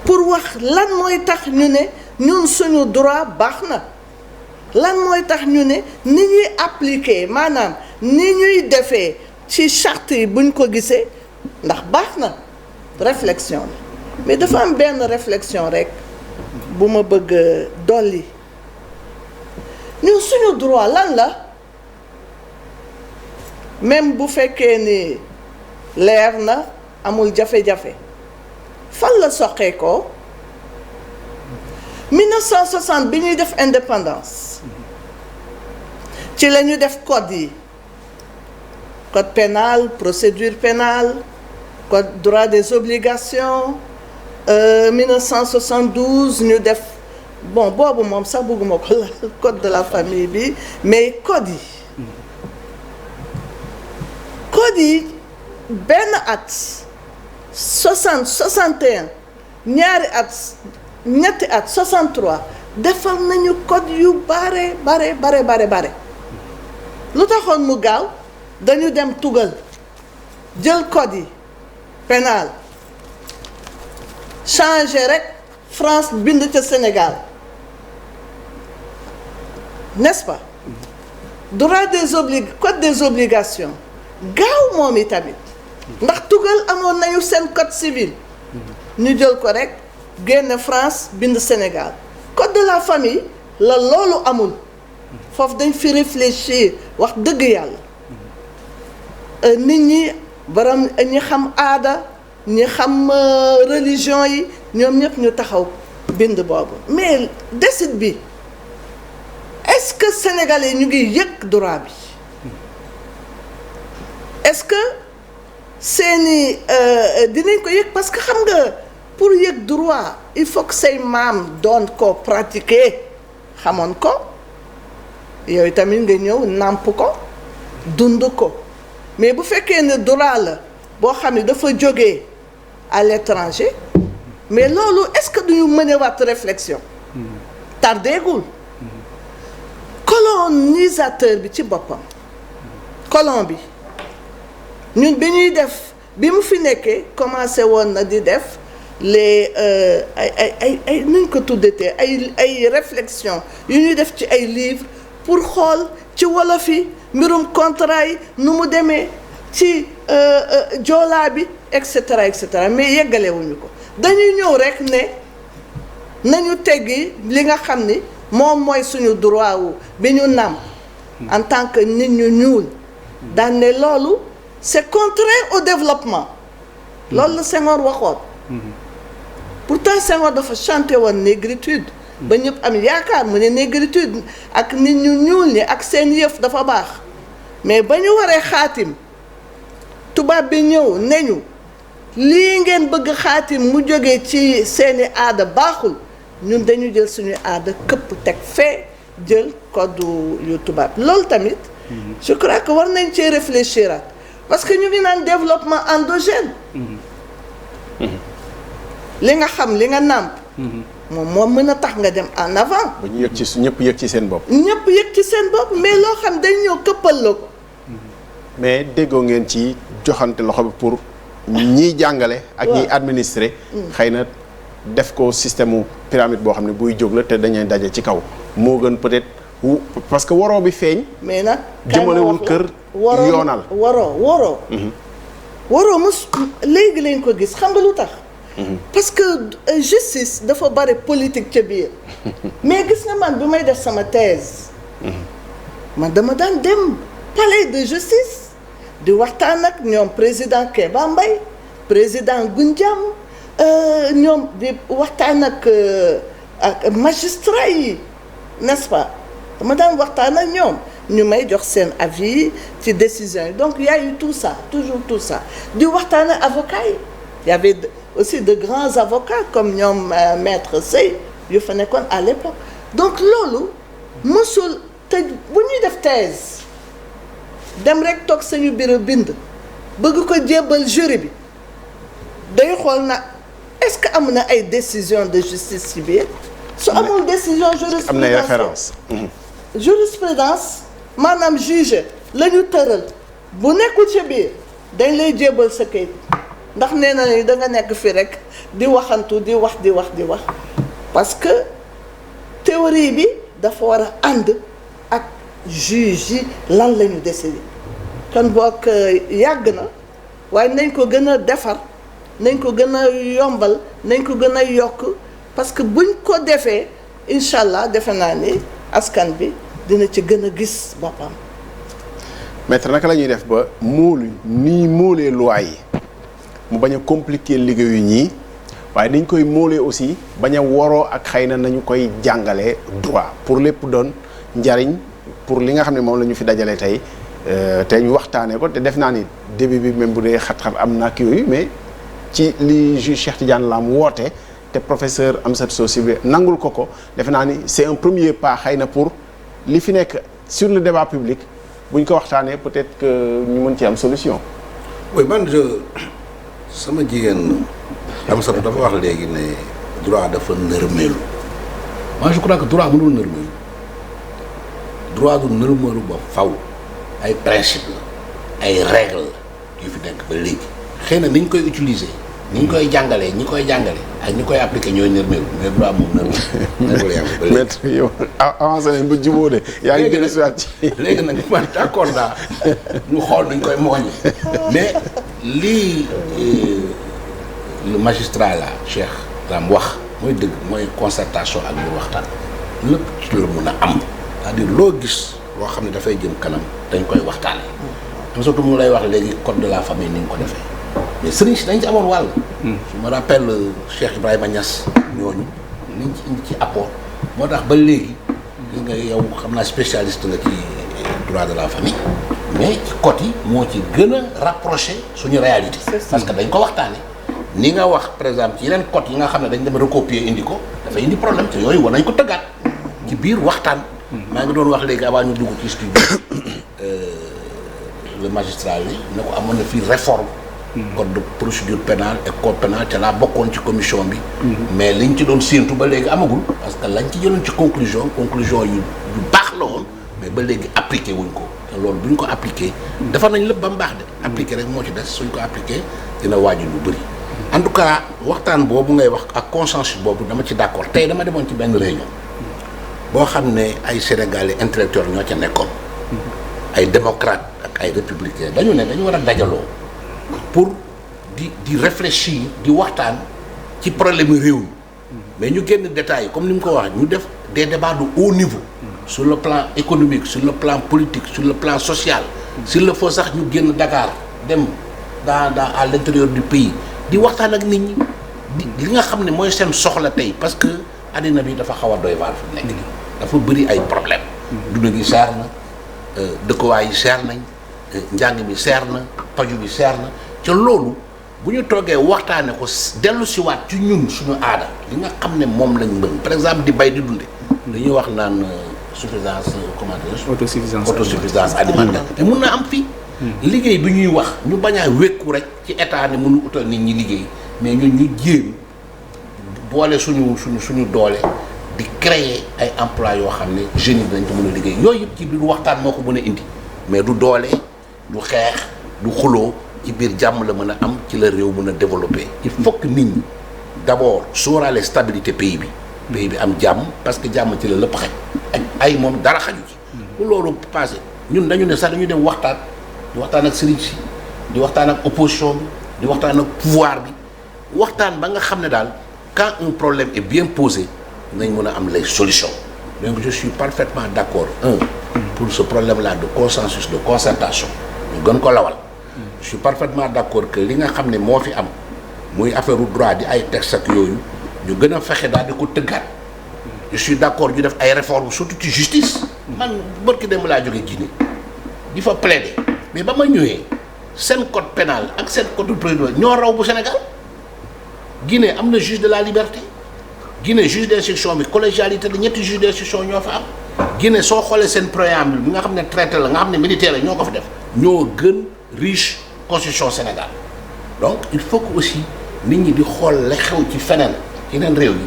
pour wax lan mooy tax ñu ne ñun suñu droit baax na lan mooy tax ñu ne ni ñuy appliquer maanaam ni ñuy defee ci charte yi buñ ko gisee ndax baax na réflexion la mais dafa am benn réflexion rek bu ma bëgg dolli ñun suñu droit lan la même bu fekkee ni leer na amul jafe-jafe fan la soqee ko 1960 bi ñuy def indépendance ci la ñu def code yi code pénal procédure pénale code droit des obligations 1972 ñu def bon boobu moom sax bëgguma ko la code de la famille bi mais code yi benn at 61 ñaari at ñetti at 63 defal nañu code yu bare lu taxoon mu gaaw dañu dem tugal jël code yi pénal changer rek France bind ca Sénégal n'est-ce pas droit code des obligations gaaw moom i tamit ndax tugal amoon nañu seen code civil ñu jël ko rek génn France bind Sénégal code de la famille la loolu amul foofu dañ fi réfléchir wax dëgg yàlla nit ñi borom ñi xam aada ñi xam religion yi ñoom ñëpp ñu taxaw bind boobu mais décide bi est-ce que sénégalais ñu ngi yëg droit bi est-ce que seeni dinañ ko yëg parce que xam nga pour yëg droit il faut que say maam doon ko pratiquer xamoon ko yooyu tamit nga ñëw nàmp ko dund ko mais bu fekkee ne droit la boo xam ne dafa jógee à l'étranger mais loolu est-ce que duñu mënewaat réflexion tardegul colonisateur bi ci boppam colon bi ñun bi ñuy def bi mu fi nekkee commencé woon na di def les ay nuñ ko tuddatee ay réflexion yu ñuy def ci ay livres pour xool ci wolof yi mbirum contrat yi nu mu demee ci joolaa bi et cetera mais yeggalewuñu ko dañuy ñëw rek ne nañu teggi li nga xam ni moom mooy suñu droit wu bi ñu nam en tant que nit ñu ñuul daan ne loolu c'est contraire au développement loolu la Senghor waxoon pourtant Senghor dafa chanté woon négritude ba ñëpp am yaakaar mu ne négritude ak nit ñu ñuul ñi ak seen yëf dafa baax mais ba ñu waree xaatim tubaab bi ñëw neñu lii ngeen bëgg xaatim mu jógee ci seeni aada baaxul ñun dañu jël suñu aada këpp teg fee jël code yu tubaab loolu tamit je crois que war nañ cee réfléchir ak parce que ñu ngi naan développement endogène. li nga xam li nga nàmp. moo mën a tax nga dem en avant. ba ñu yëg ci ñëpp yëg ci seen bopp. ñëpp yëg ci seen bopp mais loo xam dañ ñëw këppal la ko. mais déggoo ngeen ci joxante loxo bi pour ñiy jàngale. ak ñiy administrer. xëy na def ko système mu pyramide boo xam ne buy jóg la te dañuy daje ci kaw moo gën peut-être parce que waroo bi feeñ. mais nag jëmalewul kër yoonal waroo mos léegi lañ ko gis xam nga lu tax. parce que justice dafa bari politique ca biir mais gis nga man bi may def sama thèse man dama daan dem palais de justice di waxtaan ak ñoom président Kéba Mbaye président Goundiam ñoom di waxtaan ak magistrat yi n'est-ce pas dama daan waxtaan ak ñoom ñu may jox seen avis ci décision yi donc y a eu tout ça toujours tout ça di waxtaan ak avocat yi y avait aussi de grands avocats comme ñoom maître Sey yu fa nekkoon à l'époque donc loolu mësul te bu ñuy def thèse dem rek toog sañu bureau bind bëgg ko jébbal jury bi day xool na est-ce que am na ay décision de justice ci biir su amul décision jurisprudence am na référence jurisprudence maanaam juge la ñu tëral bu nekkul ci biir dañ lay jébbal sa kayit ndax nee na ni da nga nekk fi rek di waxantu di wax parce que théorie bi dafa war a ànd ak juge yi lan la ñu décidé kon boog yàgg na waaye nañ ko gën a defar nañ ko gën a yombal nañ ko gën a yokk parce que buñ ko defee incha allah defe naa ni askan bi dina ci gën a gis boppam. maître naka la ñuy def ba móolee loi yi mu bañ a compliquer liggéeyu ñii waaye niñ koy móolee aussi bañ a waroo ak xëy na nañu koy jàngalee droit pour lépp doon njariñ pour li nga xam ne moom la ñu fi dajale tey te ñu waxtaanee ko te def naa ni début bi même bu dee xat-xat am na ak yooyu mais ci li juge Cheikh Tidiane Lam woote te professeur Amsatou Sow Sidibé nangul ko defe naa ni c'est un premier pas xëy na pour li fi nekk sur le débat public buñ ko waxtaanee peut-être que ñu mën ci am solution. oui man sama jigéen Amsatou dafa wax léegi ne droit dafa nërmeelu moi je crois que droit mënul nërmeelu droit du nërmeelu ba faw ay principe la ay règle yu fi nekk ba léegi xëy na ni ñu koy utiliser ni ñu koy jàngalee ñi koy jàngale ak ñi koy appliquer ñooy nërmeelu mais droit moom nërmeelu yàlla ba léegi. maître yow avancé nañ ba jubóo de. yaa ngi gën a soit ci léegi nag man d'accord naa ñu xool nuñ koy mooñi mais lii le magistrat la Cheikh Lam wax mooy dëgg mooy concertation ak ñu waxtaan lépp ci la mun a am c'est-à-dire loo gis loo xam ne dafay jëm kanam dañ koy waxtaane am surtout mu lay wax léegi code de la famille ni ñu ko defee mais sëriñ si dañ ci amoon wàll je me rappelle Cheikh Ibrahima Niass ñooñu liñ ci indi ci apport moo tax ba léegi li nga yow xam naa spécialiste nga ci droit de la famille mais ci code yi moo ci gën a rapproché suñu réalité parce que dañ ko waxtaane ni nga wax par exemple ci yeneen code yi nga xam ne dañ dem recopier indi ko dafay indi problème te yooyu war nañ ko tëggaat ci biir waxtaan maa ngi doon wax léegi avant ñu dugg ci studio le magistrat yi ne ko amoon na fii réforme code de procédure pénale et code pénal te laa bokkoon ci commission bi mais liñ ci doon séentu ba léegi amagul parce que lañ ci jëloon ci conclusion yu baax la woon mais ba léegi appliqué wuñ ko te loolu buñ ko appliqué defar nañ lépp ba mu baax de appliqué rek moo ci des suñ ko appliqué dina wàññi lu bëri en tout cas waxtaan boobu ngay wax ak consensus boobu dama ci d'accord tey dama demoon ci benn réunion boo xam ne ay sénégalais intellectuels ñoo ca nekkoon ay démocrates ak ay républicains dañu ne dañu war a dajaloo pour di réfléchir di waxtaan ci problème réew mi mais ñu génn détails comme ni mu ko waxee ñu def des débats de haut niveau sur le plan économique sur le plan politique sur le plan social s'il le faut sax ñu génn Dakar dem dans à l'intérieur du pays di waxtaan ak nit ñi li nga xam ne mooy seen soxla tey parce que àddina bi dafa xaw a doy waar fi nekk dafa bëri ay problème dund gi seer na dëkkuwaay yi seer nañ njàng mi seer na paju bi seer na ca loolu bu ñu toogee waxtaane ko dellu siwaat ci ñun suñu aada li nga xam ne moom lañ mën par exemple di bay di dunde dañuy wax naan suffisance comment dire autosuffisance alimentaire te mun na am fii liggéey bi ñuy wax ñu bañ a wékku rek ci état ne mënu utal nit ñi liggéey mais ñun ñu jéem boole suñu doole di créer ay emploi yoo xam ne jeunes yi dañ ko mën a liggéey yooyu yëpp ci biir waxtaan moo ko mën a indi mais du doole du xeex du xuloo ci biir jàmm la mën a am ci la réew mën a développer il faut que nit ñi d'abord sóoraale stabilité pays bi am jàmm parce que jàmm ci la lépp xaj ak ay moom dara xaju ci bu loolu passé ñun dañu ne sax dañu dem waxtaan di waxtaan ak sëriñ si di waxtaan ak opposition bi di waxtaan ak pouvoir bi waxtaan ba nga xam ne daal quand un problème est bien posé nañ mën a am les solutions donc je suis parfaitement d'accord pour ce problème là de consensus de concertation ñu gën ko lawal je suis parfaitement d'accord que li nga xam ne moo fi am muy affaire u droit di ay texte ak yooyu ñu gën a fexe daal di ko tëggaat je suis d'accord ñu def ay réformes surtout ci justice man barki dem laa jóge Guinée di fa plaider mais ba ma ñëwee seen code pénal ak seen code pénal ñoo raw bu Sénégal Guinée am na juge de la liberté Guinée juge d'instruction bi collégialité la ñetti juge d'instruction ñoo fa am Guinée soo xoolee seen préambule bi nga xam ne traité la nga xam ne militaire la ñoo ko fa def ñoo gën riche constitution Sénégal donc il faut que aussi nit ñi di xool la xew ci feneen yeneen réew yi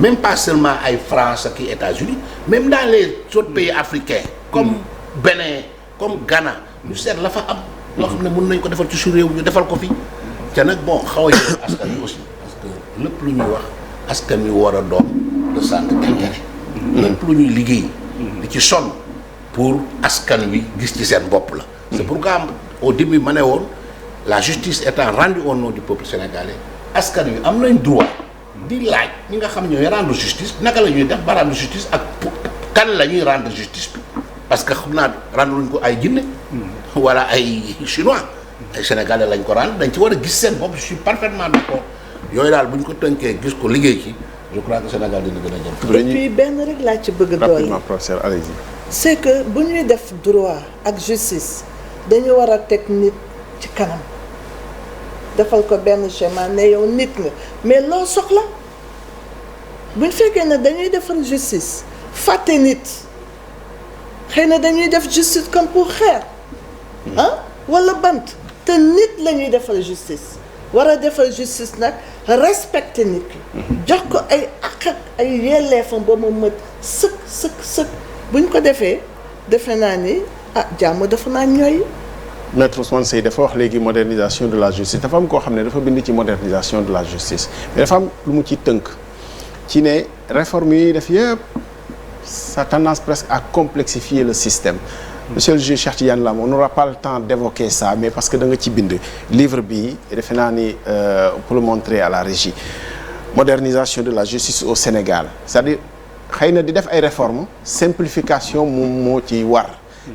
même pas seulement ay France ak États-Unis même dans les autres pays africains comme Bénin comme Ghana ñu seet la fa am loo xam ne mën nañ ko defal ci su réew ñu defal ko fi te nag bon xaw a yëg askan wi aussi parce que lépp lu ñuy wax askan wi war a doon le centre d'intérêt lépp lu ñuy liggéey di ci sonn pour askan wi gis ci seen bopp la c'est pourquoi au début ma ne woon la justice étant rendue au nom du peuple sénégalais askan wi am nañ droit di laaj ñi nga xam ñooy rendre justice naka la ñuy def ba rendre justice ak kan la ñuy rendre justice bi parce que xam naa rendre luñ ko ay Guinée wala ay chinois ay sénégalais lañ ko rendre dañ ci war a gis seen bopp je suis parfaitement d'accord yooyu daal bu ñu ko tënkee gis ko liggéey ci je crois que Sénégal dina gën a jëm. et puis benn rek laa ci bëgg a doole rapidement professeur allez-y. c'est que bu ñuy def droit ak justice dañu war a teg nit ci kanam defal ko benn schéma ne yow nit nga mais loo soxla buñ fekkee ne dañuy defal justice fàtte nit xëy na dañuy def justice comme pour xeer wala bant te nit la ñuy defal justice war a defal justice nag respecter nit ki jox ko ay àq ak ay yelleefam ba mu mët sëkk buñ ko defee defe naa ni jàmm dafa naa ñooy. Maître Ousmane Seye dafa wax léegi modernisation de la justice dafa am koo xam ne dafa bind ci modernisation de la justice mais dafa am lu mu ci tënk ci ne réforme yi def yëpp ça tendance presque à complexifier le système. Monsieur le juge Cheikh Tidiane Lam on n'aura pas le temps d'évoquer ça mais parce que da nga ci bind livre bi defe naa ni pour le montrer à la régie modernisation de la justice au Sénégal c'est-à-dire xëy na di def ay réformes simplification moom moo ci war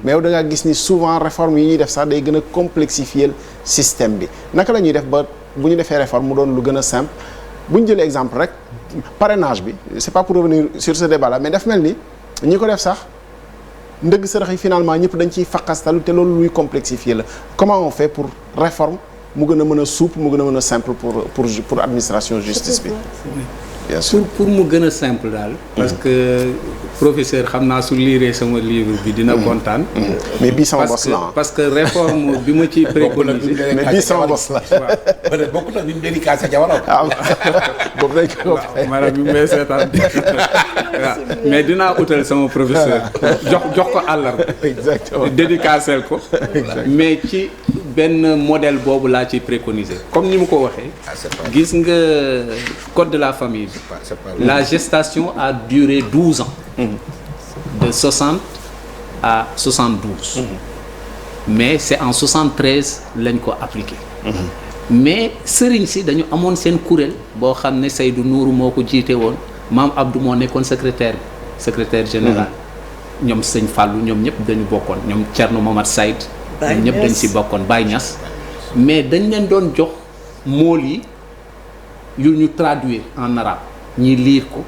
mais yow da ngaa gis ni souvent réforme yi ñuy def sax day gën a complexifier le système bi naka la ñuy def ba bu ñu defee réforme mu doon lu gën a simple bu ñu jëlee exemple rek parrainage bi c'est pas pour revenir sur ce débat là mais daf mel ni ñi ko def sax ndëgg sërëx yi finalement ñëpp dañ ciy faqastalu te loolu luy complexifier la comment on fait pour réforme mu gën a mën a souple mu gën a mën a simple pour administration justice bi bien sûr pour mu gën a simple daal parce que professeur xam naa su liiree sama livre bi dina kontaan mais bii sama bos la parce que réforme bi ma ciy préconiser mais bii sama bos la peut-être bokk na ñu dédicace ca jamono boobu dañ ko maanaam bi may seetaan waaw mais dinaa utal sama professeur jox ko àllarba exactement dédicacel ko mais ci benn modèle boobu laa ciy préconiser comme ni mu ko waxee gis nga code de la famille bi la gestation a duré 12 ans de 60 à 72 mais c'est en 73 lañ ko appliqué mais sëriñ si dañu amoon seen kuréel boo xam ne Seydou Nourou moo ko jiite woon maam Abdou moo nekkoon secrétaire général ñoom sëñ Fallou ñoom ñëpp dañu bokkoon ñoom Thierno Mohamed Saïd ñoom ñëpp dañ si bokkoon Baye Niass mais dañ leen doon jox mool yi yu ñu traduire en arabe ñi lire ko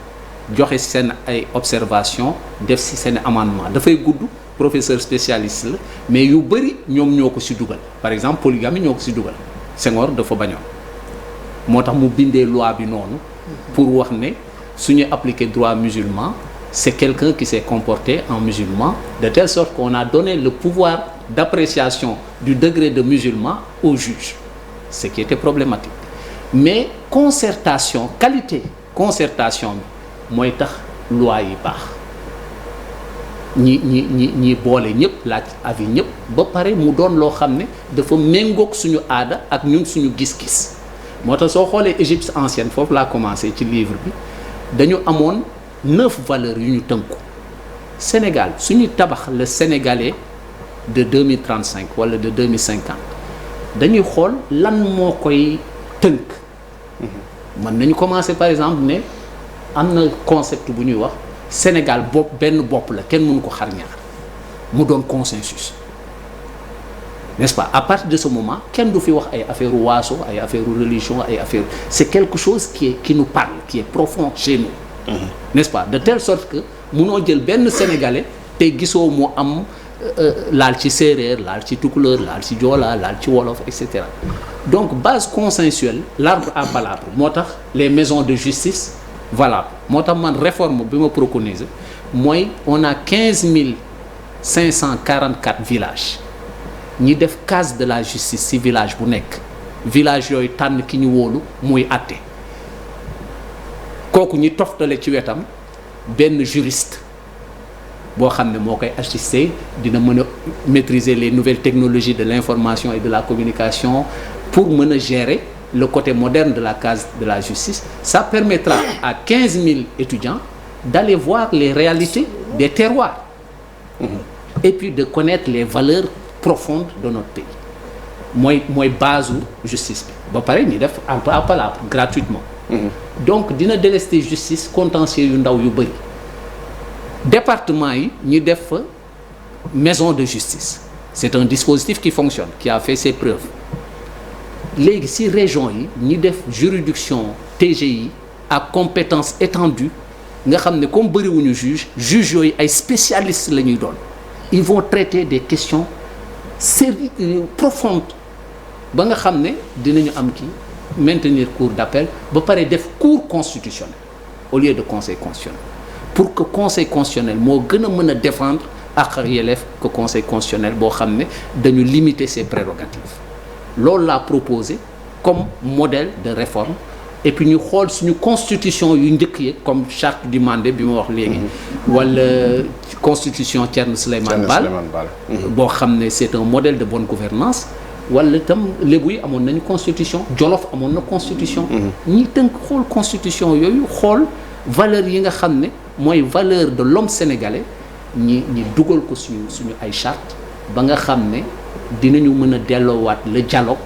joxe seen ay observation def si seen amendement dafay gudd professeur spécialiste la mais yu bëri ñoom ñoo ko si dugal par exemple polygamie ñoo ko si dugal Senghor dafa bañoon moo tax mu bindee loi bi noonu pour wax ne suñu appliquer droit musulman c'est quelqu'un qui s'est comporté en musulman, de telle sorte qu'on a donné le pouvoir d'appréciation du degré de musulman au juge, ce qui était problématique. Mais concertation, qualité concertation bi mooy tax loi yi baax ñi boole ñëpp laaj avis ñëpp ba pare mu doon loo xam ne dafa méngoog suñu aada ak ñun suñu gis-gis moo tax soo xoolee Égypte ancienne foofu laa commencé ci livre bi dañu amoon 9 valeurs yu ñu tënku Sénégal suñu tabax le Sénégalais de 2035 wala de 2050 dañuy xool lan moo koy tënk mën nañu commencer par exemple ne am na concept bu ñuy wax Sénégal benn bopp la kenn mënu ko xar ñaar mu doon consensus n'est-ce pas à partir de ce moment kenn du fi wax ay affaire waaso ay affaire religion ay affaire c'est quelque chose qui nous parle qui est profond chez nous n'est-ce pas de telle sorte que mënoo jël benn sénégalais te gisoo mu am laal ci séeréer laal ci tukulóor laal ci joola laal ci wolof et cetera donc base consensuelle l'arbre à palabre moo tax les maisons de justice voilà moo tax man réforme bi ma préconiser mooy on a 15 544 villages ñi def case de la justice ci village bu nekk village yooyu tànn ki ñu wóolu muy àtte kooku ñi toftale ci wetam benn juriste boo xam ne moo koy assister dina mën a maîtriser les nouvelles technologies de l'information et de la communication pour mën a gérer le côté moderne de la case de la justice. Ça permettra à 15 000 étudiants d'aller voir les réalités des terroirs et puis de connaître les valeurs profondes de notre pays mooy base justice bi ba pare ñu def à palabre gratuitement donc dina délester justice contentieux yu ndaw yu bëri département yi ñu def fa maison de justice c'est un dispositif qui fonctionne qui a fait ses preuves léegi si région yi ñi def juridiction TGI à compétence étendue nga xam ne comme bëriwuñu juge yooyu ay spécialistes la ñuy doon ils vont traiter des questions sérieuses profondes ba nga xam ne dinañu am ki maintenir cour d'appel ba pare def cour constitutionnelle au lieu de conseil constitutionnel pour que conseil constitutionnel moo gën a mën a défendre ak yelleef que conseil constitutionnel boo xam ne dañu limiter ses prérogatives loolu laa proposé comme modèle de réforme et puis ñu xool suñu constitution yu njëkk yi comme charte du Mandé bi ma wax léegi wala constitution Thierno Souleymane Baal boo xam ne c'est un modèle de bonne gouvernance wala itam lébu yi amoon nañu constitution Jolof amoon na constitution ñi tënk xool constitution yooyu xool valeurs yi nga xam ne mooy valeur de l'homme sénégalais ñi dugal ko suñu ay charte ba nga xam ne dinañu mën a delloowaat le dialogue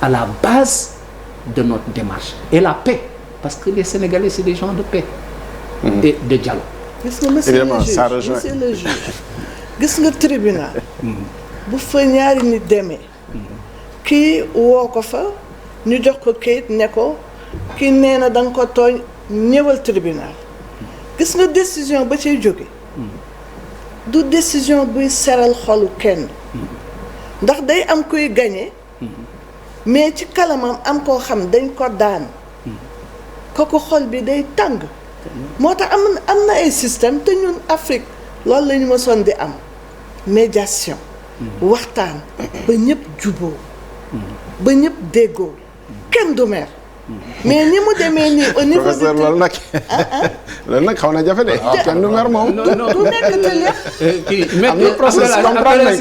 à la base de notre démarche et la paix parce que les Sénégalais c'est des gens de paix et de dialogue. Gis nga monsieur le juge gis nga tribunal bu fa ñaari nit demee kii woo ko fa ñu jox ko kayit ne ko kii nee na da nga ko tooñ ñëwal tribunal gis nga décision ba cay jóge du décision buy seral xolu kenn ndax day am kuy gagné mais ci kalamam am koo xam dañ ko daan kooku xol bi day tàng moo tax am na ay système te ñun Afrique loolu la ñu mësoon di am médiation waxtaan ba ñëpp juboo ba ñëpp déggoo kenn du mer mais ni mu demee nii au niveau professeur loolu nag xaw na jafe de kenn du mer moom du nekk te lépp am na processus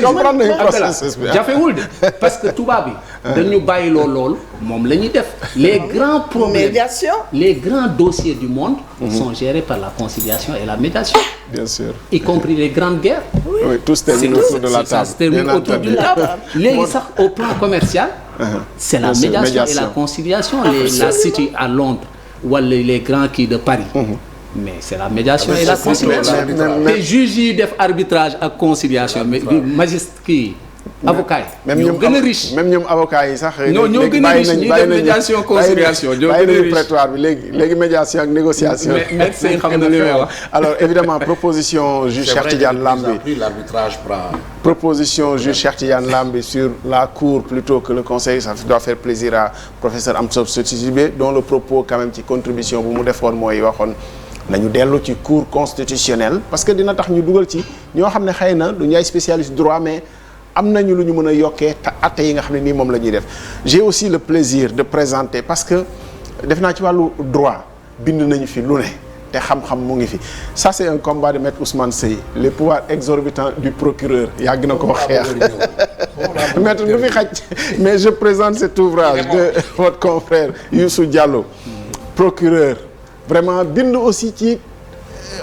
comprendre nañu processus bi jafewul de parce que tubaab yi dañu bàyyi loolu moom la ñuy def les grands problèmes médiation les grands dossiers du monde sont gérés par la conciliation et la médiation bien sûr y compris les grandes guerres oui tout se termine autour de la table ça se termine autour d'une table léegi sax au plan commercial c'est la médiation et la conciliation la City à Londres wala les grands kii de Paris mais c'est la médiation et la conciliation te juges yi def arbitrage ak conciliation mais magistrat kii avocat yi ñoo gën a riche même ñoom avocat yi sax ñoo gën a riche ñi def médiation conciliation ñoo bàyyi gën a nañu riche prétoire bi léegi médiation ak négociation médecin xam na li may wax alors évidemment proposition juge Cheikh Tidiane Lam bi l'arbitrage prend proposition juge Cheikh Tidiane Lam bi sur la cour plutôt que le conseil ça doit faire plaisir à professeur Amsatou Sidibé dont le propos quand même ci contribution bu mu defoon mooy waxoon nañu dellu ci cour constitutionnelle parce que dina tax ñu dugal ci ñoo xam ne xëy na du ñu ay spécialiste droit mais am nañu lu ñu mën a yokkee te atte yi nga xam ne nii moom la ñuy def. J'ai aussi le plaisir de présenter parce que def naa ci wàllu droit bind nañu fi lu ne te xam-xam mu ngi fi ça c'est un combat de maître Ousmane Seye les pouvoirs exorbitants du procureur yàgg na koo xeex maître du fi xaj mais je présente cet ouvrage de votre confrère Youssou Diallo procureur vraiment bind aussi ci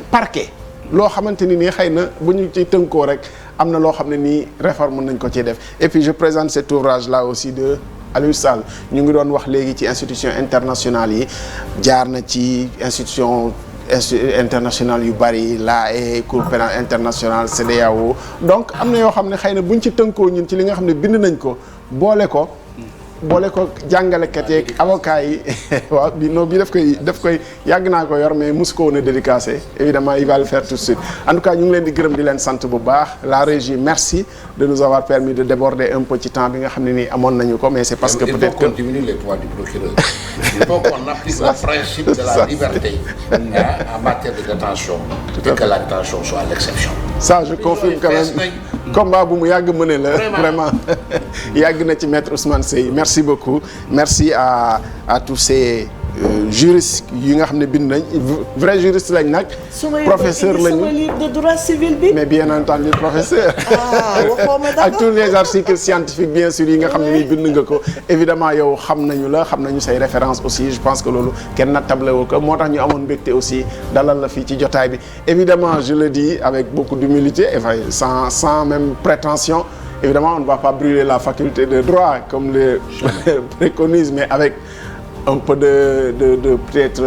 parquet loo xamante ni nii xëy na bu ñu ci tënkoo rek am na loo xam ne nii réforme nañ ko ci def et puis je présente cet ouvrage là aussi de Aliou Sall ñu ngi doon wax léegi ci institution internationale yi jaar na ci institution internationale yu bari l'AE Cour pénale internationale CEDEAO donc am na yoo xam ne xëy na buñ ci tënkoo ñun ci li nga xam ne bind nañ ko boole ko jàngalekat yeeg avocat yi waaw bi non bi daf koy yàgg naa ko yor mais mosu ko woon a dédicacé évidemment il va le faire tout de suite en tout cas ñu ngi leen di gërëm di leen sant bu baax la régie merci de nous avoir permis de déborder un peu ci temps bi nga xam ne nii amoon nañu ko mais c'est parce que peut-être que il faut qu'on diminue les pouvoirs du procureur il faut qu'on applique le principe de la liberté en matière de détention et que la détention soit l'exception. Ça je confirme quand même combat bu mu yàgg mëne la vraiment yàgg na ci maître Ousmane Seye merci beaucoup merci à tous ces juristes yi nga xam ne bind nañ vrai juriste lañ nag professeur lañu sama livre de droit civil bi mais bien entendu professeur ak tous les articles scientifiques bien sûr yi nga xam ne nii bind nga ko évidemment yow xam nañu say références aussi je pense que loolu kenn nattable wu ko moo tax ñu amoon mbégte aussi dalal la fii ci jotaay bi évidemment je le dis avec beaucoup d'humilité et sans même prétention évidemment on ne va pas brûler la faculté de droit comme le préconise mais avec un peu de peut-être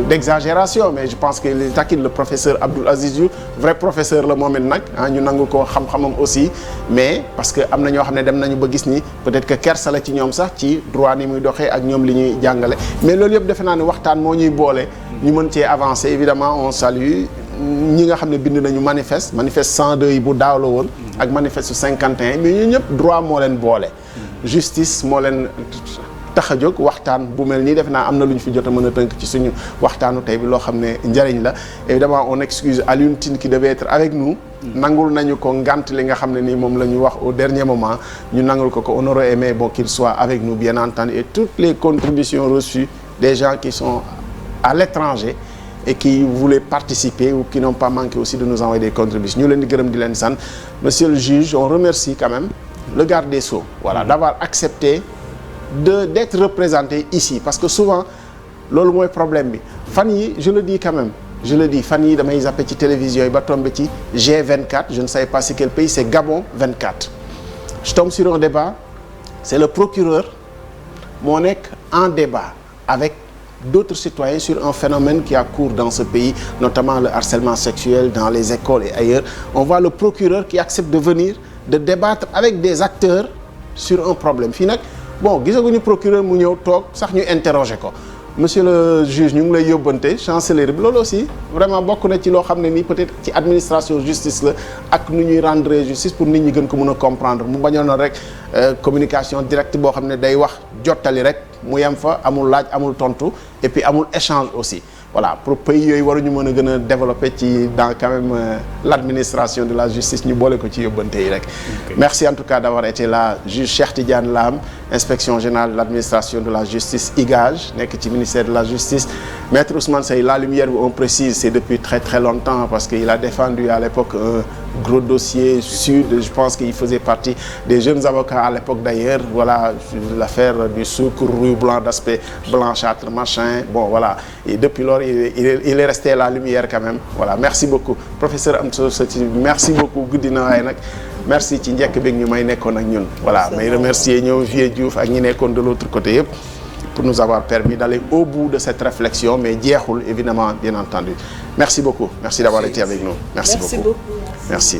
d'exagération mais je pense que les taquine le professeur Abdoul Aziz Diouf vrai professeur la moom it nag ñu nangu ko xam-xamam aussi mais parce que am na ñoo xam ne dem nañu ba gis ni peut-être que kersa la ci ñoom sax ci droit ni muy doxee ak ñoom li ñuy jàngale mais loolu yëpp defe naa ne waxtaan moo ñuy boole ñu mën cee avancer évidemment on salue ñi nga xam ne bind nañu manifeste 102 yi bu daaw la woon ak manifeste 51 mais ñu ñëpp droit moo leen boole justice moo leen tax a jóg waxtaan bu mel nii def naa am na lu ñu fi jot a mën a tënk ci suñu waxtaanu tey bi loo xam ne njëriñ la évidemment on excuse Alioune Tine qui devait être avec nous nangul nañu ko ngant li nga xam ne nii moom la ñu wax au dernier moment ñu nangul ko on aurait aimé qu'il soit avec nous bien entendu et toutes les contributions reçues des gens qui sont à l'étranger et qui voulaient participer ou qui n'ont pas manqué aussi de nous envoyer des contributions ñu leen di gërëm di leen sant monsieur le juge on remercie quand même le garde des Sceaux voilà d'avoir accepté d'être représenté ici parce que souvent loolu mooy problème bi fan yi je le dis quand même fan yi damay zappé ci télévision yi ba tombé ci G24 je ne savais pas c'est quel pays c'est Gabon 24 je tombe sur un débat c'est le procureur moo nekk en débat avec d'autres citoyens sur un phénomène qui a cours dans ce pays notamment le harcèlement sexuel dans les écoles et ailleurs on voit le procureur qui accepte de venir de débattre avec des acteurs sur un problème fii nag bon gisaguñu procureur mu ñëw toog sax ñu interroger ko monsieur le juge ñu ngi lay yóbbante chancellerie bi loolu aussi vraiment bokk na ci loo xam ne nii peut-être ci administration justice la ak nu ñuy rendre justice pour nit ñi gën ko mën a comprendre mu bañoon rek communication directe boo xam ne day wax jottali rek mu yem fa amul laaj amul tontu et puis amul échange aussi voilà pour pays yooyu waruñu mën a gën a développer ci dans quand même l'administration de la justice ñu boole ko ci yóbbante yi rek. Merci en tout cas d'avoir été là juge Cheikh Tidiane Lam inspection générale de l'administration de la justice IGAJ nekk ci ministère de la justice maître Ousmane Seye la lumière on précise c'est depuis très très longtemps parce que il a défendu à l'époque un gros dossier sud je pense qu'il faisait partie des jeunes avocats à l'époque d'ailleurs voilà l'affaire du sucre rouge blanc d'aspect blanchâtre machin bon voilà et depuis lors il est resté à la lumière quand même voilà merci beaucoup professeur Amsatou Sow merci beaucoup guddi na waaye nag merci ci njëkk bi ñu may nekkoon ak ñun voilà may remercier ñoom Vieux Diouf ak ñi nekkoon de l'autre côté yëpp pour nous avoir permis d'aller au bout de cette réflexion mais jeexul évidemment bien entendu merci beaucoup merci d'avoir été avec nous merci beaucoup merci